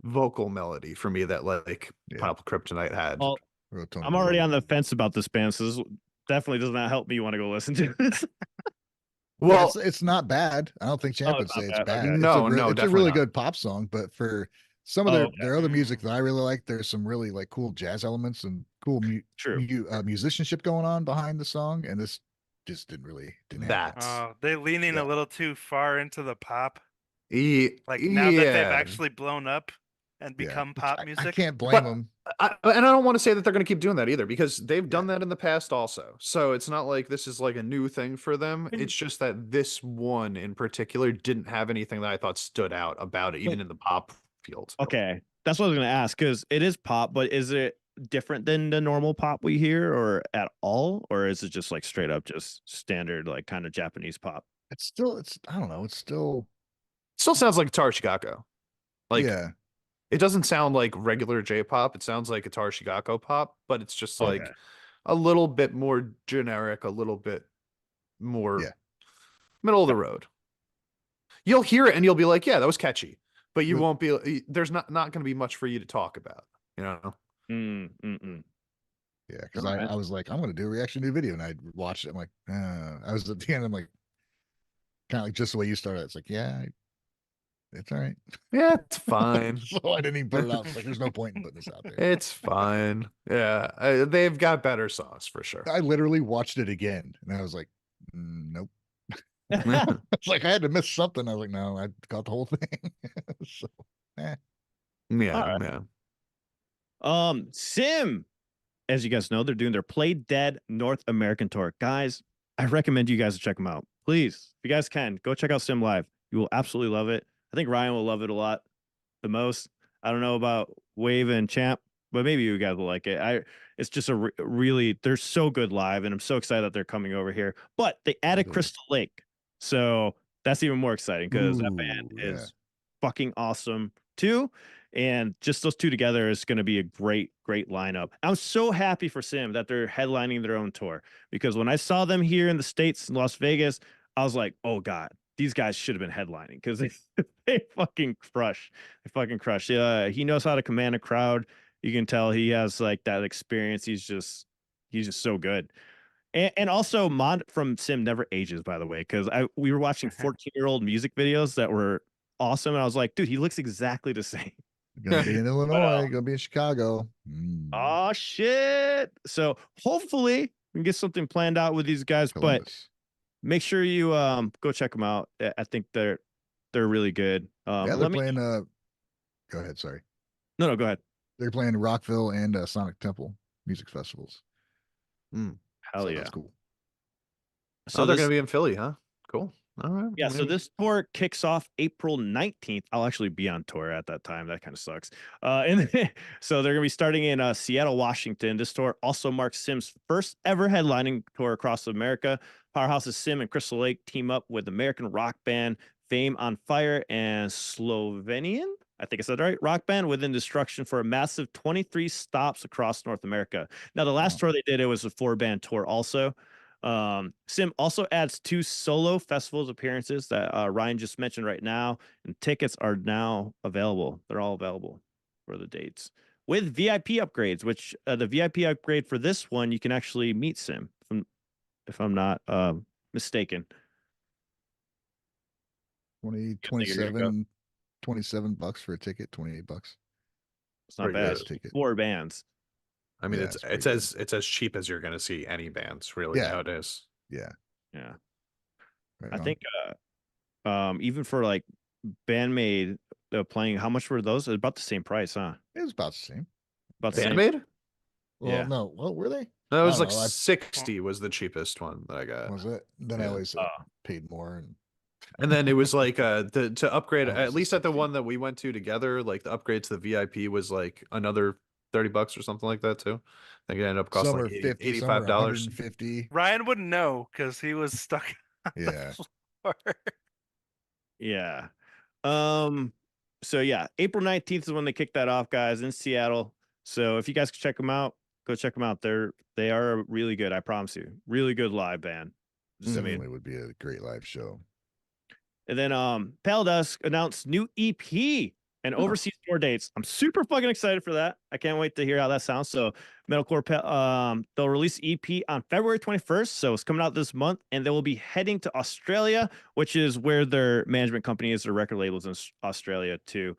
vocal melody for me that like Yeah. Pineapple Kryptonite had. Well, Real tone I'm of already voice. on the fence about this band, so this definitely does not help me want to go listen to this. Well, it's not bad. I don't think Champ Oh, would it's say not it's bad. bad. Okay. No, no, It's a definitely really not. good pop song, but for some of Oh, their other music that I really like, there's some really like cool jazz elements and cool True. musicianship going on behind the song, and this just didn't have that. That's Oh, they're leaning Yeah. a little too far into the pop. E- Like now that they've yeah. actually blown up and Yeah. become Which pop I music. can't blame But them. and I don't want to say that they're going to keep doing that either because they've done Yeah. that in the past also. So it's not like this is like a new thing for them. It's just that this one in particular didn't have anything that I thought stood out about it, even in the pop field. Okay, that's what I was gonna ask because it is pop, but is it different than the normal pop we hear, or at all, or is it just like straight up just standard like kind of Japanese pop? It's I don't know. It's still Still sounds like Guitar Chicago. Like yeah. it doesn't sound like regular J-pop. It sounds like Guitar Chicago pop, but it's just like Okay. a little bit more generic, a little bit more Yeah. middle of the road. You'll hear it and you'll be like, yeah, that was catchy. But you With- won't be there's not going to be much for you to talk about, you know? Yeah, because Alright. I was like, I'm gonna do a reaction to a video, and I watched it. I'm like, I was at the end. I'm like, kind of like just the way you started. It's like, yeah, it's all right. Yeah, it's fine. So I didn't even put it out. It's like, there's no point in putting this out there. It's fine. Yeah, they've got better songs for sure. I literally watched it again, and I was like, nope. It's like I had to miss something. I was like, no, I got the whole thing. So, Yeah, Alright. yeah. SiM, as you guys know, they're doing their Play Dead North American tour. Guys, I recommend you guys to check them out. Please, if you guys can, go check out SiM live. You will absolutely love it. I think Ryan will love it a lot, the most. I don't know about Wave and Champ, but maybe you guys will like it. It's just a really, they're so good live, and I'm so excited that they're coming over here. But they added Good. Crystal Lake, so that's even more exciting because that band Ooh, yeah. is fucking awesome too. And just those two together is going to be a great lineup. I'm so happy for SiM that they're headlining their own tour, because when I saw them here in the States in Las Vegas, I was like, oh God, these guys should have been headlining because they fucking crush. They fucking crush. He knows how to command a crowd. You can tell he has like that experience. He's just so good. And also Mod from SiM never ages, by the way, because we were watching 14-year-old music videos that were awesome. And I was like, dude, he looks exactly the same. Gonna be in Illinois. Gonna be in Chicago. Oh shit. So hopefully we can get something planned out with these guys, but Columbus. make sure you go check them out. I think they're really good. Yeah, they're playing. Go ahead. Sorry. No, go ahead. They're playing Rockville and Sonic Temple music festivals. Hell So yeah. that's cool. So they're this, going to be in Philly, huh? Cool. All right. yeah, so this tour kicks off April 19th. I'll actually be on tour at that time. That kind of sucks. And so they're going to be starting in Seattle, Washington. This tour also marks SiM's first ever headlining tour across America. Powerhouse's SiM and Crystal Lake team up with American rock band Fame on Fire and Slovenian, I think I said right, rock band Within Destruction for a massive 23 stops across North America. Now, the last tour they did, it was a 4-band tour also. SiM also adds 2 solo festivals appearances that Ryan just mentioned right now, and tickets are now available. They're all available for the dates with VIP upgrades, which the VIP upgrade for this one, you can actually meet SiM if I'm not mistaken. 27 bucks for a ticket, $28. It's not Pretty bad. good. Ticket. 4 bands. I mean, Yeah, it's it's pretty it's as cheap as you're going to see any bands really Yeah. nowadays. Yeah. Yeah. Right I on. think even for like BAND-MAID playing, how much were those? It's about the same price, huh? It was about the same. About the same. BAND-MAID? Well, Yeah. no. What were they? No, it was I don't like know, 60 was the cheapest one that I got. Was it? Then I Yeah. always paid more. And then it was like to upgrade, Oh, was at it least at the 60? one that we went to together, like the upgrade to the VIP was like another $30 or something like that too. I think it ended up costing Some are like 50, some are $85. 150. Ryan wouldn't know because he was stuck on Yeah. the floor. Yeah. So yeah, April 19th is when they kick that off, guys, in Seattle. So if you guys can check them out, go check them out. They are really good, I promise you. Really good live band. Just amazing. Definitely would be a great live show. And then Pale Dusk announced new EP and overseas tour tour dates. I'm super fucking excited for that. I can't wait to hear how that sounds. So metalcore, they'll release EP on February 21st, so it's coming out this month, and they will be heading to Australia, which is where their management company is, their record labels in Australia too,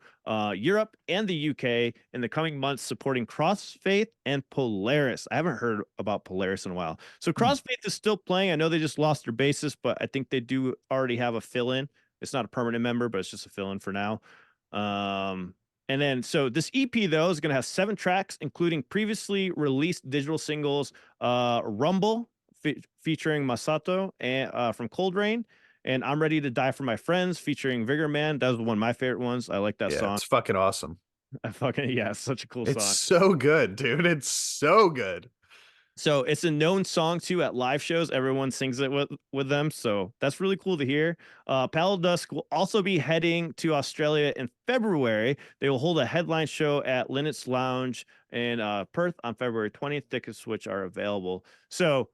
Europe and the UK in the coming months, supporting Crossfaith and Polaris. I haven't heard about Polaris in a while. So Crossfaith is still playing. I know they just lost their bassist, but I think they do already have a fill-in. It's not a permanent member, but it's just a fill-in for now. And then, so this EP, though, is going to have 7 tracks, including previously released digital singles, Rumble, featuring Masato, and from Cold Rain, and I'm Ready to Die for My Friends, featuring Vigor Man. That was one of my favorite ones. I like that song. It's fucking awesome. It's such a cool song. It's so good, dude. It's so good. So it's a known song too at live shows. Everyone sings it with them. So that's really cool to hear. Pale Dusk will also be heading to Australia in February. They will hold a headline show at Linnet's Lounge in Perth on February 20th. Tickets which are available. So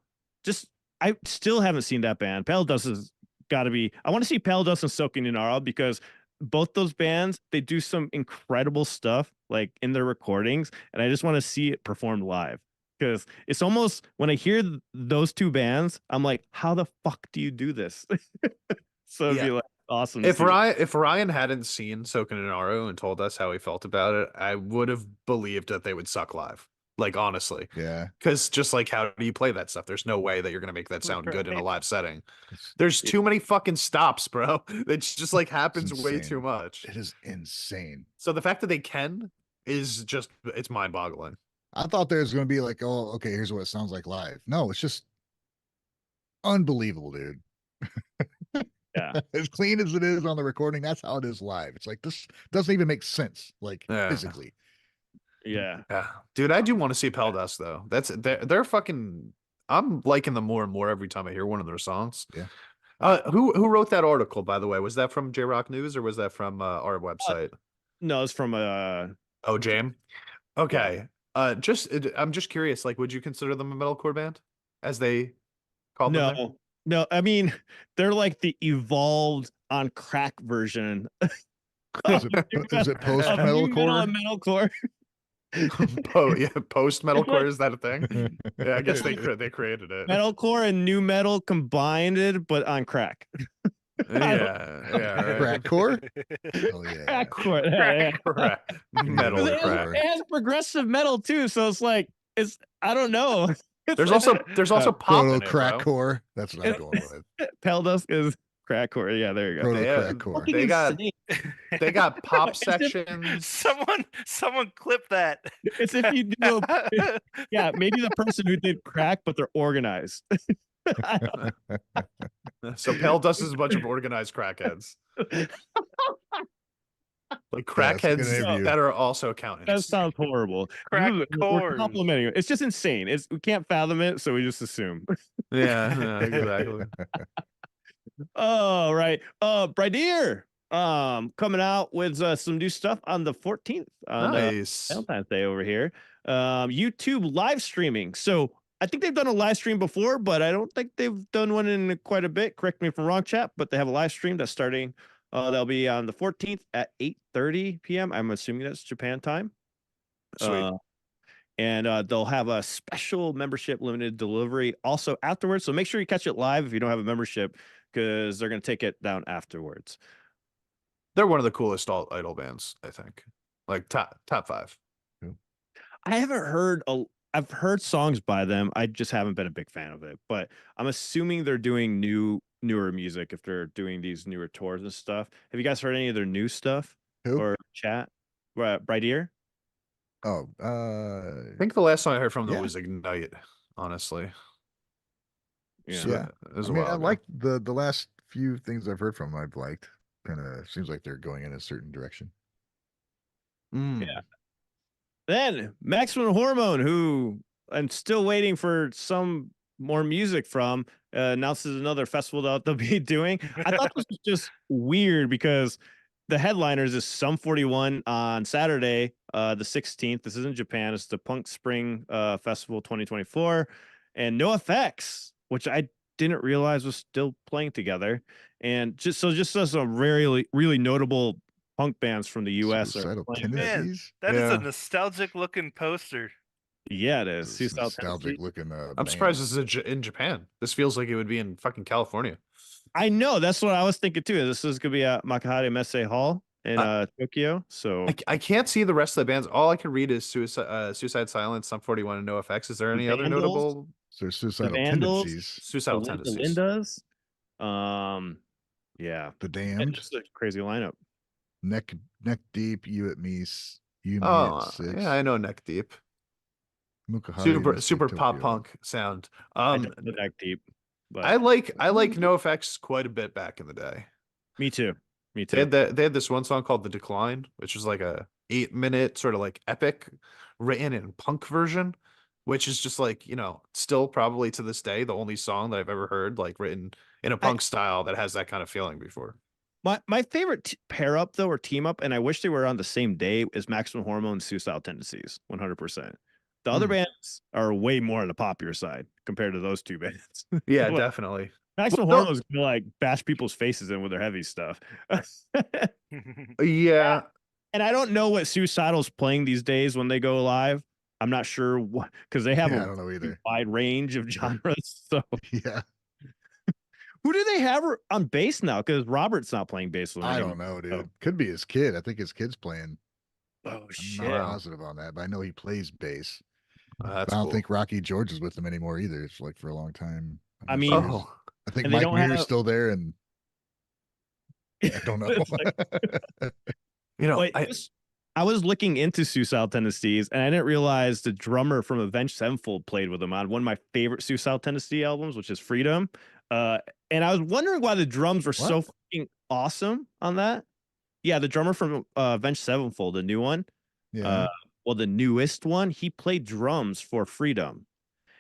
I still haven't seen that band. Pale Dusk has got to be. I want to see Pale Dusk and Soaking Inara because both those bands, they do some incredible stuff like in their recordings, and I just want to see it performed live. Because it's almost when I hear those two bands, I'm like, how the fuck do you do this? So it'd be like awesome. If Ryan hadn't seen Soken and Aru and told us how he felt about it, I would have believed that they would suck live. Like, honestly. Yeah. Because just like, how do you play that stuff? There's no way that you're going to make that sound good in a live setting. There's too many fucking stops, bro. It just like happens way too much. It is insane. So the fact that they can is just, it's mind boggling. I thought there was going to be like, oh, okay, here's what it sounds like live. No, it's just unbelievable, dude. Yeah. As clean as it is on the recording, that's how it is live. It's like, this doesn't even make sense, like physically. Yeah. Dude, I do want to see Peldas though. They're fucking, I'm liking them more and more every time I hear one of their songs. Yeah. Who wrote that article, by the way? Was that from J-Rock News or was that from our website? No, it's from Jam. Okay. I'm just curious, like, would you consider them a metalcore band as they call them there? No, I mean, they're like the evolved on crack version. Is it post metalcore? Post metalcore, is that a thing? Yeah, I guess they created it. Metalcore and new metal combined, but on crack. Right. Crackcore? Oh yeah. Crackcore. Metal crack. It has progressive metal too, so it's like I don't know. There's also pop in it, crackcore. That's what I'm going with. Pale Dusk is crackcore. Yeah, there you go. Crackcore. They got pop sections. Someone clip that. It's if you do maybe the person who did crack, but they're organized. So Pale Dust is a bunch of organized crackheads. Like crackheads that are also accountants. That sounds horrible. We're complimenting it. It's just insane. We can't fathom it, so we just assume. Yeah, exactly. All right. Brideer coming out with some new stuff on the 14th. Nice. Valentine's Day over here. YouTube live streaming. So I think they've done a live stream before, but I don't think they've done one in quite a bit. Correct me if I'm wrong, chat, but they have a live stream that's starting. They'll be on the 14th at 8:30 p.m. I'm assuming that's Japan time. Sweet. And they'll have a special membership limited delivery also afterwards. So make sure you catch it live if you don't have a membership, because they're going to take it down afterwards. They're one of the coolest idol bands, I think. Like top 5. I haven't heard I've heard songs by them. I just haven't been a big fan of it, but I'm assuming they're doing newer music if they're doing these newer tours and stuff. Have you guys heard any of their new stuff? Or chat? Brideer? Oh, I think the last song I heard from them was Ignite, honestly. Yeah. I like the last few things I've heard from them. I've liked. Kind of seems like they're going in a certain direction. Yeah. Then Maximum Hormone, who I'm still waiting for some more music from, announces another festival that they'll be doing. I thought this was just weird because the headliners is Sum 41 on Saturday, the 16th. This isn't Japan. It's the Punk Spring Festival 2024. And NoFX, which I didn't realize was still playing together. And just as a really, really notable punk bands from the U.S. are Suicidal playing. Man, tendencies. that is a Yeah. nostalgic looking poster. Yeah, it is. This Suicidal nostalgic Tendencies. looking. I'm band. surprised this is in Japan. This feels like it would be in fucking California. I know. That's what I was thinking too. This is gonna be at Makahari Messe Hall in Tokyo. So I can't see the rest of the bands. All I can read is Suicide Silence, Sum 41, and NoFX. Is there The any other Vandals? notable So suicidal Vandals, tendencies. the suicidal tendencies? Lindas. Yeah. The And damned. just a crazy lineup. Neck deep. You at me. You me Oh, at 6. yeah, I know Neck Deep. Mukahari Messe Super pop Tokyo. punk sound. I don't know that deep, but I like NoFX quite a bit back in the day. me too. Me They too. had this one song called The Decline, which was like a 8-minute sort of like epic written in punk version, which is just like, still probably to this day the only song that I've ever heard like written in a punk style that has that kind of feeling before. My favorite pair up though, or team up, and I wish they were on the same day, is Maximum Hormone and Suicidal Tendencies. 100%. The other bands are way more on the popular side compared to those two bands. Yeah, Like, definitely. Maximum Well, no- Hormone's gonna like bash people's faces in with their heavy stuff. Yeah. And I don't know what Suicidal's playing these days when they go live. I'm not sure what, because they have Yeah, I a don't know either. wide range of genres. So Yeah, who do they have on bass now? Because Robert's not playing bass with them I anymore. don't know, dude. So- Could be his kid. I think his kid's playing. Oh I'm shit! not positive on that, but I know he plays bass. That's I don't cool. think Rocky George is with them anymore either. It's like for a long time. I I'm mean- sure he's- Oh, I think and they Mike don't Muir's have- still there, and I don't know. It's like- Wait, I was looking into Suicidal Tendencies, and I didn't realize the drummer from Avenged Sevenfold played with them on one of my favorite Suicidal Tendency albums, which is Freedom. And I was wondering why the drums were so fucking awesome on that. Yeah, the drummer from Avenged Sevenfold, the new one. Yeah. Well, the newest one, he played drums for Freedom.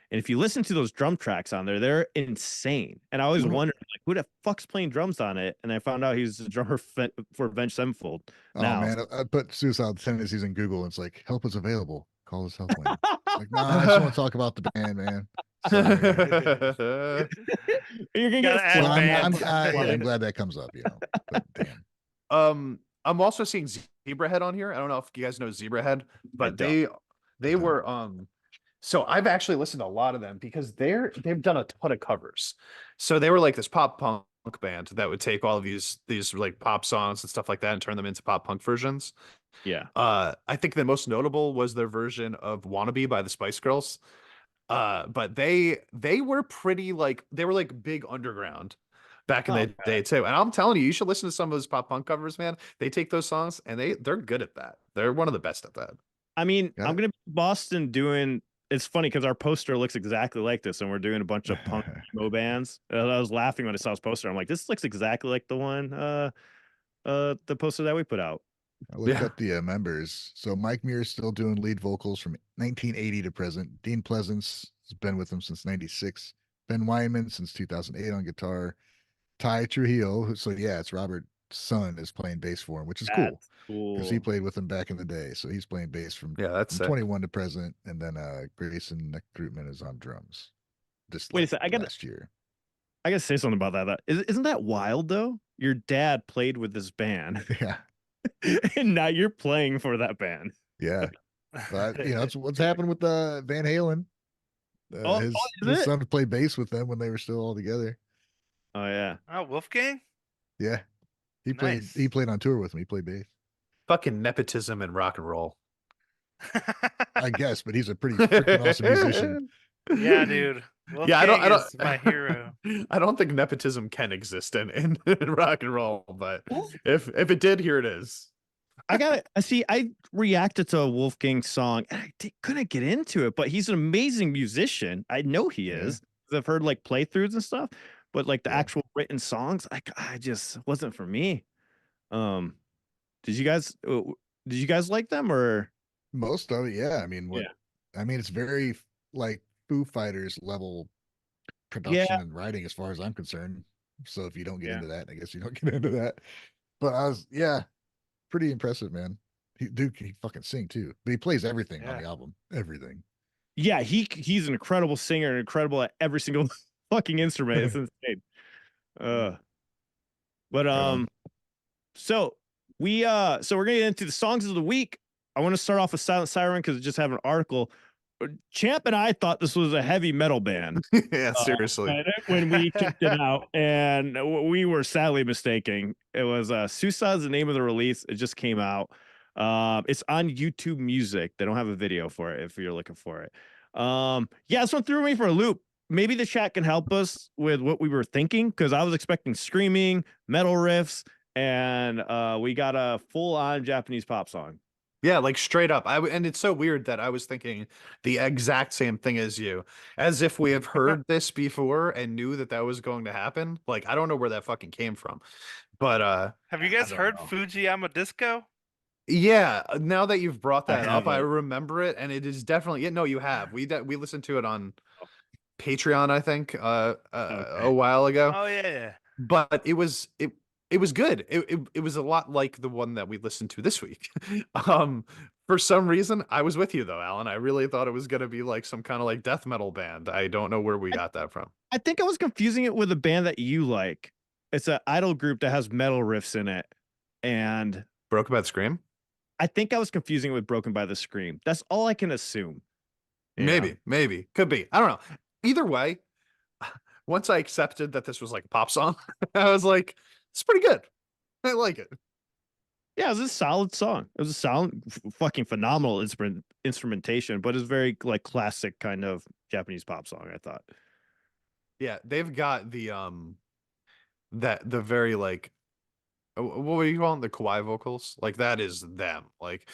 And if you listen to those drum tracks on there, they're insane. And I always wondered, like, who the fuck's playing drums on it? And I found out he's the drummer for Avenged Sevenfold. Oh now. man, I put suicidal tendencies in Google, and it's like help is available. Call this helpline. Like, nah, I just want to talk about the band, man. Sorry. You're gonna Gotta get add Well, bands. I'm glad that comes up, But damn. I'm also seeing Zebrahead on here. I don't know if you guys know Zebrahead, but they were so I've actually listened to a lot of them because they've done a ton of covers. So they were like this pop punk band that would take all of these like pop songs and stuff like that and turn them into pop punk versions. Yeah. I think the most notable was their version of Wannabe by the Spice Girls. But they were pretty like they were like big underground back in the day too. And I'm telling you, you should listen to some of those pop punk covers, man. They take those songs and they're good at that. They're one of the best at that. I mean, I'm gonna be in Boston doing. It's funny because our poster looks exactly like this, and we're doing a bunch of punk emo bands. I was laughing when I saw this poster. I'm like, this looks exactly like the one, the poster that we put out. I looked up the members. So Mike Muir's still doing lead vocals from 1980 to present. Dean Pleasance has been with him since 96. Ben Weinman since 2008 on guitar. Ty Trujillo, so yeah, it's Robert's son, is playing bass for him, which is cool because he played with him back in the day. So he's playing bass from that's from 21 to present, and then Grayson Nekrutman is on drums. Wait a second, last year. I gotta say something about that. Isn't that wild though? Your dad played with this band, Yeah, and now you're playing for that band. yeah. But it's what's happened with Van Halen. His son played bass with them when they were still all together. Oh yeah. Oh, Wolfgang? Yeah. He played on tour with me. He played bass. Fucking nepotism and rock and roll. I guess, but he's a pretty freaking awesome musician. Yeah, dude. Wolfgang Yeah, I don't is my hero. I don't think nepotism can exist in rock and roll, but if it did, here it is. I reacted to a Wolfgang song and I couldn't get into it, but he's an amazing musician. I know he is. I've heard like playthroughs and stuff, but like the actual written songs, I just wasn't for me. Did you guys like them or? Most of it, yeah. I mean, it's very like Foo Fighters level production and writing as far as I'm concerned. So if you don't get into that, I guess you don't get into that. But I was, pretty impressive, man. He fucking sing too, but he plays everything on the album, everything. Yeah, he's an incredible singer and incredible at every single fucking instrument. It's insane. But so So we're gonna get into the songs of the week. I want to start off with Silent Siren because it just have an article. Champ and I thought this was a heavy metal band Yeah, seriously. when we checked it out, and we were sadly mistaken. It was Susa is the name of the release. It just came out. It's on YouTube Music. They don't have a video for it if you're looking for it. Yeah, this one threw me for a loop. Maybe the chat can help us with what we were thinking because I was expecting screaming, metal riffs, and we got a full-on Japanese pop song. Yeah, like straight up. And it's so weird that I was thinking the exact same thing as you, as if we have heard this before and knew that that was going to happen. Like, I don't know where that fucking came from, but Have you guys don't heard know. Fujiyama Disco? Yeah, now that you've brought I that up, I haven't. remember it, and it is definitely. Yeah, no, you have. We listened to it on Patreon, I think, a while ago. Oh yeah. But it was good. It was a lot like the one that we listened to this week. For some reason, I was with you though, Alan. I really thought it was gonna be like some kind of like death metal band. I don't know where we got that from. I think I was confusing it with a band that you like. It's an idol group that has metal riffs in it, and Broken by the Scream? I think I was confusing it with Broken by the Scream. That's all I can assume. You know? Maybe. Could be. I don't know. Either way, once I accepted that this was like a pop song, I was like, it's pretty good. I like it. Yeah, it was a solid song. It was a solid, fucking phenomenal instrumentation, but it's very like classic kind of Japanese pop song, I thought. Yeah, they've got the the very like what were you calling the kawaii vocals? Like that is them. Like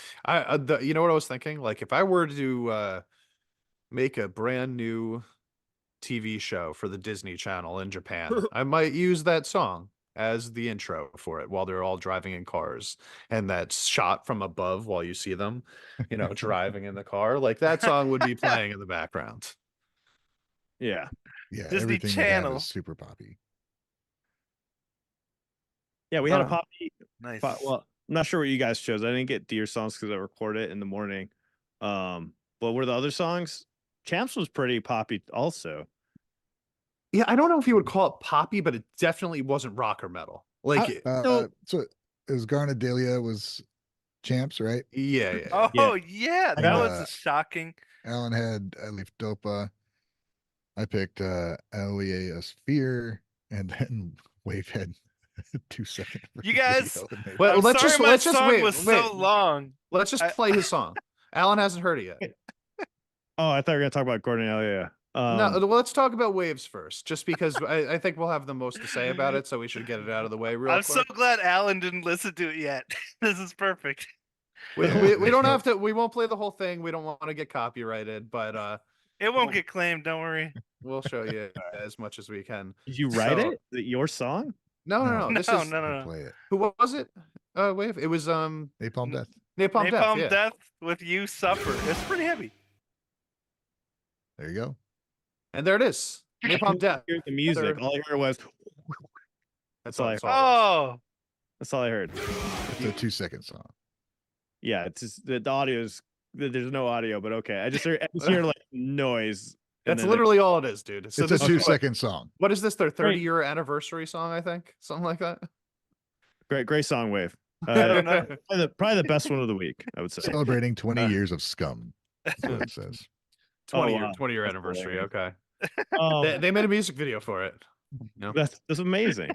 you know what I was thinking? Like if I were to make a brand new TV show for the Disney Channel in Japan, I might use that song as the intro for it while they're all driving in cars, and that's shot from above while you see them, you know, driving in the car. Like that song would be playing in the background. Yeah. Yeah, Disney everything they have Channel. is super poppy. Yeah, we had a poppy. Nice. Well, I'm not sure what you guys chose. I didn't get Deer songs because I recorded it in the morning. But were the other songs? Champs was pretty poppy also. Yeah, I don't know if you would call it poppy, but it definitely wasn't rock or metal. Like, So- So it was Garnadelia was Champs, right? yeah. Oh yeah, that And, was shocking. Alan had I Leaf Dopa. I picked LEA Sphere, and then Wave had 2 second. You guys- video, and they- Well, I'm let's sorry just- my let's just song wait, was wait. so long. Let's just I- play his song. Alan hasn't heard it yet. Oh, I thought you were gonna talk about Gordon Elliott. No, well, let's talk about Waves first, just because I think we'll have the most to say about it, so we should get it out of the way real I'm quick. so glad Alan didn't listen to it yet. This is perfect. We don't have to. We won't play the whole thing. We don't want to get copyrighted, but It won't get claimed, don't worry. we'll show you as much as we can. Did you write So- it? Is it your song? No. This is No. Play it. who was it? Wave. It was Napalm Death. Napalm Death. Napalm Yeah. Death with You Suffer. It's pretty heavy. There you go. And there it is. Napalm Death. Hear the music. Third. All I heard was That's all all. I That's all it was. Oh, that's all I heard. It's a 2 second song. Yeah, it's just the audio is there's no audio, but okay. I just hear like noise. and That's then literally all it is, dude. So It's a this is 2 what- second song. What is this? Their Great. 30-year anniversary song, I think, something like that. great song, Wave. I don't know. Probably the best one of the week, I would say. Celebrating 20 years of scum. That's what it says. 20 Oh, year wow. 20-year That's anniversary. hilarious. Okay. Um, They made a music video for it. No. that's amazing.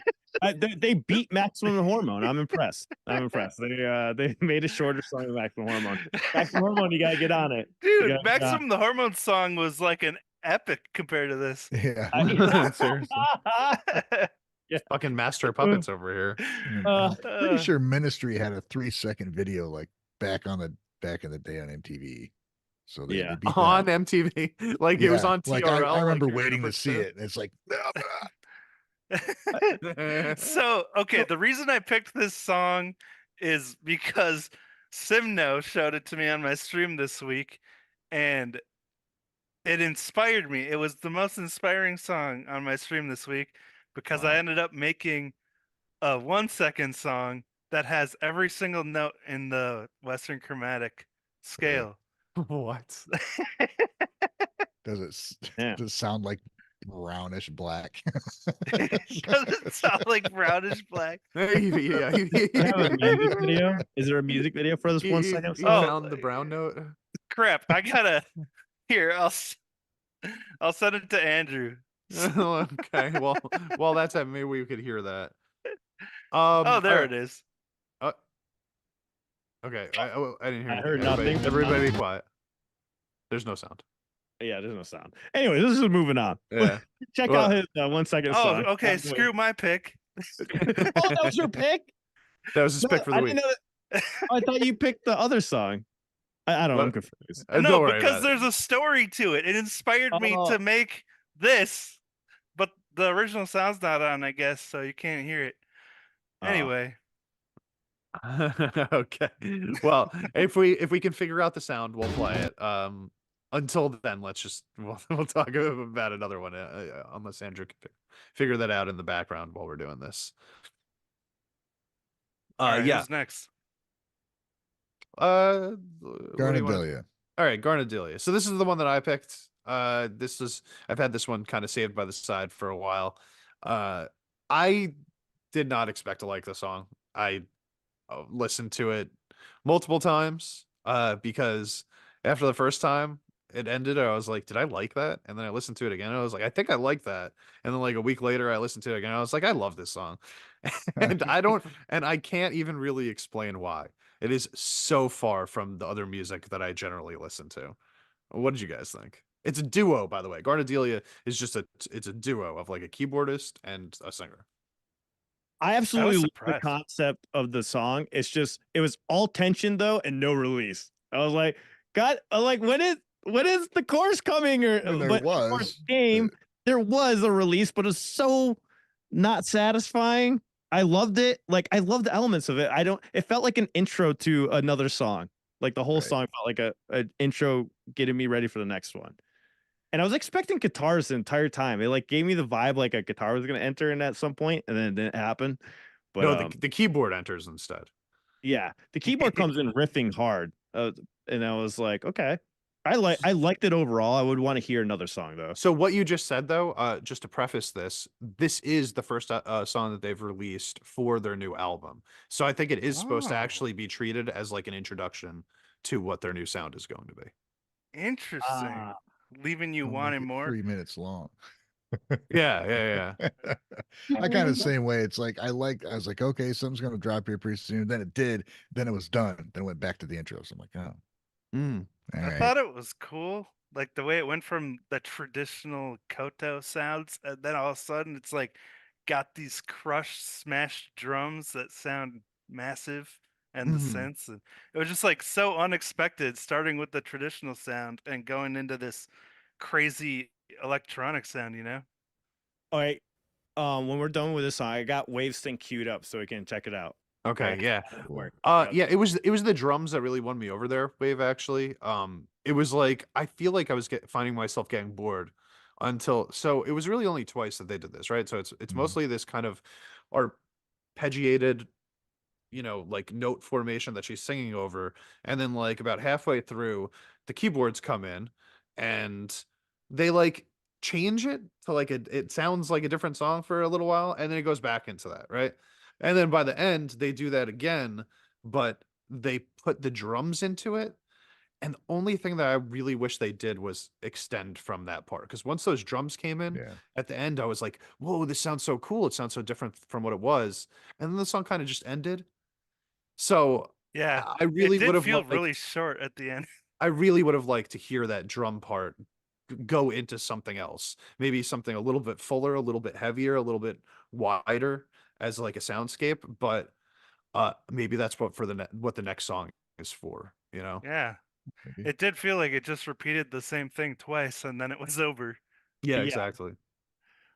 They beat Maximum and Hormone. I'm impressed. They made a shorter song than Maximum Hormone. Maximum Hormone, you gotta get on it. dude, gotta- Maximum the Hormone song was like an epic compared to this. Yeah. Seriously. Fucking master of puppets over here. Pretty sure Ministry had a 3 second video like back in the day on MTV. So they Yeah. beat On that. MTV. Like it was Yeah, on TRL. Like I remember like, waiting to number see two. it. And it's like So, okay, the reason I picked this song is because Simno showed it to me on my stream this week, and it inspired me. It was the most inspiring song on my stream this week because I Wow. ended up making a 1 second song that has every single note in the Western Chromatic scale. What? does it Yeah. does it sound like brownish black. Doesn't sound like brownish black. yeah, Do you have a music video? Is there a music video for this 1 second He song? found the brown note. Crap! I gotta. Here, I'll send it to Andrew. Okay, well, while that's happening, maybe we could hear that. Oh, there alright. it is. Okay, I didn't hear I anything. heard nothing, but Everybody be quiet. There's no sound. Yeah, there's no sound. Anyway, this is moving on. Yeah. Check Well- out his 1 second Oh, song. okay. Wait. Screw my pick. Oh, that was your pick? That was his pick for the I week. didn't know that. I thought you picked the other song. I don't know. I'm What? confused. No, Don't worry because about it. there's a story to it. It inspired me Oh. to make this, but the original sound's not on, I guess, so you can't hear it. Anyway, Okay. Well, if we can figure out the sound, we'll play it. Until then, we'll talk about another one. Unless Andrew can figure that out in the background while we're doing this. all right, Yeah. who's next? What do you wanna- Garnadelia. All right, Garnadelia. So this is the one that I picked. I've had this one kind of saved by the side for a while. I did not expect to like the song. I listened to it multiple times because after the first time it ended, I was like, did I like that? And then I listened to it again. And I was like, I think I like that. And then like a week later, I listened to it again. I was like, I love this song. And I can't even really explain why. It is so far from the other music that I generally listen to. What did you guys think? It's a duo, by the way. Garnadelia is just it's a duo of like a keyboardist and a singer. I absolutely love the surprised. concept of the song. It's just it was all tension though and no release. I was like, God, when is the chorus coming? Or And there but was, the chorus came. There was a release, but it's so not satisfying. I loved it. Like I love the elements of it. It felt like an intro to another song. Like the whole Right. song felt like an intro getting me ready for the next one. And I was expecting guitars the entire time. It like gave me the vibe like a guitar was gonna enter in at some point, and then it didn't happen. But No, the keyboard enters instead. yeah, the keyboard comes in riffing hard, and I was like, okay, I liked it overall. I would want to hear another song though. So what you just said, though, just to preface this is the first song that they've released for their new album. So I think it is supposed to Oh. actually be treated as like an introduction to what their new sound is going to be. Interesting. Ah. Leaving you It'll wanting make it more. 3 minutes long. Yeah. I kind of the same way. It's like I was like, okay, something's gonna drop here pretty soon. Then it did. Then it was done. Then it went back to the intro. So I'm like, oh, Mm. all I right. thought it was cool, like the way it went from the traditional koto sounds, and then all of a sudden it's like got these crushed, smashed drums that sound massive, and the Mhm. synths, and it was just like so unexpected, starting with the traditional sound and going into this crazy electronic sound. All right, when we're done with this song, I got Wavesync queued up so we can check it out. Okay, yeah. Work. Yeah, it was the drums that really won me over there, Wave, actually. It was like I feel like I was finding myself getting bored so it was really only twice that they did this, right? So it's Mhm. mostly this kind of arpeggiated, like note formation that she's singing over, and then like about halfway through, the keyboards come in and they like change it to like it sounds like a different song for a little while, and then it goes back into that, right? And then by the end, they do that again, but they put the drums into it. And the only thing that I really wish they did was extend from that part. Because once those drums came in Yeah. at the end, I was like, whoa, this sounds so cool. It sounds so different from what it was. And then the song kind of just ended. So Yeah, I really it did would have feel liked, really short at the end. I really would have liked to hear that drum part go into something else. Maybe something a little bit fuller, a little bit heavier, a little bit wider as like a soundscape. But maybe that's what the next song is for, Yeah, Maybe. it did feel like it just repeated the same thing twice, and then it was over. Yeah, Yeah. exactly. All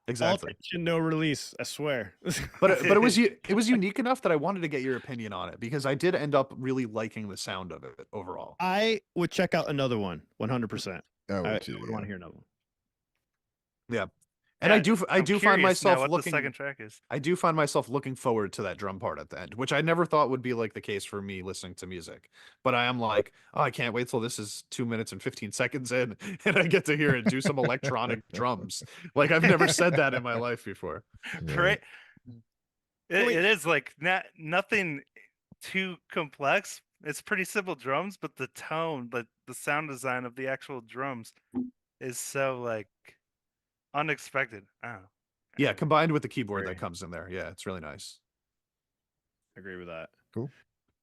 Exactly. tension, no release. I swear. But it was unique enough that I wanted to get your opinion on it because I did end up really liking the sound of it overall. I would check out another one, 100%. Oh, I too, would yeah. want to hear another one. Yeah. And Yeah, I do I'm find curious now myself what the looking. second track is. I do find myself looking forward to that drum part at the end, which I never thought would be like the case for me listening to music. But I am like, oh, I can't wait till this is 2 minutes and 15 seconds in, and I get to hear it do some electronic drums. Like I've never said that in my life before. Right? Wait. It is like nothing too complex. It's pretty simple drums, but the tone, the sound design of the actual drums is so like unexpected. I don't know. Yeah, combined with the keyboard Very. that comes in there. Yeah, it's really nice. Agree with that. Cool.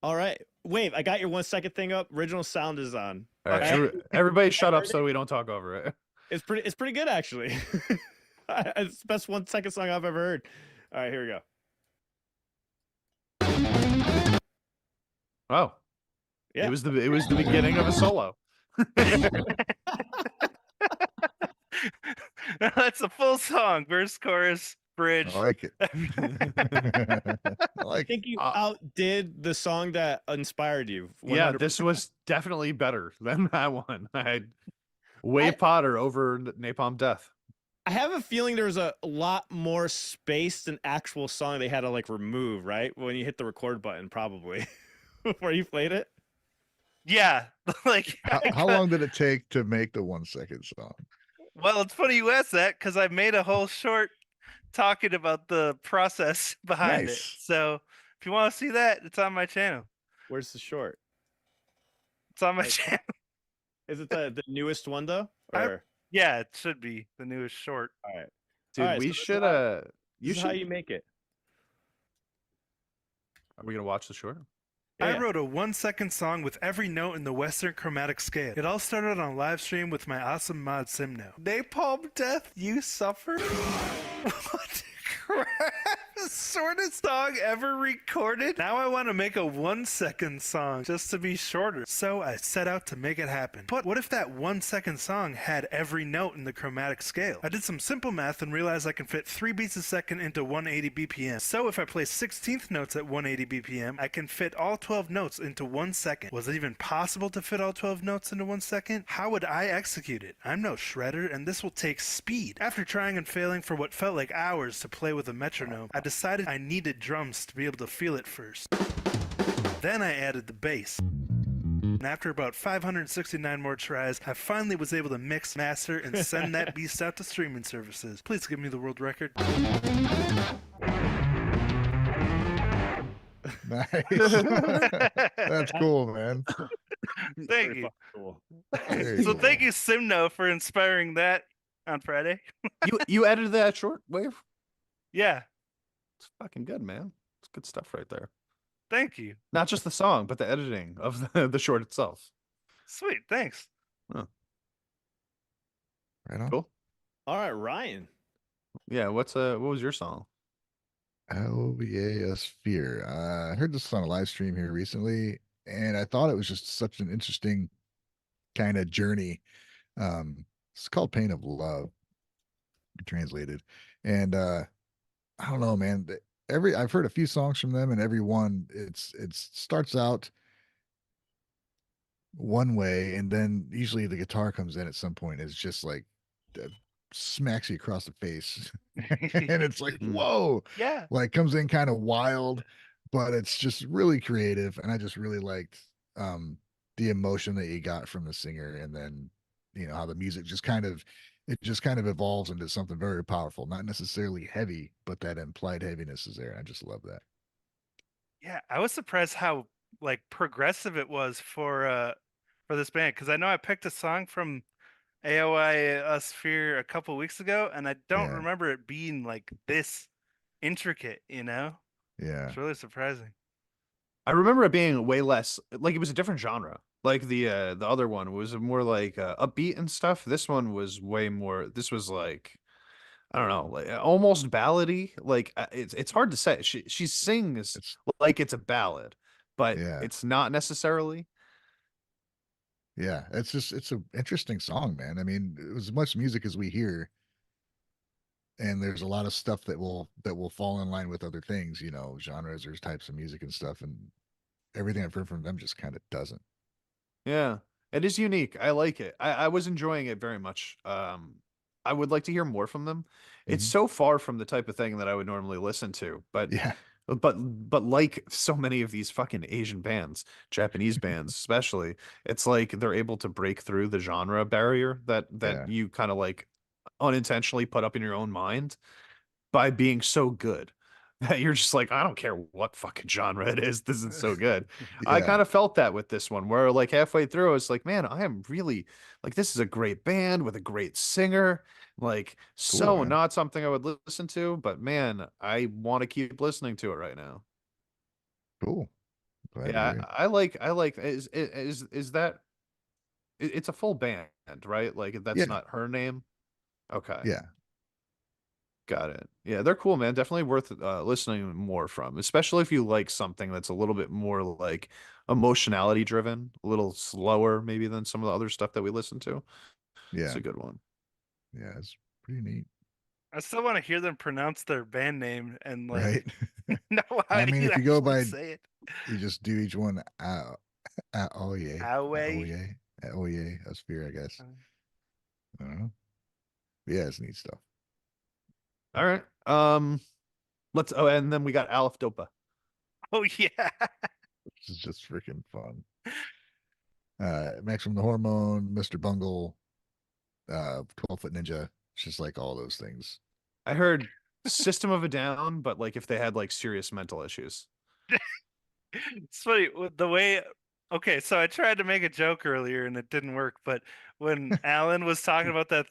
All right. Wave, I got your 1 second thing up. Original sound is on. All right, Okay. everybody shut up heard so we don't talk over it. It's pretty good actually. It's the best 1 second song I've ever heard. All right, here we go. Oh, Yeah. it was the beginning of a solo. That's a full song, verse, chorus, bridge. I like it. I I like it. think you outdid the song that inspired you. Yeah, 100%. this was definitely better than that one. I had Wave Potter over Napalm Death. I have a feeling there was a lot more space than actual song they had to like remove, right? When you hit the record button, probably before you played it. Yeah, like How long did it take to make the 1 second song? Well, it's funny you asked that because I made a whole short talking about the process behind it. Nice. So if you want to see that, it's on my channel. Where's the short? It's on my Like- channel. Is it the newest one though? I- Or Yeah, it should be the newest short. all right, Dude, Alright, we so this is should how- you this is how should you make it. Are we gonna watch the short? I wrote a 1 second song with every note in the Western chromatic scale. It all started on live stream with my awesome mod SiM now. Napalm Death, you suffer? What crap? Shortest song ever recorded? Now I want to make a 1 second song just to be shorter. So I set out to make it happen. But what if that 1 second song had every note in the chromatic scale? I did some simple math and realized I can fit 3 beats a second into 180 BPM. So if I play 16th notes at 180 BPM, I can fit all 12 notes into 1 second. Was it even possible to fit all 12 notes into 1 second? How would I execute it? I'm no shredder, and this will take speed. After trying and failing for what felt like hours to play with a metronome, I decided I needed drums to be able to feel it first. Then I added the bass. And after about 569 more tries, I finally was able to mix, master, and send that beast out to streaming services. Please give me the world record. Nice. That's cool, man. Thank Pretty you. fucking cool. Very So thank cool. you, Simno, for inspiring that on Friday. You edited that short, Wave? Yeah, It's fucking good, man. It's good stuff right there. thank you. Not just the song, but the editing of the short itself. Sweet, thanks. Right on. Cool. All right, Ryan. Yeah, what was your song? LBA Sphere. I heard this on a live stream here recently, and I thought it was just such an interesting kind of journey. It's called Pain of Love, translated. And I don't know, man. I've heard a few songs from them, and every one it starts out one way, and then usually the guitar comes in at some point. It's just like smacks you across the face, and it's like, whoa, Yeah. like comes in kind of wild, but it's just really creative. And I just really liked the emotion that you got from the singer, and then how the music just kind of evolves into something very powerful, not necessarily heavy, but that implied heaviness is there. And I just love that. Yeah, I was surprised how like progressive it was for this band, because I know I picked a song from AOI Sphere a couple weeks ago, and I don't Yeah. remember it being like this intricate. Yeah. It's really surprising. I remember it being way less like it was a different genre. Like the other one was more like upbeat and stuff. This one was way more. This was like I don't know, like almost ballady. Like it's hard to say. She sings like it's a ballad, but Yeah. it's not necessarily. Yeah, it's an interesting song, man. I mean, as much music as we hear, and there's a lot of stuff that will fall in line with other things, genres or types of music and stuff, and everything I've heard from them just kind of doesn't. Yeah, it is unique. I like it. I was enjoying it very much. I would like to hear more from them. It's Mhm. so far from the type of thing that I would normally listen to, Yeah. but like so many of these fucking Asian bands, Japanese bands especially, it's like they're able to break through the genre barrier that Yeah. you kind of like unintentionally put up in your own mind by being so good that you're just like, I don't care what fucking genre it is. This is so good. I Yeah. kind of felt that with this one, where like halfway through, I was like, man, I am really like, this is a great band with a great singer. Like, Cool, so man. not something I would listen to, but man, I want to keep listening to it right now. Cool. Glad to Yeah, hear it. I like, is that, it's a full band, right? Like, that's Yeah. not her name. Okay. Yeah. Got it. Yeah, they're cool, man. Definitely worth listening more from, especially if you like something that's a little bit more like emotionality driven, a little slower maybe than some of the other stuff that we listen to. It's Yeah. a good one. Yeah. It's pretty neat. I still want to hear them pronounce their band name and like Right. know how I do mean, you if you go actually by, say it. you just do each one oh yeah. Oh Aoi. yeah. Oh yeah. That's fear, I guess. Uh, I don't know. Yeah, it's neat stuff. All right. Let's and then we got Aleph Dopa. Oh yeah. Which is just freaking fun. Max from the Hormone, Mr. Bungle, 12-foot Ninja. It's just like all those things. I heard System of a Down, but like if they had like serious mental issues. It's funny with the way. Okay, so I tried to make a joke earlier and it didn't work. But when Alan was talking about that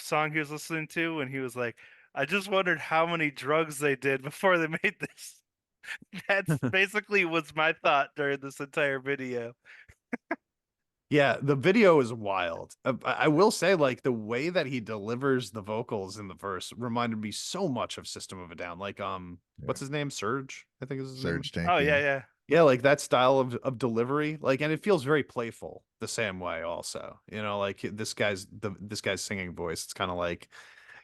song he was listening to, when he was like, "I just wondered how many drugs they did before they made this." That's basically was my thought during this entire video. Yeah, the video is wild. I will say, like, the way that he delivers the vocals in the verse reminded me so much of System of a Down. Like, what's his name? Surge, I think is his name. Surge Tank. Oh yeah, Yeah. yeah. Yeah, like that style of delivery, like, and it feels very playful the same way. Also, like this guy's singing voice. It's kind of like,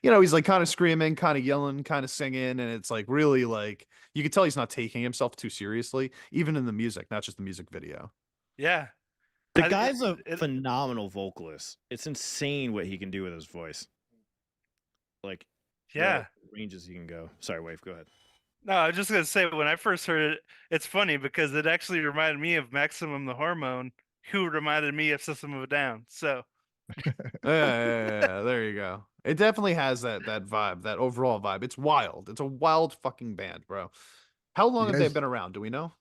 he's like kind of screaming, kind of yelling, kind of singing, and it's like really like you could tell he's not taking himself too seriously, even in the music, not just the music video. Yeah. The I- guy's a it- phenomenal vocalist. It's insane what he can do with his voice. Like, Yeah. the ranges he can go. Sorry, Wave, go ahead. No, I was just gonna say when I first heard it, it's funny because it actually reminded me of Maximum the Hormone, who reminded me of System of a Down. So Yeah, there you go. It definitely has that vibe, that overall vibe. It's wild. It's a wild fucking band, bro. How long You have they guys- been around? Do we know?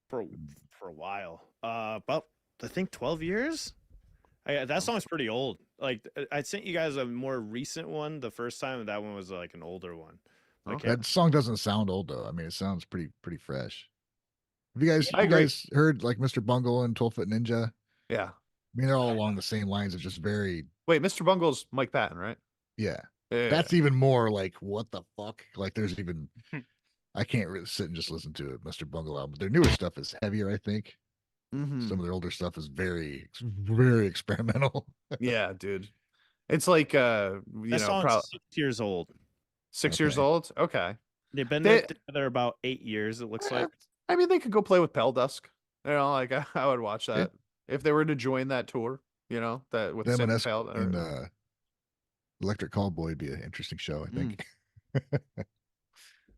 For a while. About I think 12 years. That song's pretty old. Like I sent you guys a more recent one the first time, and that one was like an older one. Like, Okay. That song doesn't sound old though. I mean, it sounds pretty fresh. Have you guys I agree. heard like Mr. Bungle and 12-foot Ninja? Yeah. I mean, they're all along the same lines. It's just very Wait, Mr. Bungle's Mike Patton, right? yeah. Yeah. That's even more like what the fuck? Like there's even I can't really sit and just listen to it, Mr. Bungle album. Their newer stuff is heavier, I think. Mhm. Some of their older stuff is very experimental. Yeah, dude. It's like that song's 6 years old. 6 years Okay. old. Okay. They've been They- together about 8 years. It looks like. I mean, they could go play with Pale Dusk. Like I would watch Yeah. that if they were to join that tour. That with Them Sim and Pale. and Electric Callboy would be an interesting show, I think.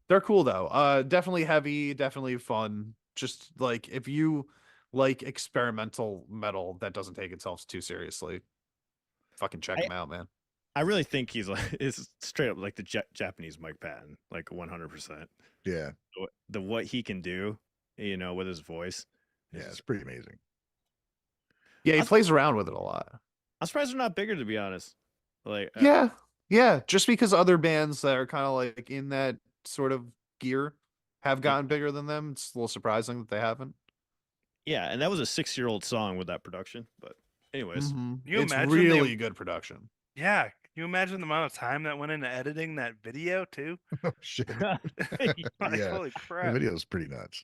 They're cool though. Definitely heavy, definitely fun. Just like if you like experimental metal that doesn't take itself too seriously, fucking check them out, man. I really think he's like is straight up like the Japanese Mike Patton, like 100%. Yeah. What he can do, with his voice. Yeah, it's pretty amazing. Yeah, he I'm- plays around with it a lot. I'm surprised they're not bigger, to be honest. Like, Yeah. Just because other bands that are kind of like in that sort of gear have gotten bigger than them, it's a little surprising that they haven't. yeah, and that was a 6-year-old song with that production. But anyways, You It's imagine really good production. yeah, can you imagine the amount of time that went into editing that video too? Oh shit. Like, Yeah. holy The crap. video's pretty nuts.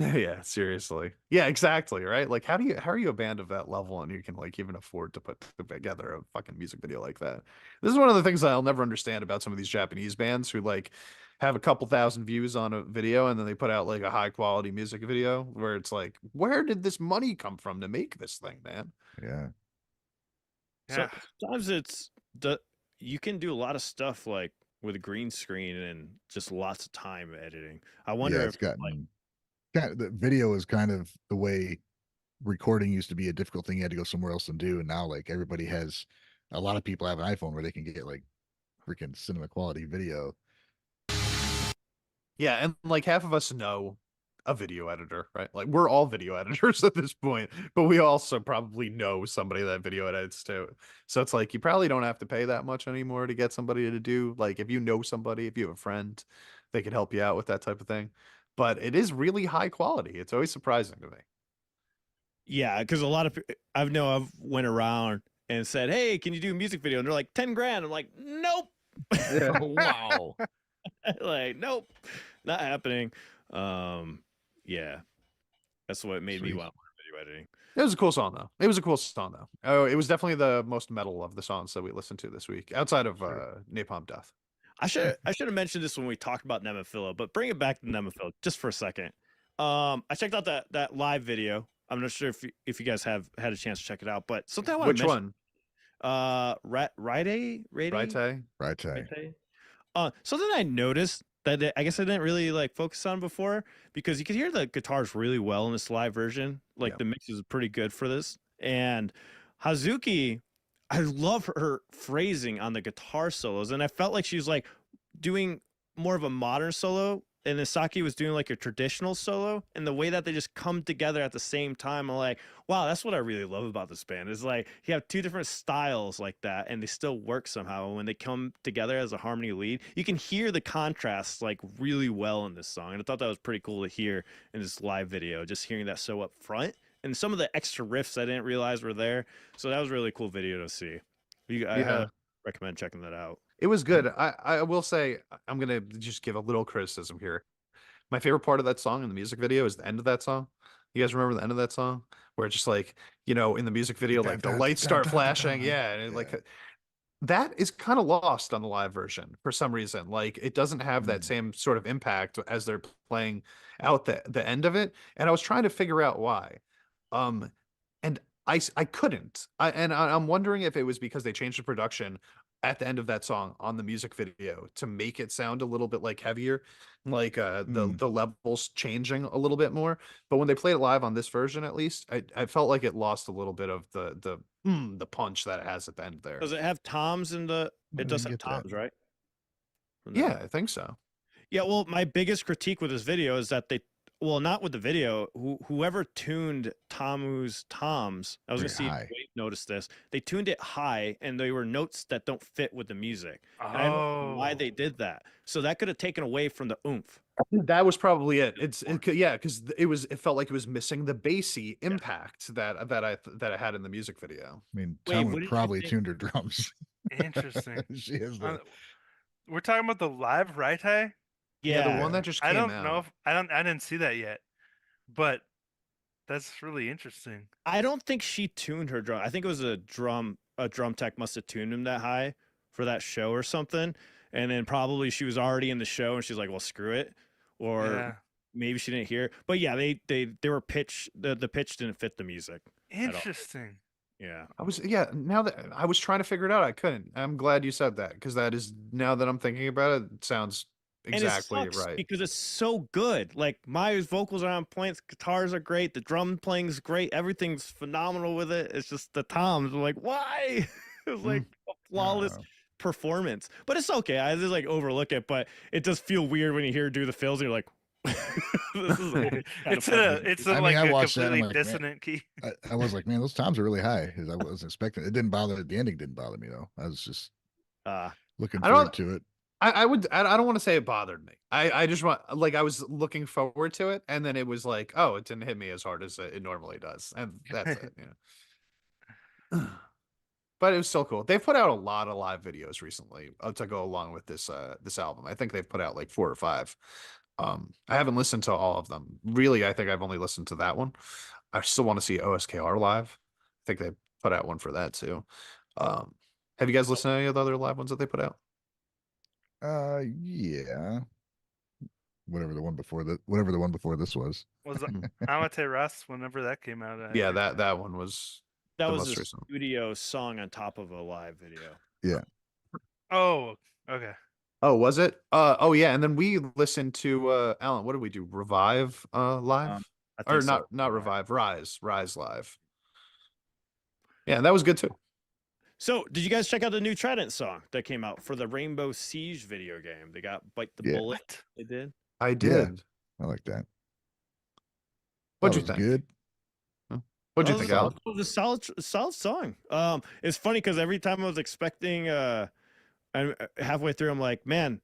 Yeah, seriously. Yeah, exactly, right? Like how are you a band of that level and you can like even afford to put together a fucking music video like that? This is one of the things that I'll never understand about some of these Japanese bands who like have a couple thousand views on a video and then they put out like a high quality music video where it's like, where did this money come from to make this thing, man? Yeah. so Yeah. sometimes it's you can do a lot of stuff like with a green screen and just lots of time editing. I wonder Yeah, if it's gotten the video is kind of the way recording used to be a difficult thing you had to go somewhere else and do, and now like everybody has a lot of people have an iPhone where they can get like freaking cinema quality video. Yeah, and like half of us know a video editor, right? Like we're all video editors at this point, but we also probably know somebody that video edits too. So it's like you probably don't have to pay that much anymore to get somebody to do, like if you know somebody, if you have a friend, they can help you out with that type of thing. But it is really high quality. It's always surprising to me. yeah, because a lot of I've went around and said, "Hey, can you do a music video?" And they're like, 10 grand. I'm like, nope. Yeah. Wow. Like, nope, not happening. Yeah, that's what made me Sweet. want to learn video editing. It was a cool song though. It was a cool song though. Oh, it was definitely the most metal of the songs that we listened to this week, outside of Napalm Death. I should have mentioned this when we talked about NEMOPHILA, but bring it back to NEMOPHILA just for a second. I checked out that live video. I'm not sure if you guys have had a chance to check it out, but something I want Which to mention. one? Rite? Right. Something I noticed that I guess I didn't really like focus on before, because you could hear the guitars really well in this live version. Like Yeah. the mix is pretty good for this. And Hazuki, I love her phrasing on the guitar solos, and I felt like she was like doing more of a modern solo, and then Saki was doing like a traditional solo, and the way that they just come together at the same time, I'm like, wow, that's what I really love about this band. Is like you have two different styles like that, and they still work somehow. When they come together as a harmony lead, you can hear the contrasts like really well in this song, and I thought that was pretty cool to hear in this live video. Just hearing that so up front, and some of the extra riffs I didn't realize were there. So that was a really cool video to see. I highly recommend checking that out. It was good. I will say I'm gonna just give a little criticism here. My favorite part of that song in the music video is the end of that song. You guys remember the end of that song where it's just like, in the music video, like the lights start flashing, yeah, and like that is kind of lost on the live version for some reason. Like it doesn't have that same sort of impact as they're playing out the end of it, and I was trying to figure out why. And I couldn't. I'm wondering if it was because they changed the production at the end of that song on the music video to make it sound a little bit like heavier, like the levels changing a little bit more. But when they played it live on this version, at least, I felt like it lost a little bit of the punch that it has at the end there. Does it have toms in the? It does have get that. toms, right? Yeah, I think so. Yeah, well, my biggest critique with this video is that not with the video, whoever tuned Tamu's toms, I was going to see if Wade noticed this, they tuned it high, and they were notes that don't fit with the music. And I don't know why they did that. So that could have taken away from the oomph. That was probably it. Because it felt like it was missing the bassy impact that I had in the music video. I mean, Wait, Tamu what did you probably think? tuned her drums. Interesting. She is the We're talking about the live Right? Yeah, the one that just came I don't out. know if I didn't see that yet, but that's really interesting. I don't think she tuned her drum. I think it was a drum tech must have tuned him that high for that show or something. And then probably she was already in the show and she's like, well, screw it. Or maybe she didn't hear. But yeah, they were pitch. The pitch didn't fit the music. Interesting. Yeah. Now that I was trying to figure it out, I couldn't. I'm glad you said that, because that is, now that I'm thinking about it, it sounds exactly and it sucks right. because it's so good. Like Maya's vocals are on point, guitars are great, the drum playing's great, everything's phenomenal with it. It's just the toms. I'm like, why? It was like a flawless performance, but it's okay. I just like overlook it, but it does feel weird when you hear her do the fills and you're like, this is it's I like mean, I a watched that, I'm completely like, man, dissonant key. I was like, man, those toms are really high. I wasn't expecting. It didn't bother. The ending didn't bother me though. I was just looking forward to it. I don't want to say it bothered me. I just want, like, I was looking forward to it, and then it was like, oh, it didn't hit me as hard as it normally does, and that's it. But it was still cool. They've put out a lot of live videos recently to go along with this album. I think they've put out like 4 or 5. I haven't listened to all of them. Really, I think I've only listened to that one. I still want to see OSKR live. I think they put out one for that too. Have you guys listened to any of the other live ones that they put out? Yeah. Whatever the one before this was. Was Amate Rust whenever that came out? Yeah, that one was. That the was most a recent. studio song on top of a live video. Oh, okay. Oh, was it? Oh yeah, and then we listened to Alan, what did we do? Revive live? I Or think so. not Revive, Rise live. Yeah, that was good too. So, did you guys check out the new Trident song that came out for the Rainbow Siege video game? They got Bite the Yeah. Bullet. What? They did. I Yeah. did. I like that. What'd That you was think? good. What'd you That think, was a- Alan? It was a solid song. It's funny because every time I was expecting, and halfway through, I'm like, man,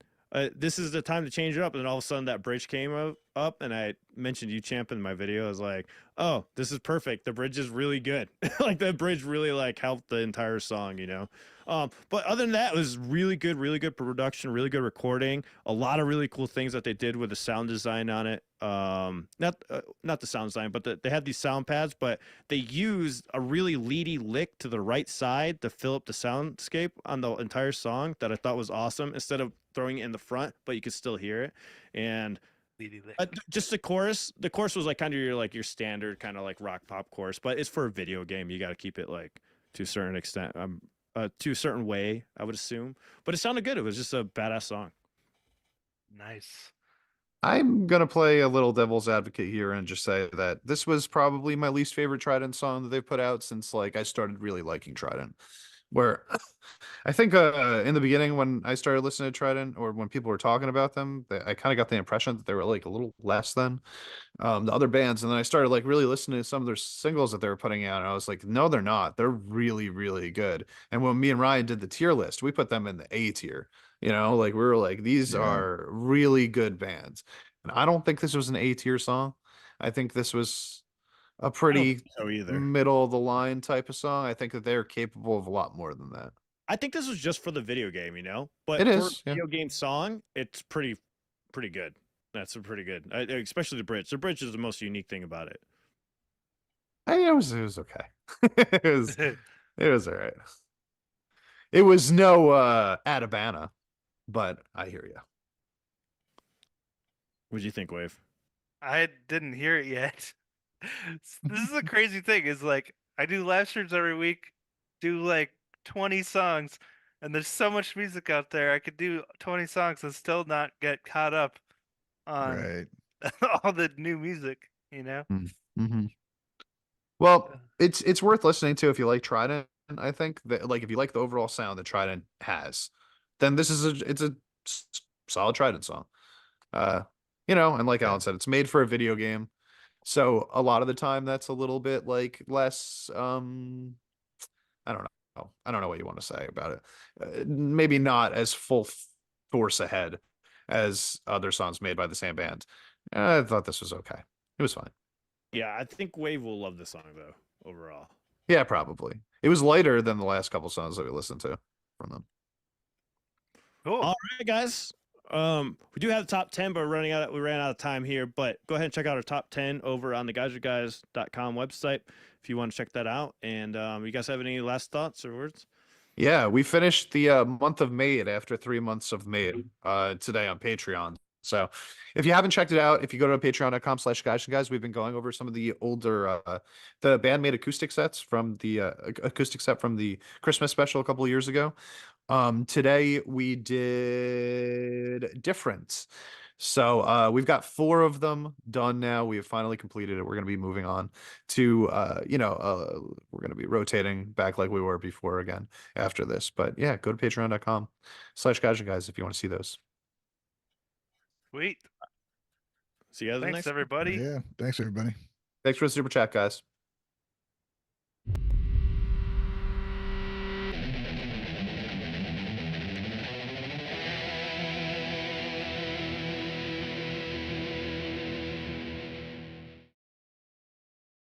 this is the time to change it up. And then all of a sudden, that bridge came up, and I mentioned you, Champ, in my video. I was like, oh, this is perfect. The bridge is really good. Like the bridge really like helped the entire song, you know. But other than that, it was really good production, really good recording. A lot of really cool things that they did with the sound design on it. Not the sound design, but they had these sound pads, but they used a really leady lick to the right side to fill up the soundscape on the entire song that I thought was awesome, instead of throwing it in the front, but you could still hear it. And Lady Lick. just the chorus was like kind of your standard kind of like rock pop chorus, but it's for a video game. You got to keep it like to a certain extent, to a certain way, I would assume. But it sounded good. It was just a badass song. Nice. I'm gonna play a little devil's advocate here and just say that this was probably my least favorite Trident song that they've put out since like I started really liking Trident. Where I think in the beginning when I started listening to Trident, or when people were talking about them, I kind of got the impression that they were like a little less than the other bands, and then I started like really listening to some of their singles that they were putting out, and I was like, no, they're not. They're really, really good. And when me and Ryan did the tier list, we put them in the A tier. You know, like we were like, these Yeah. are really good bands. And I don't think this was an A tier song. I think this was a I don't pretty think so either. middle of the line type of song. I think that they're capable of a lot more than that. I think this was just for the video game, you know. But It for is, a yeah. video game song, it's pretty good. That's a pretty good, especially the bridge. The bridge is the most unique thing about it. It was okay. it was all right. It was no Atabana, but I hear you. What'd you think, Wave? I didn't hear it yet. This is a crazy thing. Is like I do live streams every week, do like 20 songs, and there's so much music out there. I could do 20 songs and still not get caught up on Right. all the new music. You know. Mm-hmm. Well, it's worth listening to if you like Trident. I think that like if you like the overall sound that Trident has, then this is it's a solid Trident song. You know, and like Yeah. Alan said, it's made for a video game. So a lot of the time that's a little bit like less I don't know. I don't know what you want to say about it. Maybe not as full force ahead as other songs made by the same band. I thought this was okay. It was fine. Yeah, I think Wave will love the song though. Overall, Yeah, probably. It was lighter than the last couple songs that we listened to from them. Cool. all right, guys. We do have the top 10, but we ran out of time here. But go ahead and check out our top 10 over on the GadgetGuys.com website if you want to check that out. And you guys have any last thoughts or words? Yeah, we finished the month of MAID after 3 months of MAID today on Patreon. So if you haven't checked it out, if you go to patreon.com/guys, we've been going over some of the older the BAND-MAID acoustic sets from the acoustic set from the Christmas special a couple of years ago. Today we did Different. So we've got 4 of them done now. We have finally completed it. We're going to be moving on to we're going to be rotating back like we were before again after this. But yeah, go to patreon.com/guys if you want to see those. Sweet. See you guys Thanks, next. everybody. Yeah. Thanks, everybody. Thanks for the super chat, guys.